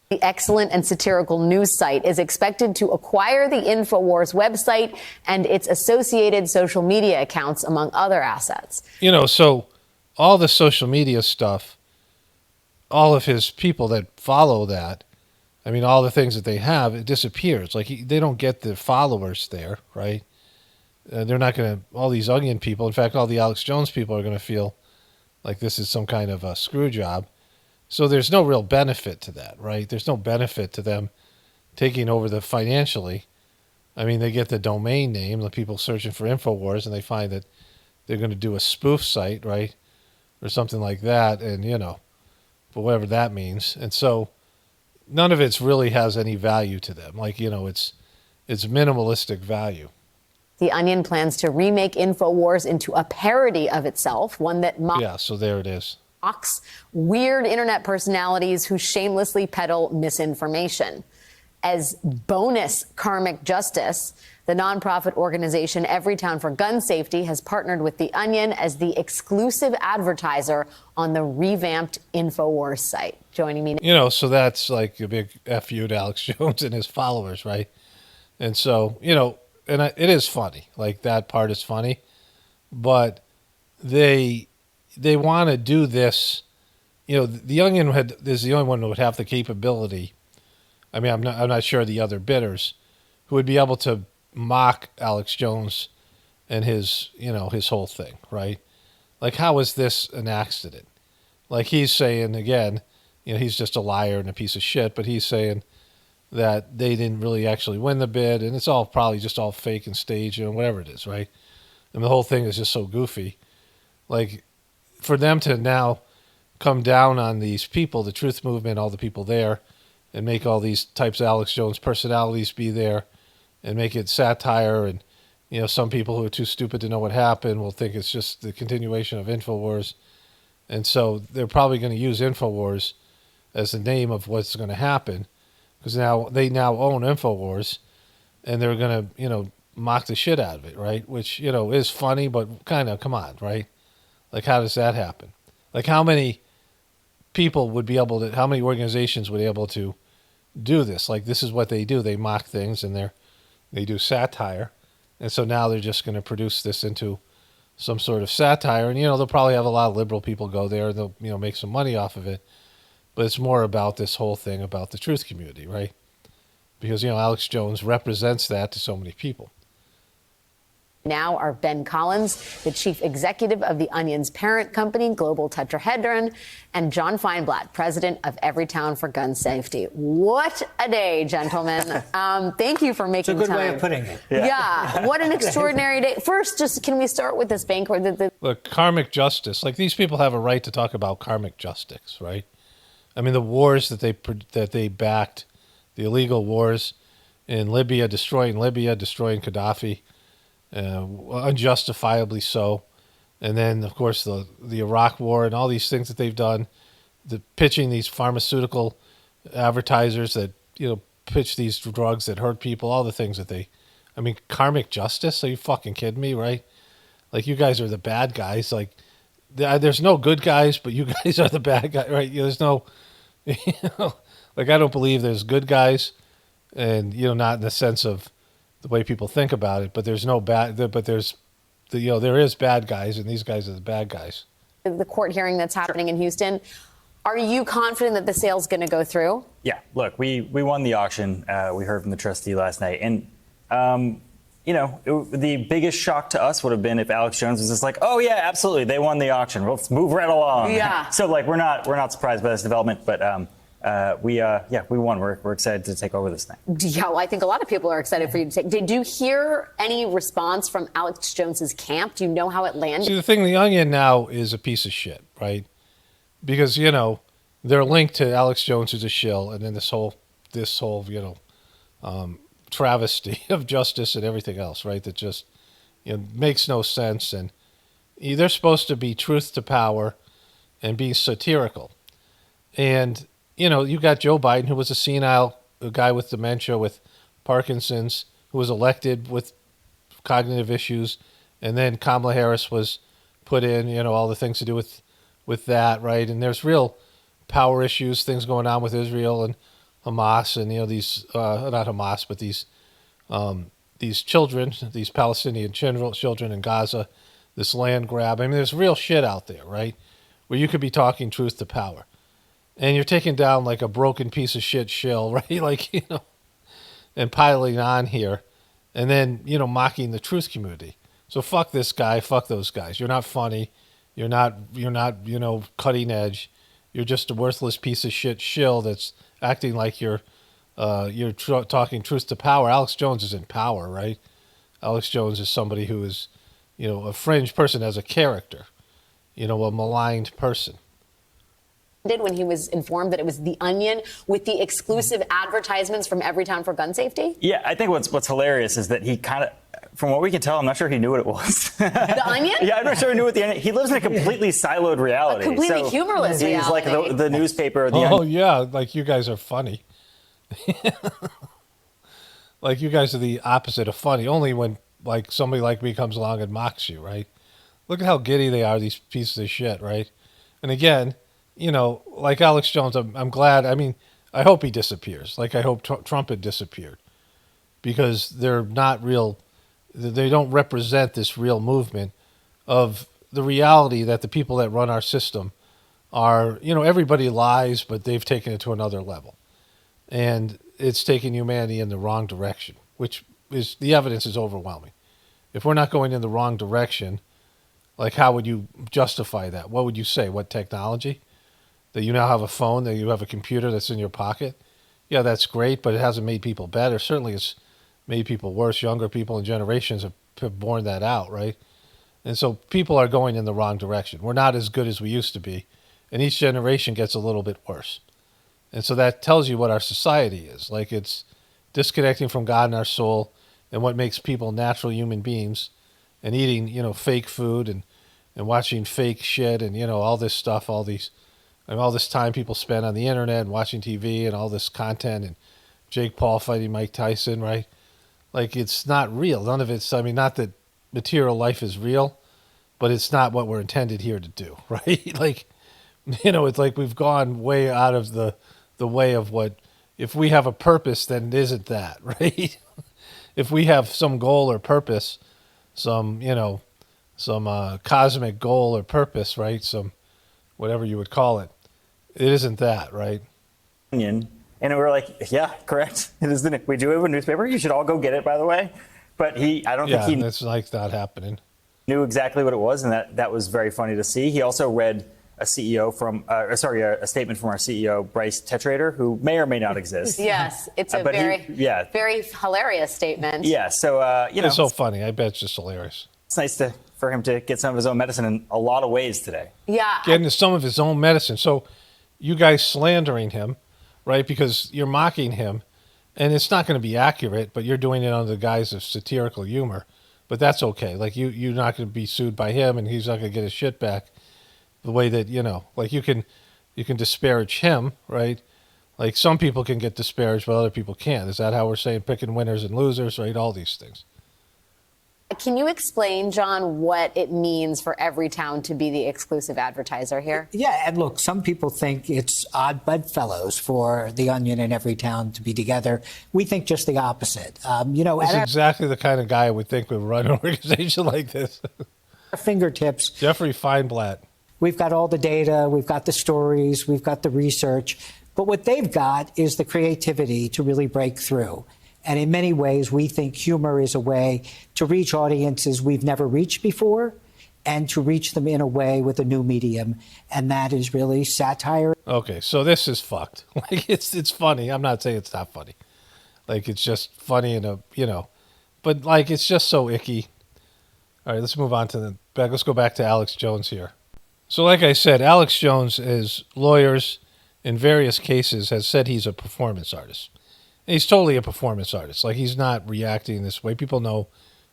Speaker 13: The excellent and satirical news site is expected to acquire the Infowars website and its associated social media accounts, among other assets.
Speaker 1: You know, so all the social media stuff, all of his people that follow that, I mean, all the things that they have, it disappears. Like, they don't get the followers there, right? they're not going to, all these Onion people, in fact, all the Alex Jones people are going to feel like this is some kind of a screw job. So there's no real benefit to that, right? There's no benefit to them taking over the financially. I mean, they get the domain name, the people searching for Infowars, and they find that they're going to do a spoof site, right? Or something like that, and, but whatever that means. And so none of it really has any value to them. Like, it's minimalistic value.
Speaker 13: The Onion plans to remake Infowars into a parody of itself, one that
Speaker 1: Yeah, so there it is.
Speaker 13: mocks weird internet personalities who shamelessly peddle misinformation. As bonus karmic justice, the nonprofit organization Everytown for Gun Safety has partnered with The Onion as the exclusive advertiser on the revamped Infowars site. Joining me now.
Speaker 1: So that's like a big FU to Alex Jones and his followers, right? And so, it is funny. Like, that part is funny. But they want to do this. The Onion is the only one who would have the capability. I mean, I'm not sure the other bidders who would be able to mock Alex Jones and his whole thing, right? Like, how is this an accident? Like, he's saying, again, he's just a liar and a piece of shit, but he's saying that they didn't really actually win the bid, and it's all probably just all fake and staged, whatever it is, right? And the whole thing is just so goofy. Like, for them to now come down on these people, the Truth Movement, all the people there, and make all these types of Alex Jones personalities be there and make it satire. And, some people who are too stupid to know what happened will think it's just the continuation of Infowars. And so they're probably going to use Infowars as the name of what's going to happen, because they now own Infowars, and they're going to, mock the shit out of it, right? Which, is funny, but kind of, come on, right? Like, how does that happen? Like, how many people would be able to, how many organizations would be able to do this? Like, this is what they do. They mock things, and they do satire. And so now they're just going to produce this into some sort of satire. And, they'll probably have a lot of liberal people go there, and they'll, make some money off of it. But it's more about this whole thing about the truth community, right? Because, Alex Jones represents that to so many people.
Speaker 13: Now are Ben Collins, the chief executive of The Onion's parent company, Global Tetrahedron, and John Feinblatt, president of Everytown for Gun Safety. What a day, gentlemen. Thank you for making time.
Speaker 11: It's a good way of putting it.
Speaker 13: Yeah, what an extraordinary day. First, can we start with this banquet?
Speaker 1: Look, karmic justice. Like, these people have a right to talk about karmic justice, right? I mean, the wars that they backed, the illegal wars in Libya, destroying Gaddafi, unjustifiably so. And then, of course, the Iraq war and all these things that they've done, pitching these pharmaceutical advertisers that, pitch these drugs that hurt people, all the things that karmic justice? Are you fucking kidding me, right? Like, you guys are the bad guys. Like, there's no good guys, but you guys are the bad guys, right? There's no, like, I don't believe there's good guys, and, not in the sense of the way people think about it, but there's no bad, but there's, there is bad guys, and these guys are the bad guys.
Speaker 13: The court hearing that's happening in Houston, are you confident that the sale's going to go through?
Speaker 12: Yeah, look, we won the auction. We heard from the trustee last night, and the biggest shock to us would have been if Alex Jones was just like, "Oh yeah, absolutely, they won the auction. Let's move right along."
Speaker 13: Yeah.
Speaker 12: So we're not surprised by this development, but we won. We're excited to take over this thing.
Speaker 13: Yeah, well, I think a lot of people are excited for you to take. Did you hear any response from Alex Jones's camp? Do you know how it landed?
Speaker 1: See, the thing, The Onion now is a piece of shit, right? Because, they're linked to Alex Jones as a shill, and then this whole travesty of justice and everything else, right? That just, makes no sense. And they're supposed to be truth to power and be satirical. And, you got Joe Biden, who was a guy with dementia, with Parkinson's, who was elected with cognitive issues. And then Kamala Harris was put in, all the things to do with that, right? And there's real power issues, things going on with Israel and Hamas, and these not Hamas, but these children, these Palestinian children in Gaza, this land grab. I mean, there's real shit out there, right? Where you could be talking truth to power, and you're taking down like a broken piece of shit shill, right? Like, and piling on here, and then, mocking the truth community. So fuck this guy, fuck those guys. You're not funny. You're not, cutting edge. You're just a worthless piece of shit shill that's acting like you're talking truth to power. Alex Jones is in power, right? Alex Jones is somebody who is, a fringe person as a character, a maligned person.
Speaker 13: When he was informed that it was The Onion with the exclusive advertisements from Everytown for gun safety?
Speaker 12: Yeah, I think what's hilarious is that he kind of, from what we can tell, I'm not sure he knew what it was.
Speaker 13: The Onion?
Speaker 12: Yeah, I'm not sure he knew what The Onion. He lives in a completely siloed reality.
Speaker 13: A completely humorless
Speaker 12: he's
Speaker 13: reality.
Speaker 12: like the newspaper. The
Speaker 1: Onion. Yeah, like you guys are funny. Like you guys are the opposite of funny. Only when like somebody like me comes along and mocks you, right? Look at how giddy they are, these pieces of shit, right? And again, like Alex Jones, I'm glad. I mean, I hope he disappears. Like I hope Trump had disappeared, because they're not real. They don't represent this real movement of the reality that the people that run our system are, everybody lies, but they've taken it to another level. And it's taking humanity in the wrong direction, which is, the evidence is overwhelming. If we're not going in the wrong direction, like how would you justify that? What would you say? What technology? That you now have a phone, that you have a computer that's in your pocket? Yeah, that's great, but it hasn't made people better. Certainly it's made people worse. Younger people and generations have borne that out, right? And so people are going in the wrong direction. We're not as good as we used to be, and each generation gets a little bit worse. And so that tells you what our society is. Like it's disconnecting from God and our soul and what makes people natural human beings, and eating, fake food and watching fake shit and, all this stuff, all this time people spend on the internet and watching TV and all this content, and Jake Paul fighting Mike Tyson, right? Like it's not real. None of it's, not that material life is real, but it's not what we're intended here to do, right? Like, it's like we've gone way out of the way of what, if we have a purpose, then it isn't that, right? If we have some goal or purpose, some cosmic goal or purpose, right? Some, whatever you would call it, it isn't that, right?
Speaker 12: And we were like, yeah, correct. It is we do have a newspaper. You should all go get it, by the way. But I don't think
Speaker 1: it's like not happening.
Speaker 12: Knew exactly what it was, and that was very funny to see. He also read a statement from our CEO, Bryce Tetrader, who may or may not exist.
Speaker 13: Yes, it's a very hilarious statement.
Speaker 12: Yeah, so,
Speaker 1: It's so funny. I bet it's just hilarious.
Speaker 12: It's nice for him to get some of his own medicine in a lot of ways today.
Speaker 13: Yeah.
Speaker 1: Getting some of his own medicine. So you guys slandering him, right, because you're mocking him, and it's not going to be accurate, but you're doing it under the guise of satirical humor. But that's okay. Like, you're not going to be sued by him, and he's not going to get his shit back. The way that, like you can disparage him, right? Like some people can get disparaged, but other people can't. Is that how we're saying picking winners and losers, right? All these things.
Speaker 13: Can you explain, John, what it means for Everytown to be the exclusive advertiser here?
Speaker 11: Yeah, and look, some people think it's odd bedfellows for The Onion and Everytown to be together. We think just the opposite.
Speaker 1: That's exactly the kind of guy I would think would run an organization like this.
Speaker 11: Our fingertips.
Speaker 1: Jeffrey Feinblatt.
Speaker 11: We've got all the data, we've got the stories, we've got the research. But what they've got is the creativity to really break through. And in many ways, we think humor is a way to reach audiences we've never reached before, and to reach them in a way with a new medium. And that is really satire.
Speaker 1: Okay, so this is fucked. Like, it's funny. I'm not saying it's not funny. Like, it's just funny but like, it's just so icky. All right, let's move on to let's go back to Alex Jones here. So like I said, Alex Jones, as lawyers in various cases, has said he's a performance artist. And he's totally a performance artist. Like, he's not reacting this way. People know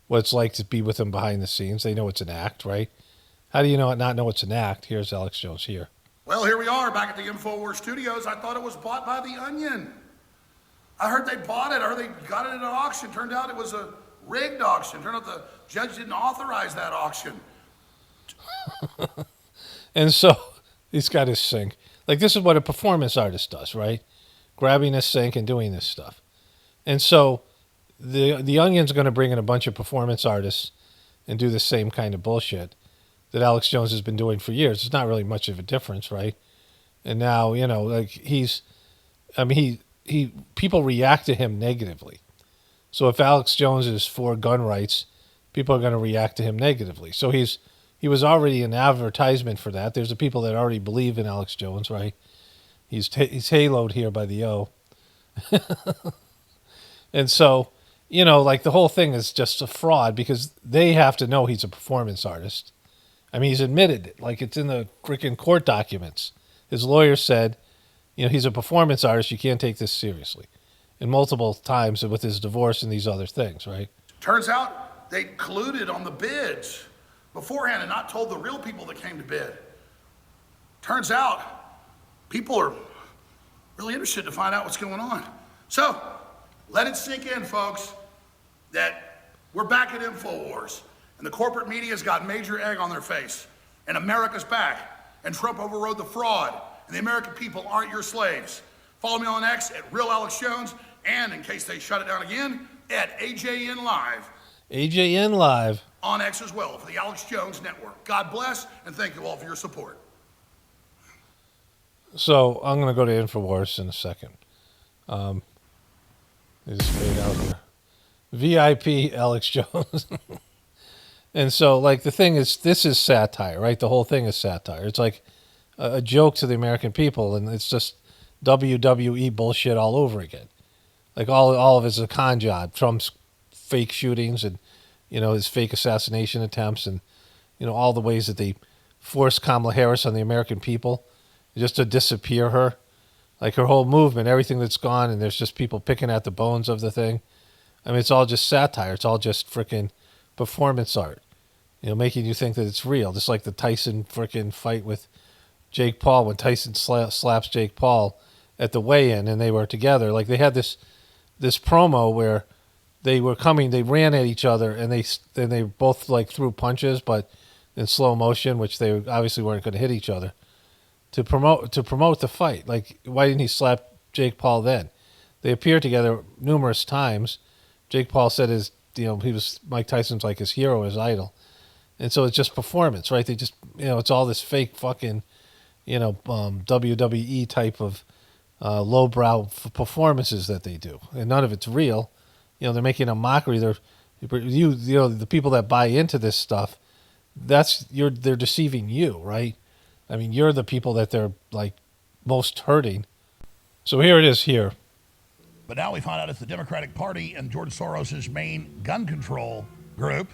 Speaker 1: what it's like to be with him behind the scenes. They know it's an act, right? How do you not know it's an act? Here's Alex Jones here.
Speaker 5: Well, here we are back at the Infowars studios. I thought it was bought by The Onion. I heard they bought it. I heard they got it at an auction. Turned out it was a rigged auction. Turned out the judge didn't authorize that auction.
Speaker 1: And so he's got his sink. Like, this is what a performance artist does, right? Grabbing a sink and doing this stuff. And so the Onion's going to bring in a bunch of performance artists and do the same kind of bullshit that Alex Jones has been doing for years. It's not really much of a difference, right? And now, like, people react to him negatively. So if Alex Jones is for gun rights, people are going to react to him negatively. So he was already an advertisement for that. There's the people that already believe in Alex Jones, right? He's haloed here by the O. And so, you know, like the whole thing is just a fraud because they have to know he's a performance artist. I mean, he's admitted it. Like it's in the freaking court documents. His lawyer said, you know, he's a performance artist. You can't take this seriously. And multiple times with his divorce and these other things, right?
Speaker 5: Turns out they colluded on the bids beforehand and not told the real people that came to bid. Turns out people are really interested to find out what's going on. So let it sink in, folks, that we're back at Infowars and the corporate media's got major egg on their face and America's back and Trump overrode the fraud and the American people aren't your slaves. Follow me on X at Real Alex Jones and in case they shut it down again, at AJN Live.
Speaker 1: AJN Live.
Speaker 5: On X as well for the Alex Jones Network. God bless and thank you all for your support.
Speaker 1: So I'm going to go to Infowars in a second. They just fade out here. VIP Alex Jones. And so, like, the thing is, this is satire, right? The whole thing is satire. It's like a joke to the American people, and it's just WWE bullshit all over again. Like, all of it is a con job. Trump's fake shootings and, you know, his fake assassination attempts and, you know, all the ways that they forced Kamala Harris on the American people just to disappear her. Like her whole movement, everything that's gone, and there's just people picking at the bones of the thing. I mean, it's all just satire. It's all just freaking performance art, you know, making you think that it's real. Just like the Tyson freaking fight with Jake Paul when Tyson slaps Jake Paul at the weigh-in, and they were together. Like they had this promo where they were coming, they ran at each other, and they both like threw punches, but in slow motion, which they obviously weren't going to hit each other. To promote the fight. Like, why didn't he slap Jake Paul then? They appeared together numerous times. Jake Paul said Mike Tyson's like his hero, his idol. And so it's just performance, right? They just, you know, it's all this fake fucking, you know, WWE type of lowbrow performances that they do. And none of it's real. You know, they're making a mockery. You know, the people that buy into this stuff, they're deceiving you, right? I mean, you're the people that they're, like, most hurting. So here it is here.
Speaker 8: But now we find out it's the Democratic Party and George Soros' main gun control group.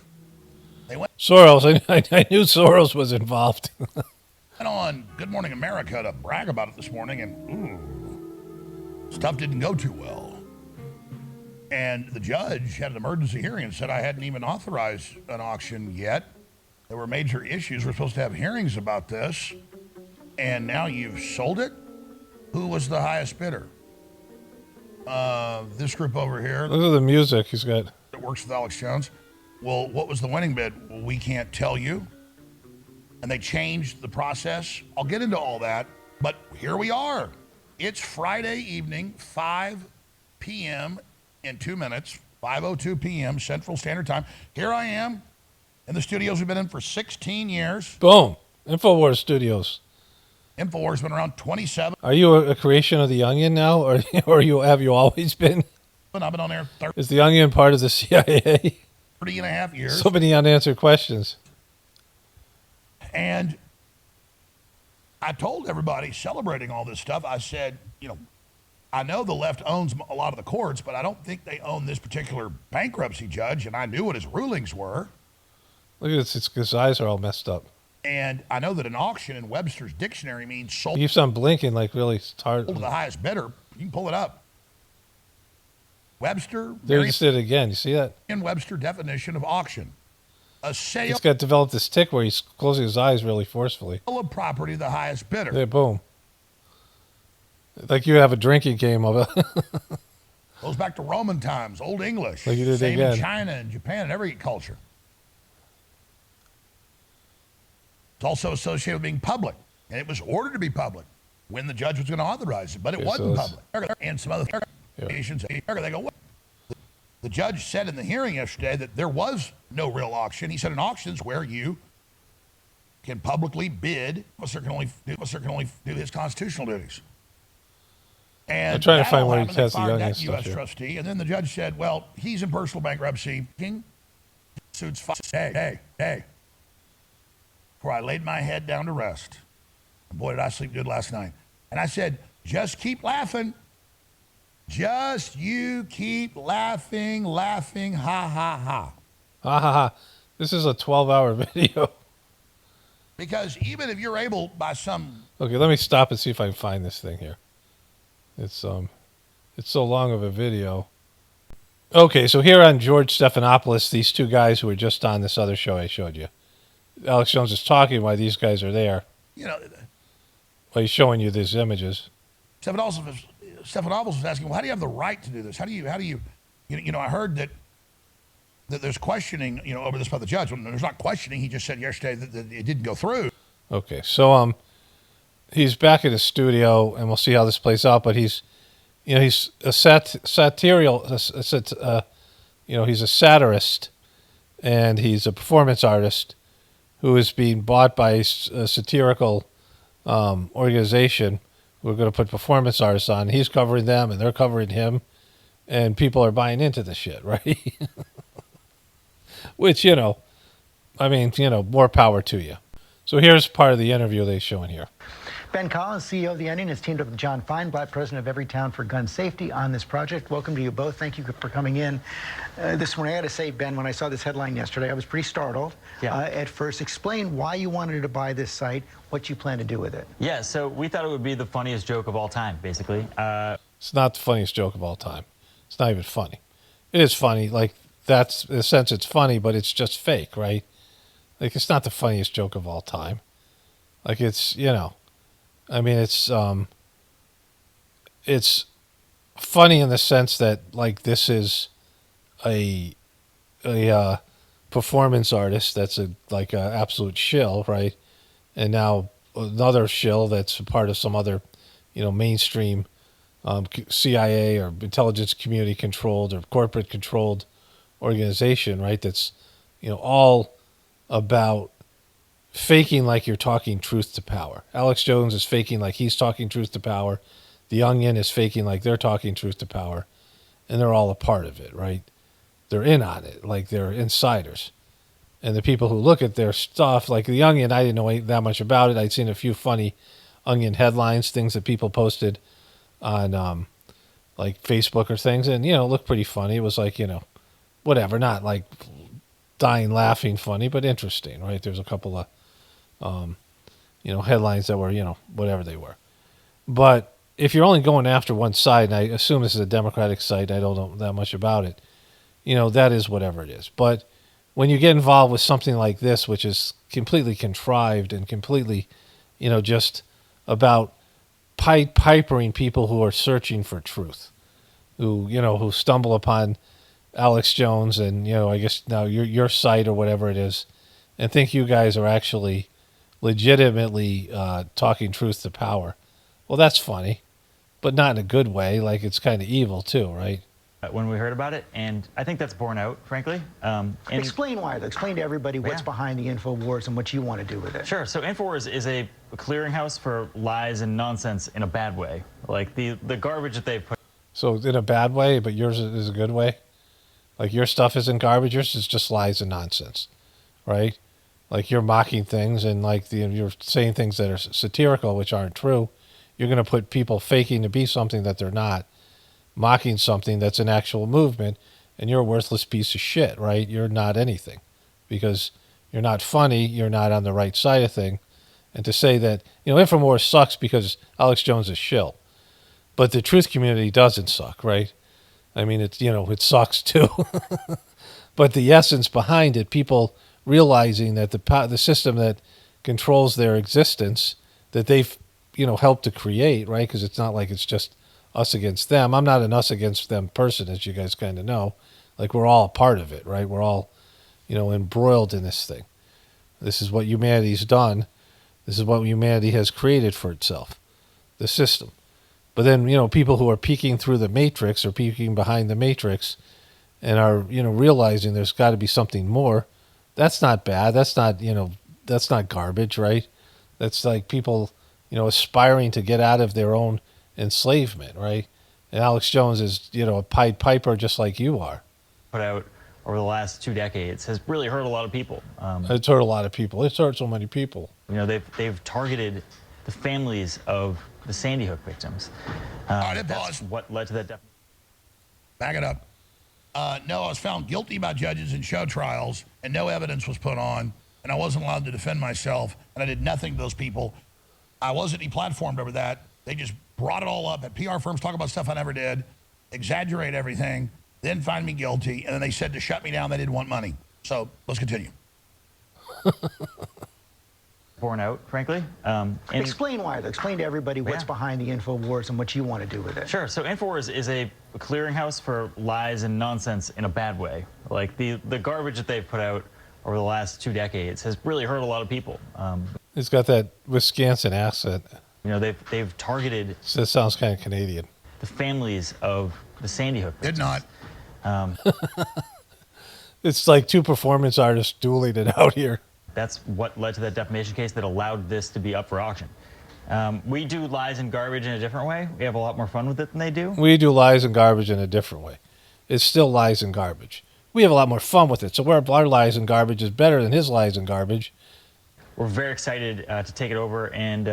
Speaker 8: They went
Speaker 1: Soros. I knew Soros was involved.
Speaker 8: on Good Morning America to brag about it this morning, and stuff didn't go too well. And the judge had an emergency hearing and said I hadn't even authorized an auction yet. There were major issues. We're supposed to have hearings about this. And now you've sold it? Who was the highest bidder? This group over here.
Speaker 1: Look at the music he's got.
Speaker 8: That works with Alex Jones. Well, what was the winning bid? Well, we can't tell you. And they changed the process. I'll get into all that. But here we are. It's Friday evening, 5 p.m. in 2 minutes, 5:02 p.m. Central Standard Time. Here I am. In the studios we've been in for 16 years.
Speaker 1: Boom. Infowars Studios.
Speaker 8: Infowars been around 27.
Speaker 1: Are you a creation of The Onion now, or have you always been?
Speaker 8: I've been on there 30.
Speaker 1: Is The Onion part of the CIA?
Speaker 8: 30 and a half years.
Speaker 1: So many unanswered questions.
Speaker 8: And I told everybody celebrating all this stuff, I said, you know, I know the left owns a lot of the courts, but I don't think they own this particular bankruptcy judge, and I knew what his rulings were.
Speaker 1: Look at this, his eyes are all messed up.
Speaker 8: And I know that an auction in Webster's dictionary means sold.
Speaker 1: He keeps on blinking like really hard.
Speaker 8: To the highest bidder. You can pull it up. Webster.
Speaker 1: There you see it again. You see that?
Speaker 8: In Webster definition of auction. A sale.
Speaker 1: He's got developed this tick where he's closing his eyes really forcefully.
Speaker 8: Of property to the highest bidder.
Speaker 1: There, boom. Like you have a drinking game of it.
Speaker 8: Goes back to Roman times, Old English.
Speaker 1: Like you did
Speaker 8: Same
Speaker 1: again.
Speaker 8: in China and Japan and every culture. It's also associated with being public, and it was ordered to be public when the judge was going to authorize it, but it wasn't public. And some other nations, they go, what? The judge said in the hearing yesterday that there was no real auction. He said an auction is where you can publicly bid. Officer can only do his constitutional duties. And
Speaker 1: I'm trying to
Speaker 8: that
Speaker 1: find
Speaker 8: all
Speaker 1: where he
Speaker 8: happened. They
Speaker 1: has the
Speaker 8: fired
Speaker 1: Onion
Speaker 8: that
Speaker 1: stuff
Speaker 8: U.S.
Speaker 1: here.
Speaker 8: trustee, and then the judge said, well, he's in personal bankruptcy. Suits hey. Before I laid my head down to rest. And boy, did I sleep good last night. And I said, just keep laughing. Just you keep laughing, ha, ha, ha.
Speaker 1: Ha ha ha. This is a 12-hour video.
Speaker 8: Because even if you're able by some...
Speaker 1: Okay, let me stop and see if I can find this thing here. It's so long of a video. Okay, so here on George Stephanopoulos, these two guys who were just on this other show I showed you. Alex Jones is talking while these guys are there.
Speaker 8: You know,
Speaker 1: Well, he's showing you these images.
Speaker 8: Stephanopoulos was asking, well, how do you have the right to do this? How do you I heard that there's questioning, over this by the judge. Well, there's not questioning. He just said yesterday that it didn't go through.
Speaker 1: Okay, so he's back at his studio, and we'll see how this plays out. But he's a satirical, he's a satirist, and he's a performance artist who is being bought by a satirical organization who are going to put performance artists on. He's covering them, and they're covering him, and people are buying into the shit, right? Which, more power to you. So here's part of the interview they're showing here.
Speaker 10: Ben Collins, CEO of The Onion, has teamed up with John Feinblatt, president of Everytown for Gun Safety, on this project. Welcome to you both. Thank you for coming in this morning. I got to say, Ben, when I saw this headline yesterday, I was pretty startled at first. Explain why you wanted to buy this site, what you plan to do with it.
Speaker 12: Yeah, so we thought it would be the funniest joke of all time, basically.
Speaker 1: It's not the funniest joke of all time. It's not even funny. It is funny. That's in a sense it's funny, but it's just fake, right? It's not the funniest joke of all time. It's funny in the sense that this is a performance artist that's a absolute shill, right? And now another shill that's a part of some other, mainstream CIA or intelligence community controlled or corporate controlled organization, right? That's, all about faking like you're talking truth to power. Alex Jones is faking like he's talking truth to power. The Onion is faking like they're talking truth to power. And they're all a part of it, right? They're in on it, they're insiders. And the people who look at their stuff, like The Onion, I didn't know that much about it. I'd seen a few funny Onion headlines, things that people posted on Facebook or things, and it looked pretty funny. It was whatever, not dying laughing funny, but interesting, right? There's a couple of headlines that were whatever they were. But if you're only going after one side, and I assume this is a Democratic site, I don't know that much about it, that is whatever it is. But when you get involved with something like this, which is completely contrived and completely just about pipering people who are searching for truth, who stumble upon Alex Jones and, I guess now your site or whatever it is, and think you guys are actually legitimately talking truth to power. Well, that's funny, but not in a good way. It's kind of evil too, right?
Speaker 12: When we heard about it, and I think that's borne out, frankly.
Speaker 10: Explain why. Explain to everybody what's behind the Infowars and what you want to do with it.
Speaker 12: Sure. So Infowars is a clearinghouse for lies and nonsense in a bad way. The garbage that they put.
Speaker 1: So in a bad way, but yours is a good way? Your stuff isn't garbage, yours is just lies and nonsense, right? You're mocking things and you're saying things that are satirical, which aren't true. You're going to put people faking to be something that they're not, mocking something that's an actual movement, and you're a worthless piece of shit, right? You're not anything because you're not funny, you're not on the right side of thing. And to say that, Infowars sucks because Alex Jones is shill, but the truth community doesn't suck, right? It sucks too. But the essence behind it, people realizing that the system that controls their existence, that they've, helped to create, right? Because it's not like it's just us against them. I'm not an us against them person, as you guys kind of know. We're all a part of it, right? We're all, embroiled in this thing. This is what humanity's done. This is what humanity has created for itself, the system. But then, people who are peeking through the matrix or peeking behind the matrix and are, realizing there's got to be something more, that's not bad. That's not garbage, right? That's people, aspiring to get out of their own enslavement, right? And Alex Jones is, a Pied Piper just like you are.
Speaker 12: Put out over the last 2 decades has really hurt a lot of people.
Speaker 1: It's hurt a lot of people. It's hurt so many people.
Speaker 12: They've targeted the families of the Sandy Hook victims. That's what led to that.
Speaker 8: Back it up. No, I was found guilty by judges in show trials, and no evidence was put on, and I wasn't allowed to defend myself, and I did nothing to those people. I wasn't deplatformed over that. They just brought it all up. At PR firms talk about stuff I never did, exaggerate everything, then find me guilty, and then they said to shut me down, they didn't want money. So let's continue.
Speaker 12: Born out, frankly.
Speaker 10: Explain why. Explain to everybody what's behind the Infowars and what you want to do with it.
Speaker 12: Sure. So Infowars is a clearinghouse for lies and nonsense in a bad way. Like the garbage that they've put out over the last 2 decades has really hurt a lot of people.
Speaker 1: It's got that Wisconsin accent.
Speaker 12: They've targeted.
Speaker 1: So it sounds kind of Canadian.
Speaker 12: The families of the Sandy Hook victims.
Speaker 8: Did not.
Speaker 1: It's like 2 performance artists dueling it out here.
Speaker 12: That's what led to that defamation case that allowed this to be up for auction. We do lies and garbage in a different way. We have a lot more fun with it than they do.
Speaker 1: We do lies and garbage in a different way. It's still lies and garbage. We have a lot more fun with it. So our lies and garbage is better than his lies and garbage.
Speaker 12: We're very excited to take it over and,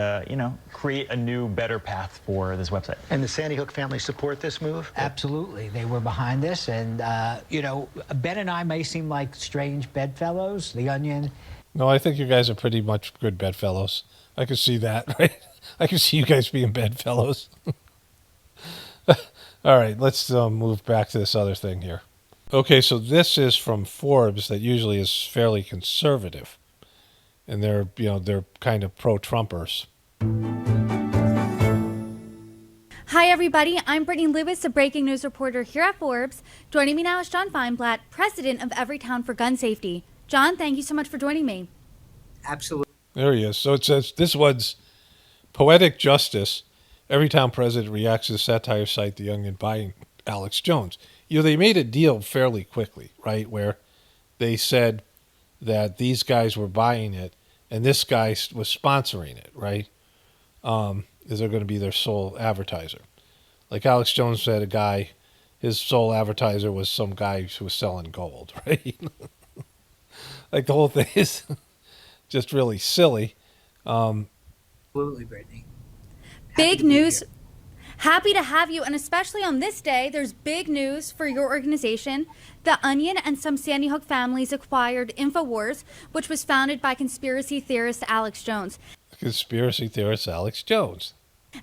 Speaker 12: create a new, better path for this website.
Speaker 10: And the Sandy Hook family support this move?
Speaker 11: Absolutely. They were behind this. And, Ben and I may seem like strange bedfellows. The Onion.
Speaker 1: No, I think you guys are pretty much good bedfellows. I can see that, right? I can see you guys being bedfellows. All right, let's move back to this other thing here. Okay, so this is from Forbes that usually is fairly conservative. And they're kind of pro-Trumpers.
Speaker 14: Hi, everybody. I'm Brittany Lewis, a breaking news reporter here at Forbes. Joining me now is John Feinblatt, president of Everytown for Gun Safety. John, thank you so much for joining me.
Speaker 11: Absolutely.
Speaker 1: There he is. So it says, this one's Poetic Justice. Everytown president reacts to the satire site The Onion buying Alex Jones. They made a deal fairly quickly, right, where they said that these guys were buying it and this guy was sponsoring it, right? Is they're going to be their sole advertiser. Like Alex Jones said, his sole advertiser was some guy who was selling gold, right? Like the whole thing is just really silly.
Speaker 11: Absolutely, Brittany.
Speaker 14: Big news. Happy to have you, and especially on this day, there's big news for your organization. The Onion and some Sandy Hook families acquired Infowars, which was founded by conspiracy theorist Alex Jones.
Speaker 1: Conspiracy theorist Alex Jones.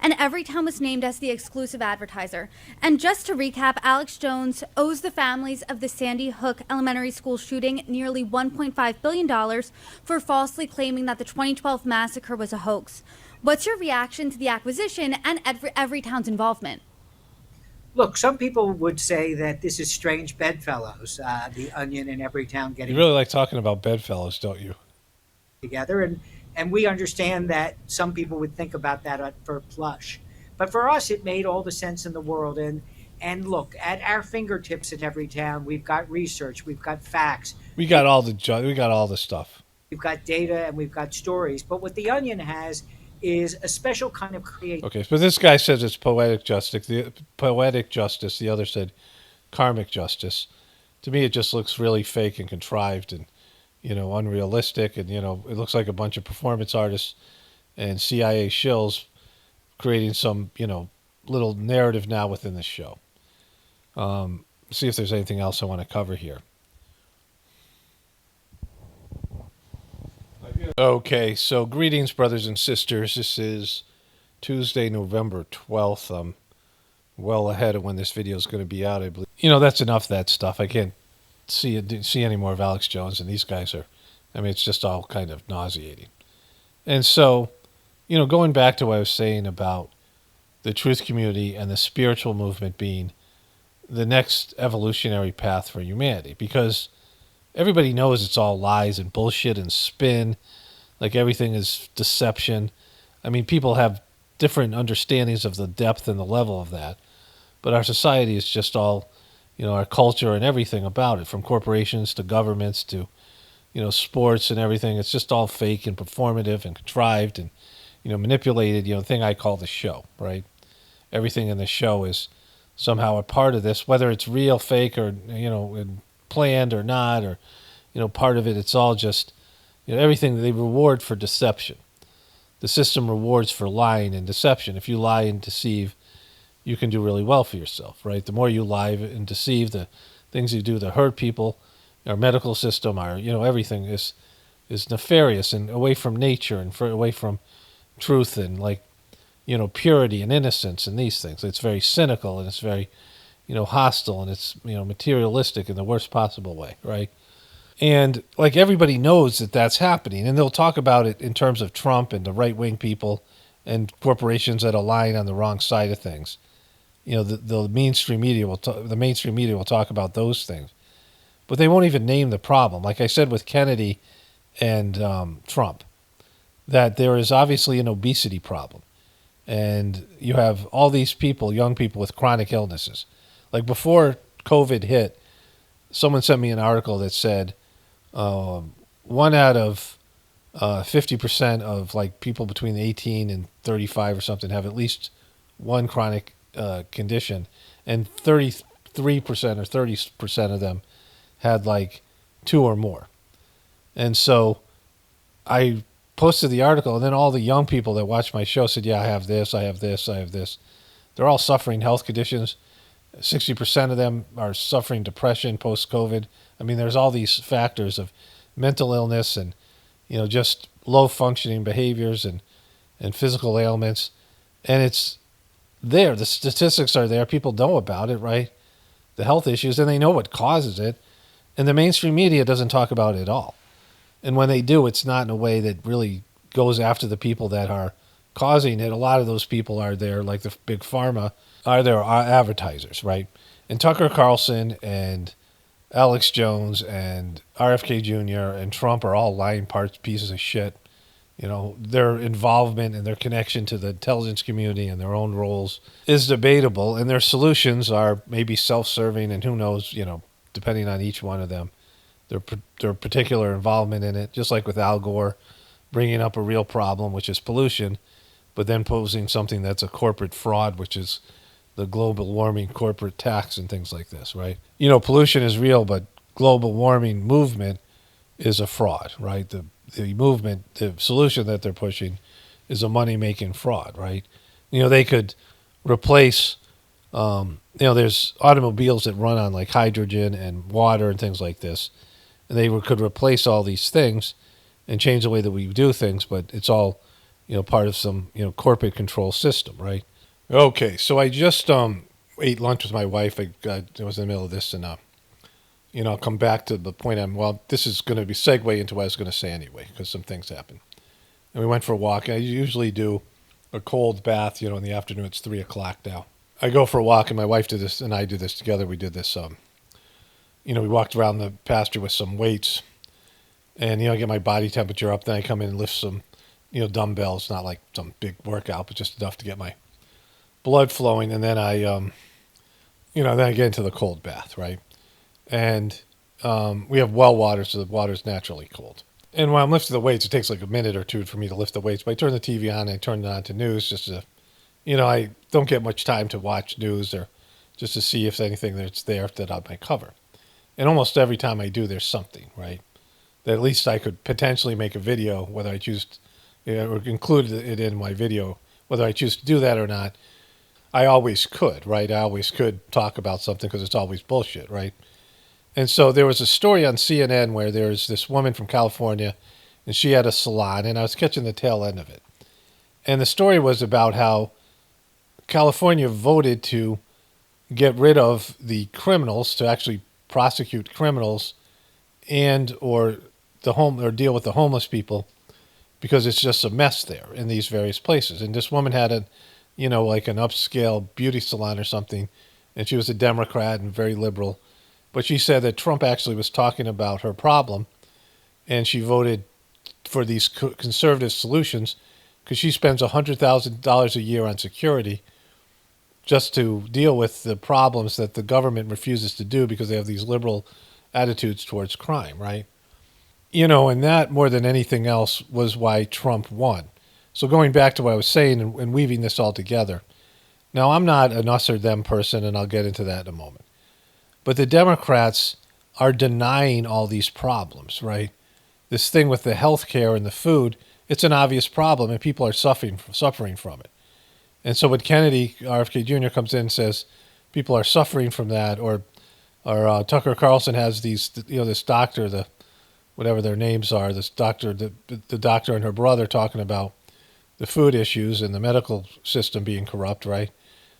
Speaker 14: And Everytown was named as the exclusive advertiser. And just to recap, Alex Jones owes the families of the Sandy Hook Elementary School shooting nearly $1.5 billion for falsely claiming that the 2012 massacre was a hoax. What's your reaction to the acquisition and Everytown's involvement?
Speaker 11: Look, some people would say that this is strange bedfellows, the Onion and Everytown getting
Speaker 1: You really like talking about bedfellows, don't you?
Speaker 11: together. And we understand that some people would think about that for plush. But for us, it made all the sense in the world. And look, at our fingertips in Everytown, we've got research, we've got facts.
Speaker 1: We got all the stuff.
Speaker 11: We've got data and we've got stories. But what the Onion has is a special kind of creativity.
Speaker 1: Okay, but this guy says it's poetic justice. The other said karmic justice. To me, it just looks really fake and contrived and, unrealistic. And, it looks like a bunch of performance artists and CIA shills creating some, little narrative now within the show. See if there's anything else I want to cover here. Okay, so greetings, brothers and sisters. This is Tuesday, November 12th. I'm well ahead of when this video is going to be out, I believe. That's enough of that stuff. I can't see any more of Alex Jones, and these guys are, it's just all kind of nauseating. And so, going back to what I was saying about the truth community and the spiritual movement being the next evolutionary path for humanity, because everybody knows it's all lies and bullshit and spin, like everything is deception. People have different understandings of the depth and the level of that, but our society is just all, our culture and everything about it, from corporations to governments to, sports and everything. It's just all fake and performative and contrived and, manipulated, the thing I call the show, right? everything in the show is somehow a part of this, whether it's real, fake, or, planned or not, or, part of it, it's all just, everything they reward for deception. The system rewards for lying and deception. If you lie and deceive, you can do really well for yourself, right? The more you lie and deceive, the things you do to hurt people, our medical system, everything is nefarious and away from nature and away from truth and purity and innocence and these things. It's very cynical and it's very, hostile, and it's, materialistic in the worst possible way, right? And everybody knows that that's happening, and they'll talk about it in terms of Trump and the right-wing people and corporations that align on the wrong side of things. The mainstream media will talk about those things, but they won't even name the problem. Like I said with Kennedy and Trump, that there is obviously an obesity problem, and you have all these people, young people with chronic illnesses. Like before COVID hit, someone sent me an article that said 1 out of 50% of people between 18 and 35 or something have at least one chronic condition, and 33% or 30% of them had 2 or more. And so I posted the article, and then all the young people that watch my show said, yeah, I have this, I have this, I have this. They're all suffering health conditions. 60% of them are suffering depression post-COVID. I mean, there's all these factors of mental illness and, just low-functioning behaviors and physical ailments. And it's there. The statistics are there. People know about it, right? The health issues, and they know what causes it. And the mainstream media doesn't talk about it at all. And when they do, it's not in a way that really goes after the people that are causing it. A lot of those people are there, like the big pharma, are there advertisers, right? And Tucker Carlson and Alex Jones and RFK Jr. and Trump are all lying pieces of shit. Their involvement and their connection to the intelligence community and their own roles is debatable, and their solutions are maybe self-serving, and who knows, depending on each one of them, their particular involvement in it, just like with Al Gore bringing up a real problem, which is pollution, but then posing something that's a corporate fraud, which is the global warming corporate tax and things like this, right? Pollution is real, but global warming movement is a fraud, right? The movement, the solution that they're pushing is a money-making fraud, right? They could replace, there's automobiles that run on hydrogen and water and things like this, and they could replace all these things and change the way that we do things, but it's all, part of some, corporate control system, right? Okay, so I just ate lunch with my wife. I was in the middle of this, and I'll come back to the point this is going to be segue into what I was going to say anyway, because some things happen. And we went for a walk. I usually do a cold bath, in the afternoon. It's 3 o'clock now. I go for a walk, and my wife did this, and I do this together. We did this, we walked around the pasture with some weights, and, I get my body temperature up. Then I come in and lift some, dumbbells, not like some big workout, but just enough to get my blood flowing. And then I, then I get into the cold bath, right? And we have well water, so the water's naturally cold. And when I'm lifting the weights, it takes a minute or two for me to lift the weights. But I turn the TV on and I turn it on to news just to, I don't get much time to watch news or just to see if there's anything that's there that I might cover. And almost every time I do, there's something, right? That at least I could potentially make a video, whether I choose or include it in my video, whether I choose to do that or not. I always could, right? I always could talk about something because it's always bullshit, right? And so there was a story on CNN where there's this woman from California, and she had a salon, and I was catching the tail end of it. And the story was about how California voted to get rid of the criminals, to actually prosecute criminals and or deal with the homeless people, because it's just a mess there in these various places. And this woman had an upscale beauty salon or something, and she was a Democrat and very liberal. But she said that Trump actually was talking about her problem, and she voted for these conservative solutions because she spends $100,000 a year on security just to deal with the problems that the government refuses to do because they have these liberal attitudes towards crime, right? And that, more than anything else, was why Trump won. So going back to what I was saying and weaving this all together, Now, I'm not an us or them person, and I'll get into that in a moment. But the Democrats are denying all these problems, right? This thing with the health care and the food, it's an obvious problem, and people are suffering from it. And so when Kennedy, RFK Jr., comes in and says people are suffering from that, or Tucker Carlson has these, this doctor, whatever their names are, this doctor, the doctor and her brother talking about the food issues and the medical system being corrupt, right?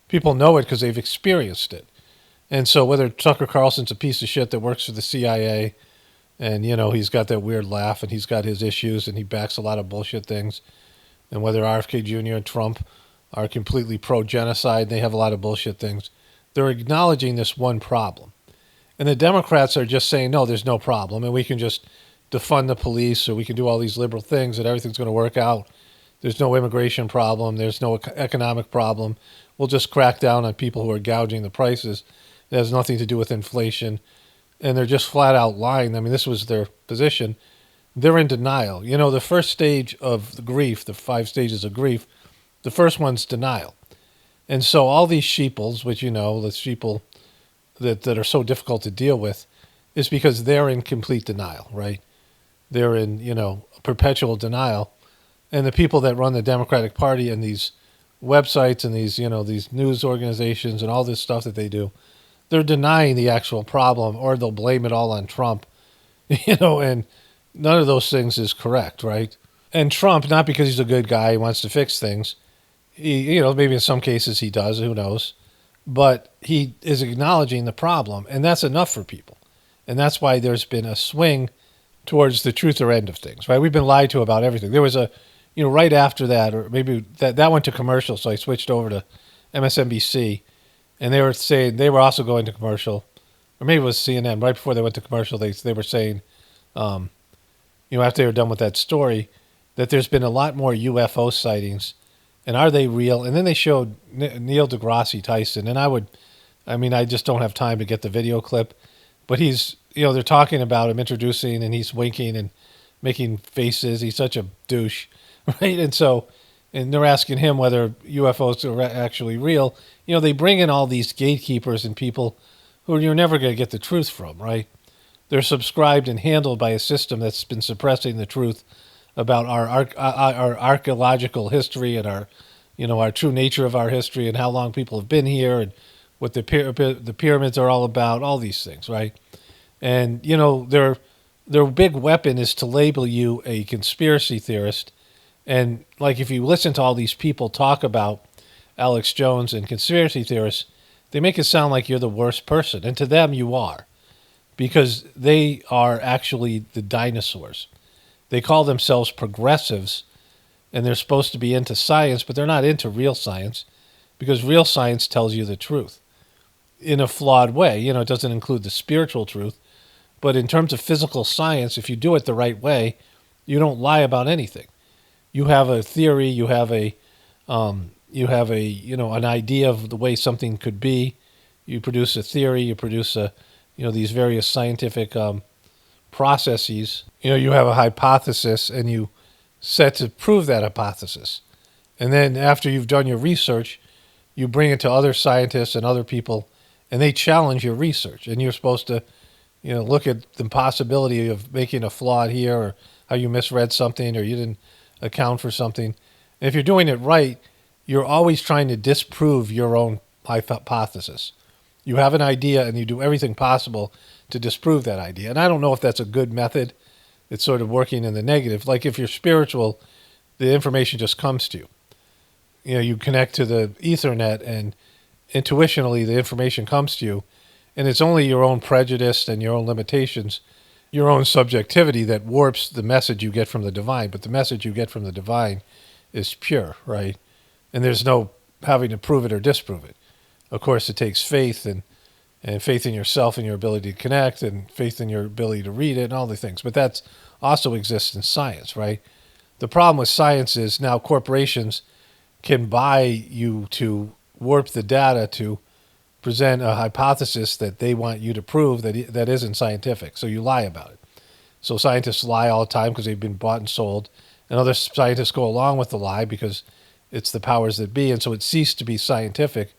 Speaker 1: People know it because they've experienced it. And so whether Tucker Carlson's a piece of shit that works for the CIA and, he's got that weird laugh and he's got his issues and he backs a lot of bullshit things, and whether RFK Jr. and Trump are completely pro-genocide and they have a lot of bullshit things, they're acknowledging this one problem. And the Democrats are just saying, no, there's no problem, and we can just defund the police, or we can do all these liberal things and everything's going to work out. There's no immigration problem. There's no economic problem. We'll just crack down on people who are gouging the prices. It has nothing to do with inflation. And they're just flat out lying. I mean, this was their position. They're in denial. The first stage of the grief, the 5 stages of grief, the first one's denial. And so all these sheeples, which, the sheeple that are so difficult to deal with, is because they're in complete denial, right? They're in, perpetual denial. And the people that run the Democratic Party and these websites and these, these news organizations and all this stuff that they do, they're denying the actual problem, or they'll blame it all on Trump, and none of those things is correct, right? And Trump, not because he's a good guy, he wants to fix things. He, maybe in some cases he does, who knows? But he is acknowledging the problem, and that's enough for people. And that's why there's been a swing towards the truther end of things, right? We've been lied to about everything. There was a, right after that, or maybe that went to commercial, so I switched over to MSNBC, and they were saying, they were also going to commercial, or maybe it was CNN, right before they went to commercial, they were saying, after they were done with that story, that there's been a lot more UFO sightings, and are they real? And then they showed Neil deGrasse Tyson, and I just don't have time to get the video clip, but he's, they're talking about him, introducing, and he's winking and making faces. He's such a douche, right? And they're asking him whether UFOs are actually real. They bring in all these gatekeepers and people who you're never going to get the truth from, right? They're subscribed and handled by a system that's been suppressing the truth about our archaeological history and our true nature of our history and how long people have been here and what the pyramids are all about, all these things, right? And, their big weapon is to label you a conspiracy theorist. And, if you listen to all these people talk about Alex Jones and conspiracy theorists, they make it sound like you're the worst person. And to them, you are. Because they are actually the dinosaurs. They call themselves progressives, and they're supposed to be into science, but they're not into real science, because real science tells you the truth in a flawed way. It doesn't include the spiritual truth, but in terms of physical science, if you do it the right way, you don't lie about anything. You have a theory, you have an idea of the way something could be. You produce a theory, you produce these various scientific processes. You have a hypothesis, and you set to prove that hypothesis. And then after you've done your research, you bring it to other scientists and other people, and they challenge your research. And you're supposed to, look at the possibility of making a flaw here, or how you misread something, or you didn't account for something. And if you're doing it right, you're always trying to disprove your own hypothesis. You have an idea, and you do everything possible to disprove that idea. And I don't know if that's a good method. It's sort of working in the negative. Like if you're spiritual, the information just comes to you. You connect to the Ethernet, and intuitionally the information comes to you. And it's only your own prejudice and your own limitations, your own subjectivity, that warps the message you get from the divine. But the message you get from the divine is pure, right? And there's no having to prove it or disprove it. Of course, it takes faith, and faith in yourself and your ability to connect, and faith in your ability to read it, and all the things. But that also exists in science, right? The problem with science is now corporations can buy you to warp the data to present a hypothesis that they want you to prove that isn't scientific. So you lie about it. So scientists lie all the time because they've been bought and sold, and other scientists go along with the lie because It's the powers that be. And so it ceased to be scientific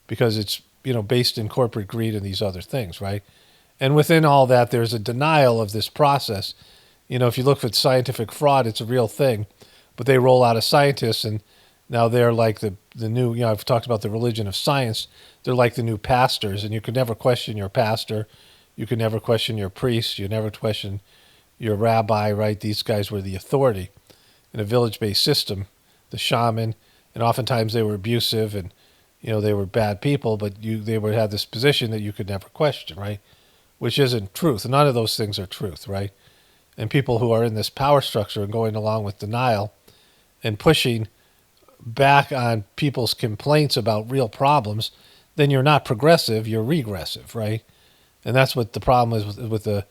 Speaker 1: because it's, based in corporate greed and these other things, right? And within all that, there's a denial of this process. If you look at scientific fraud, it's a real thing. But they roll out of scientists, and now they're like the new, I've talked about the religion of science. They're like the new pastors, and you could never question your pastor. You could never question your priest. You never question your rabbi, right? These guys were the authority in a village-based system, the shaman, and oftentimes they were abusive and, they were bad people, but they would have this position that you could never question, right? Which isn't truth. None of those things are truth, right? And people who are in this power structure and going along with denial and pushing back on people's complaints about real problems, then you're not progressive, you're regressive, right? And that's what the problem is with the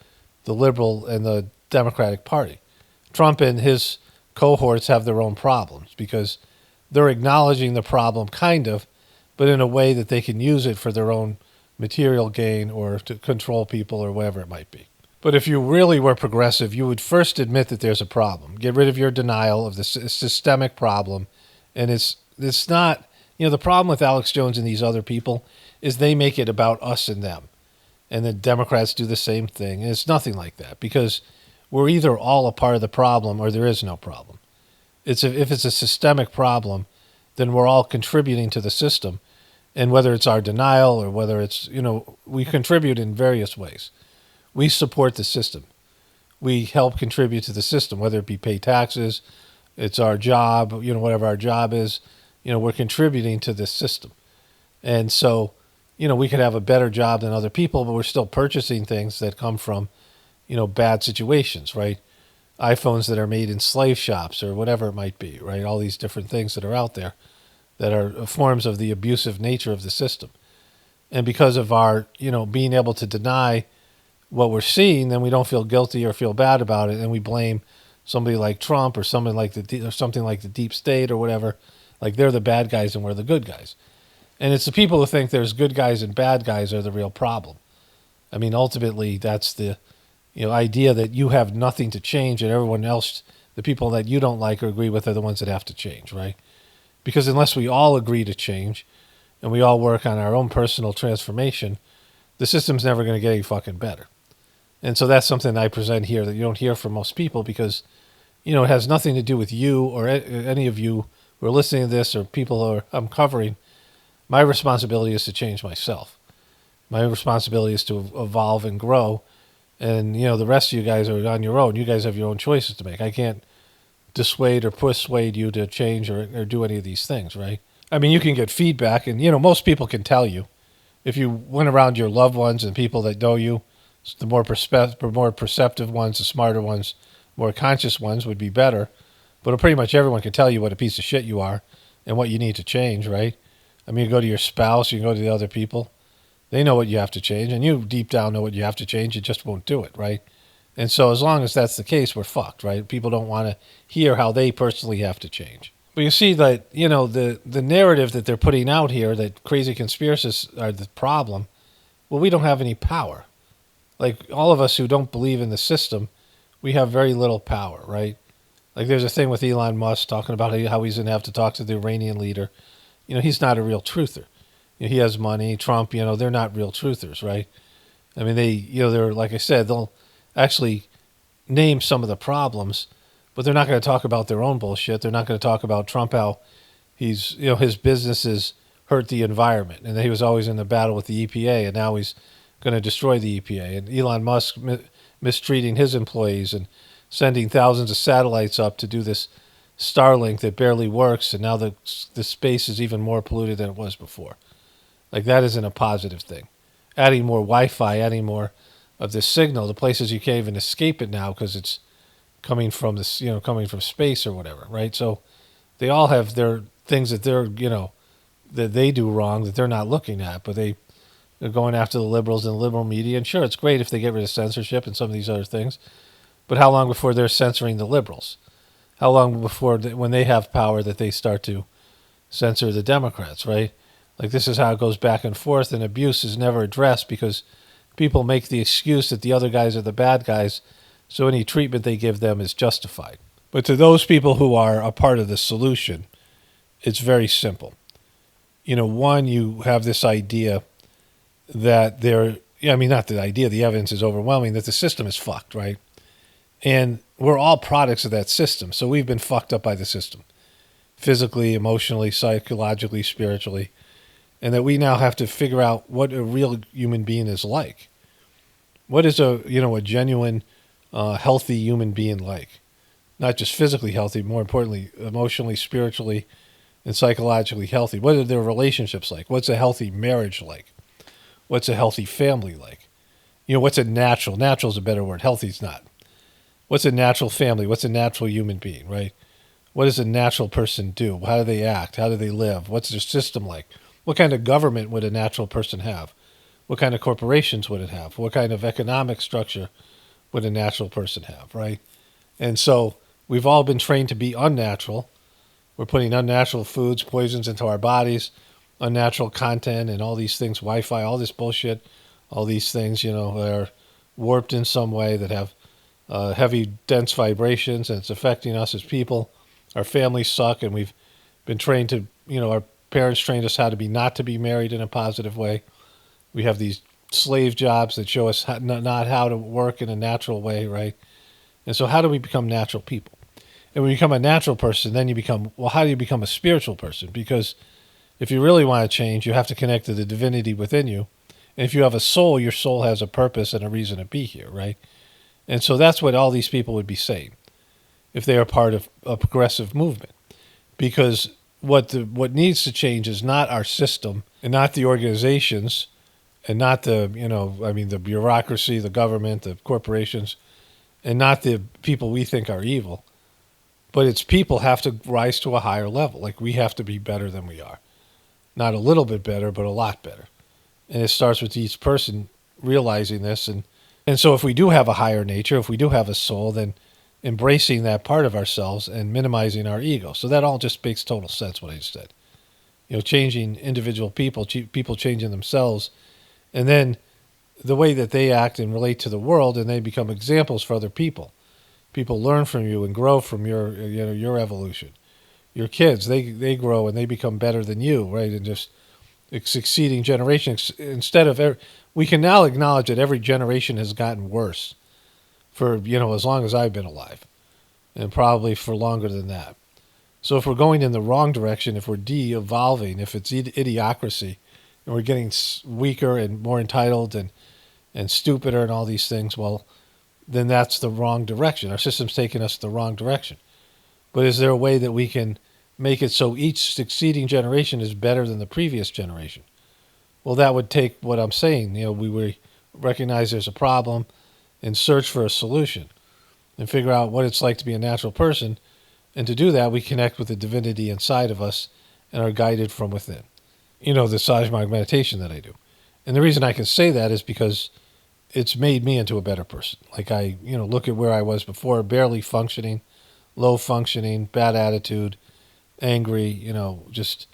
Speaker 1: liberal and the Democratic Party. Trump and his cohorts have their own problems because they're acknowledging the problem, kind of, but in a way that they can use it for their own material gain or to control people or whatever it might be. But if you really were progressive, you would first admit that there's a problem. Get rid of your denial of the systemic problem. And it's not, the problem with Alex Jones and these other people is they make it about us and them. And the Democrats do the same thing. And it's nothing like that because we're either all a part of the problem or there is no problem. If it's a systemic problem, then we're all contributing to the system. And whether it's our denial or whether it's, we contribute in various ways. We support the system. We help contribute to the system, whether it be pay taxes, it's our job, whatever our job is, we're contributing to this system. And so, we could have a better job than other people, but we're still purchasing things that come from, bad situations, right? iPhones that are made in slave shops or whatever it might be, right? All these different things that are out there that are forms of the abusive nature of the system. And because of our, being able to deny what we're seeing, then we don't feel guilty or feel bad about it, and we blame somebody like Trump or something like the deep state or whatever, like they're the bad guys and we're the good guys. And it's the people who think there's good guys and bad guys are the real problem. I mean, ultimately, that's the idea that you have nothing to change and everyone else, the people that you don't like or agree with, are the ones that have to change, right? Because unless we all agree to change and we all work on our own personal transformation, the system's never going to get any fucking better. And so that's something I present here that you don't hear from most people because, it has nothing to do with you or any of you who are listening to this or people who I'm covering. My responsibility is to change myself. My responsibility is to evolve and grow. And, the rest of you guys are on your own. You guys have your own choices to make. I can't dissuade or persuade you to change or do any of these things, right? I mean, you can get feedback and, most people can tell you. If you went around your loved ones and people that know you, the more perceptive ones, the smarter ones, more conscious ones would be better. But pretty much everyone can tell you what a piece of shit you are and what you need to change, right? I mean, you go to your spouse, you go to the other people. They know what you have to change, and you deep down know what you have to change. You just won't do it, right? And so as long as that's the case, we're fucked, right? People don't want to hear how they personally have to change. But you see that, the narrative that they're putting out here, that crazy conspiracists are the problem, well, we don't have any power. Like, all of us who don't believe in the system, we have very little power, right? Like, there's a thing with Elon Musk talking about how he's going to have to talk to the Iranian leader. He's not a real truther. He has money. Trump, they're not real truthers, right? I mean, they're, like I said, they'll actually name some of the problems, but they're not going to talk about their own bullshit. They're not going to talk about Trump, how he's, his businesses hurt the environment, and that he was always in the battle with the EPA, and now he's going to destroy the EPA. And Elon Musk mistreating his employees and sending thousands of satellites up to do this Starlink that barely works, and now the space is even more polluted than it was before. Like, that isn't a positive thing. Adding more Wi-Fi, adding more of this signal to places you can't even escape it now because it's coming from this, coming from space or whatever, right? So they all have their things that they're, that they do wrong that they're not looking at, but they're going after the liberals and the liberal media. And sure, it's great if they get rid of censorship and some of these other things, but how long before they're censoring the liberals? How long before, when they have power, that they start to censor the Democrats, right? Like, this is how it goes back and forth, and abuse is never addressed because people make the excuse that the other guys are the bad guys, so any treatment they give them is justified. But to those people who are a part of the solution it's very simple. One, you have this idea that not the idea, the evidence is overwhelming that the system is fucked, right? And we're all products of that system. So we've been fucked up by the system, physically, emotionally, psychologically, spiritually, and that we now have to figure out what a real human being is like. What is a genuine, healthy human being like? Not just physically healthy, more importantly, emotionally, spiritually, and psychologically healthy. What are their relationships like? What's a healthy marriage like? What's a healthy family like? What's a natural? Natural is a better word. Healthy's not. What's a natural family? What's a natural human being, right? What does a natural person do? How do they act? How do they live? What's their system like? What kind of government would a natural person have? What kind of corporations would it have? What kind of economic structure would a natural person have, right? And so we've all been trained to be unnatural. We're putting unnatural foods, poisons into our bodies, unnatural content and all these things, Wi-Fi, all this bullshit, all these things, that are warped in some way, that have heavy, dense vibrations, and it's affecting us as people. Our families suck, and we've been trained to, our parents trained us how to be not to be married in a positive way. We have these slave jobs that show us not how to work in a natural way, right? And so how do we become natural people? And when you become a natural person, then you become, how do you become a spiritual person? Because if you really want to change, you have to connect to the divinity within you. And if you have a soul, your soul has a purpose and a reason to be here, right? And so that's what all these people would be saying if they are part of a progressive movement. Because what needs to change is not our system and not the organizations and not the bureaucracy, the government, the corporations, and not the people we think are evil. But it's people have to rise to a higher level. Like, we have to be better than we are. Not a little bit better, but a lot better. And it starts with each person realizing this. And so if we do have a higher nature, if we do have a soul, then embracing that part of ourselves and minimizing our ego. So that all just makes total sense, what I just said. Changing individual people changing themselves, and then the way that they act and relate to the world, and they become examples for other people. People learn from you and grow from your evolution. Your kids, they grow and they become better than you, right? And just succeeding generations. Instead of we can now acknowledge that every generation has gotten worse for as long as I've been alive, and probably for longer than that. So if we're going in the wrong direction, if we're de-evolving, if it's idiocracy, and we're getting weaker and more entitled and stupider and all these things, well, then that's the wrong direction. Our system's taking us the wrong direction. But is there a way that we can make it so each succeeding generation is better than the previous generation? Well, that would take what I'm saying. We recognize there's a problem and search for a solution and figure out what it's like to be a natural person. And to do that, we connect with the divinity inside of us and are guided from within. The Satire meditation that I do. And the reason I can say that is because it's made me into a better person. Like, I look at where I was before, barely functioning, low functioning, bad attitude, angry, just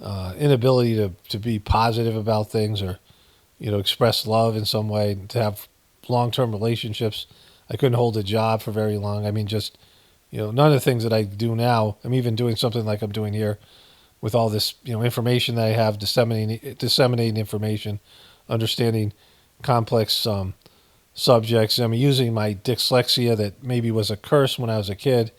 Speaker 1: inability to be positive about things or, express love in some way, to have long-term relationships. I couldn't hold a job for very long. I mean, just, none of the things that I do now. I'm even doing something like I'm doing here with all this, information that I have, disseminating information, understanding complex subjects. I'm using my dyslexia that maybe was a curse when I was a kid,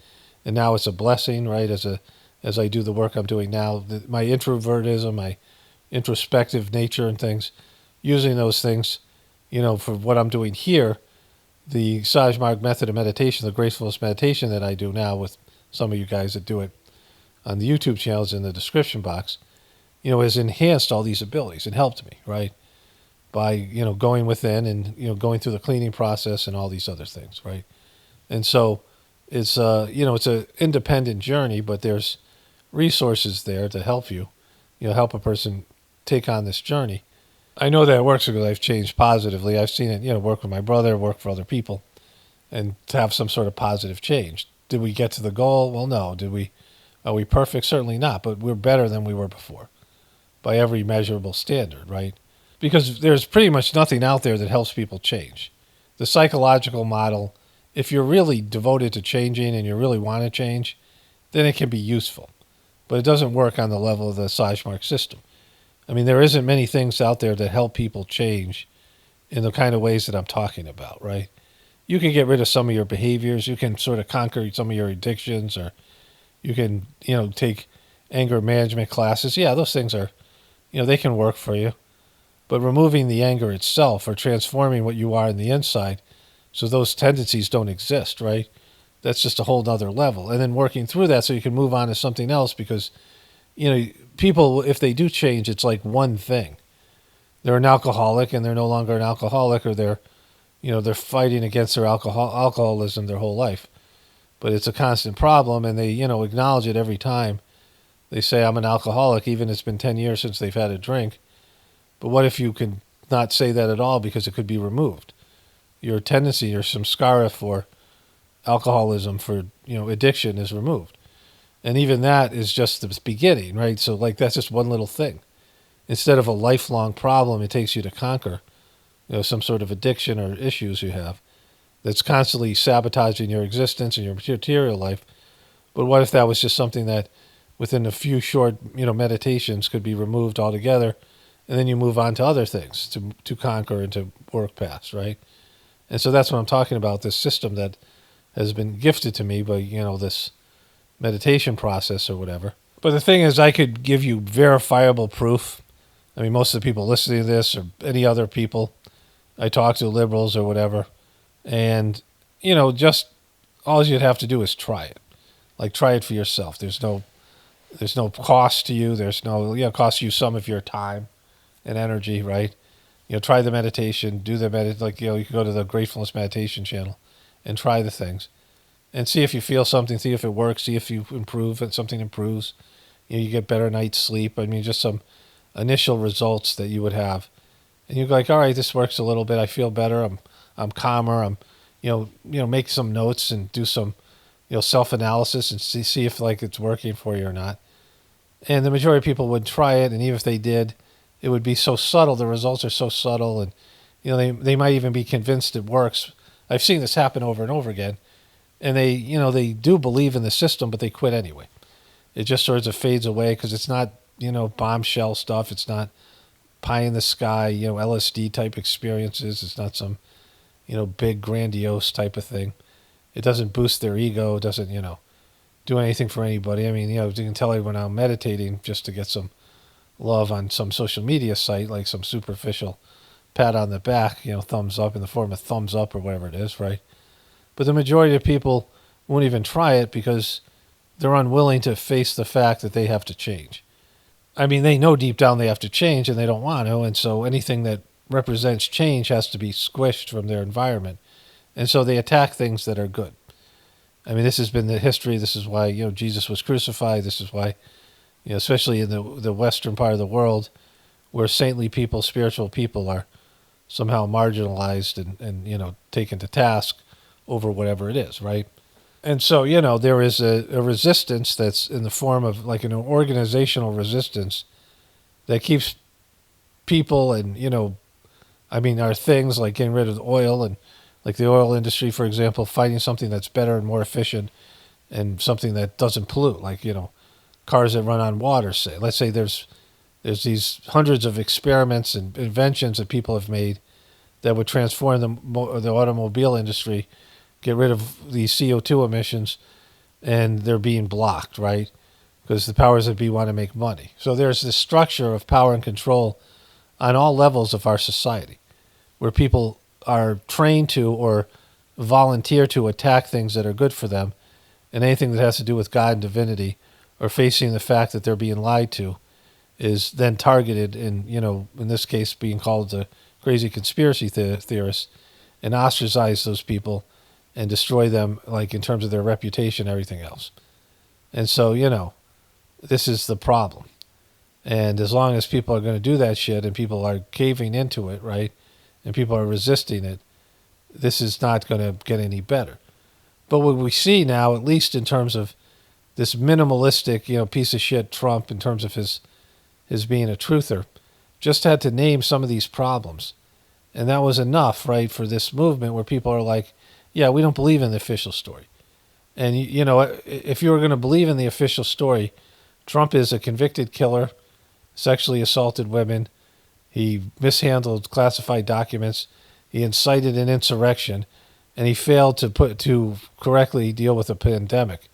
Speaker 1: and now it's a blessing, right? As I do the work I'm doing now, my introvertism, my introspective nature and things, using those things, for what I'm doing here, the Satire method of meditation, the Gratefullness meditation that I do now with some of you guys that do it on the YouTube channels in the description box, has enhanced all these abilities and helped me, right? By, going within and, going through the cleaning process and all these other things, right? And so it's, it's an independent journey, but there's resources there to help you, help a person take on this journey. I know that it works because I've changed positively. I've seen it, work with my brother, work for other people, and to have some sort of positive change. Did we get to the goal? Well, no. Are we perfect? Certainly not, but we're better than we were before by every measurable standard, right? Because there's pretty much nothing out there that helps people change. The psychological model, if you're really devoted to changing and you really want to change, then it can be useful. but it doesn't work on the level of the Sizemore system. I mean, there isn't many things out there that help people change in the kind of ways that I'm talking about, right? You can get rid of some of your behaviors. You can sort of conquer some of your addictions, or you can, take anger management classes. Yeah, those things are, they can work for you. But removing the anger itself, or transforming what you are in the inside so those tendencies don't exist, right? That's just a whole other level. And then working through that so you can move on to something else, because, people, if they do change, it's like one thing. They're an alcoholic and they're no longer an alcoholic, or they're fighting against their alcoholism their whole life. But it's a constant problem, and they, acknowledge it every time. They say, I'm an alcoholic, even if it's been 10 years since they've had a drink. But what if you can not say that at all, because it could be removed? Your tendency, your samskara for alcoholism, for, addiction is removed. And even that is just the beginning, right? So that's just one little thing. Instead of a lifelong problem it takes you to conquer, some sort of addiction or issues you have that's constantly sabotaging your existence and your material life. But what if that was just something that within a few short, meditations could be removed altogether, and then you move on to other things to conquer and to work past, right? And so that's what I'm talking about, this system that has been gifted to me by, this meditation process or whatever. But the thing is, I could give you verifiable proof. I mean, most of the people listening to this, or any other people I talk to, liberals or whatever, and, just all you'd have to do is try it. Like, try it for yourself. There's no cost to you. There's no, cost you some of your time and energy, right? Try the meditation, do the you can go to the Gratefullness meditation channel and try the things and see if you feel something, see if it works, see if you improve and something improves. You get better night's sleep. I mean, just some initial results that you would have. And you're like, all right, this works a little bit. I feel better. I'm calmer. I'm, make some notes and do some, self-analysis and see if it's working for you or not. And the majority of people would try it. And even if they did, it would be so subtle. The results are so subtle. And, they might even be convinced it works. I've seen this happen over and over again. And they, they do believe in the system, but they quit anyway. It just sort of fades away because it's not, bombshell stuff. It's not pie in the sky, LSD type experiences. It's not some, big grandiose type of thing. It doesn't boost their ego. It doesn't, do anything for anybody. I mean, you can tell when I'm meditating just to get some love on some social media site, like some superficial pat on the back, thumbs up in the form of thumbs up or whatever it is, right? But the majority of people won't even try it because they're unwilling to face the fact that they have to change. I mean, they know deep down they have to change and they don't want to. And so anything that represents change has to be squished from their environment. And so they attack things that are good. I mean, this has been the history. This is why, Jesus was crucified. This is why, especially in the Western part of the world, where saintly people, spiritual people are somehow marginalized and taken to task over whatever it is, right? And so, there is a resistance that's in the form of like an organizational resistance that keeps people and, our things like getting rid of the oil and like the oil industry, for example, finding something that's better and more efficient and something that doesn't pollute, like, cars that run on water, say. Let's say there's these hundreds of experiments and inventions that people have made that would transform the automobile industry, get rid of the CO2 emissions, and they're being blocked, right? Because the powers that be want to make money. So there's this structure of power and control on all levels of our society where people are trained to or volunteer to attack things that are good for them, and anything that has to do with God and divinity or facing the fact that they're being lied to is then targeted and, in this case being called the crazy conspiracy theorists, and ostracize those people and destroy them, like in terms of their reputation, everything else. And so, this is the problem. And as long as people are going to do that shit and people are caving into it, right, and people are resisting it, this is not going to get any better. But what we see now, at least in terms of this minimalistic, piece of shit Trump, in terms of his being a truther, just had to name some of these problems. And that was enough, right, for this movement where people are like, yeah, we don't believe in the official story. And, if you were going to believe in the official story, Trump is a convicted killer, sexually assaulted women. He mishandled classified documents. He incited an insurrection, and he failed to correctly deal with a pandemic.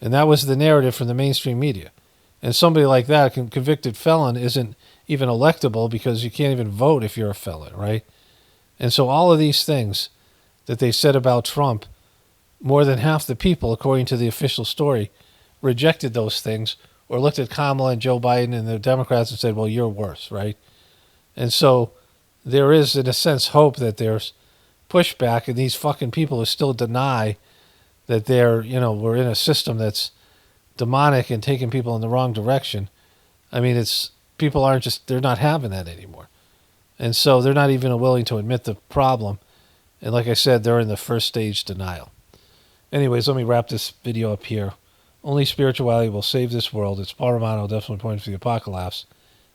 Speaker 1: And that was the narrative from the mainstream media. And somebody like that, a convicted felon, isn't even electable because you can't even vote if you're a felon, right? And so all of these things that they said about Trump, more than half the people, according to the official story, rejected those things or looked at Kamala and Joe Biden and the Democrats and said, well, you're worse, right? And so there is, in a sense, hope that there's pushback, and these fucking people who still deny that we're in a system that's demonic and taking people in the wrong direction. I mean, they're not having that anymore. And so they're not even willing to admit the problem. And like I said, they're in the first stage denial. Anyways, let me wrap this video up here. Only spirituality will save this world. It's Paul Romano, definitely pointing to the apocalypse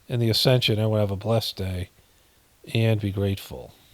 Speaker 1: and the ascension. Everyone have a blessed day and be grateful.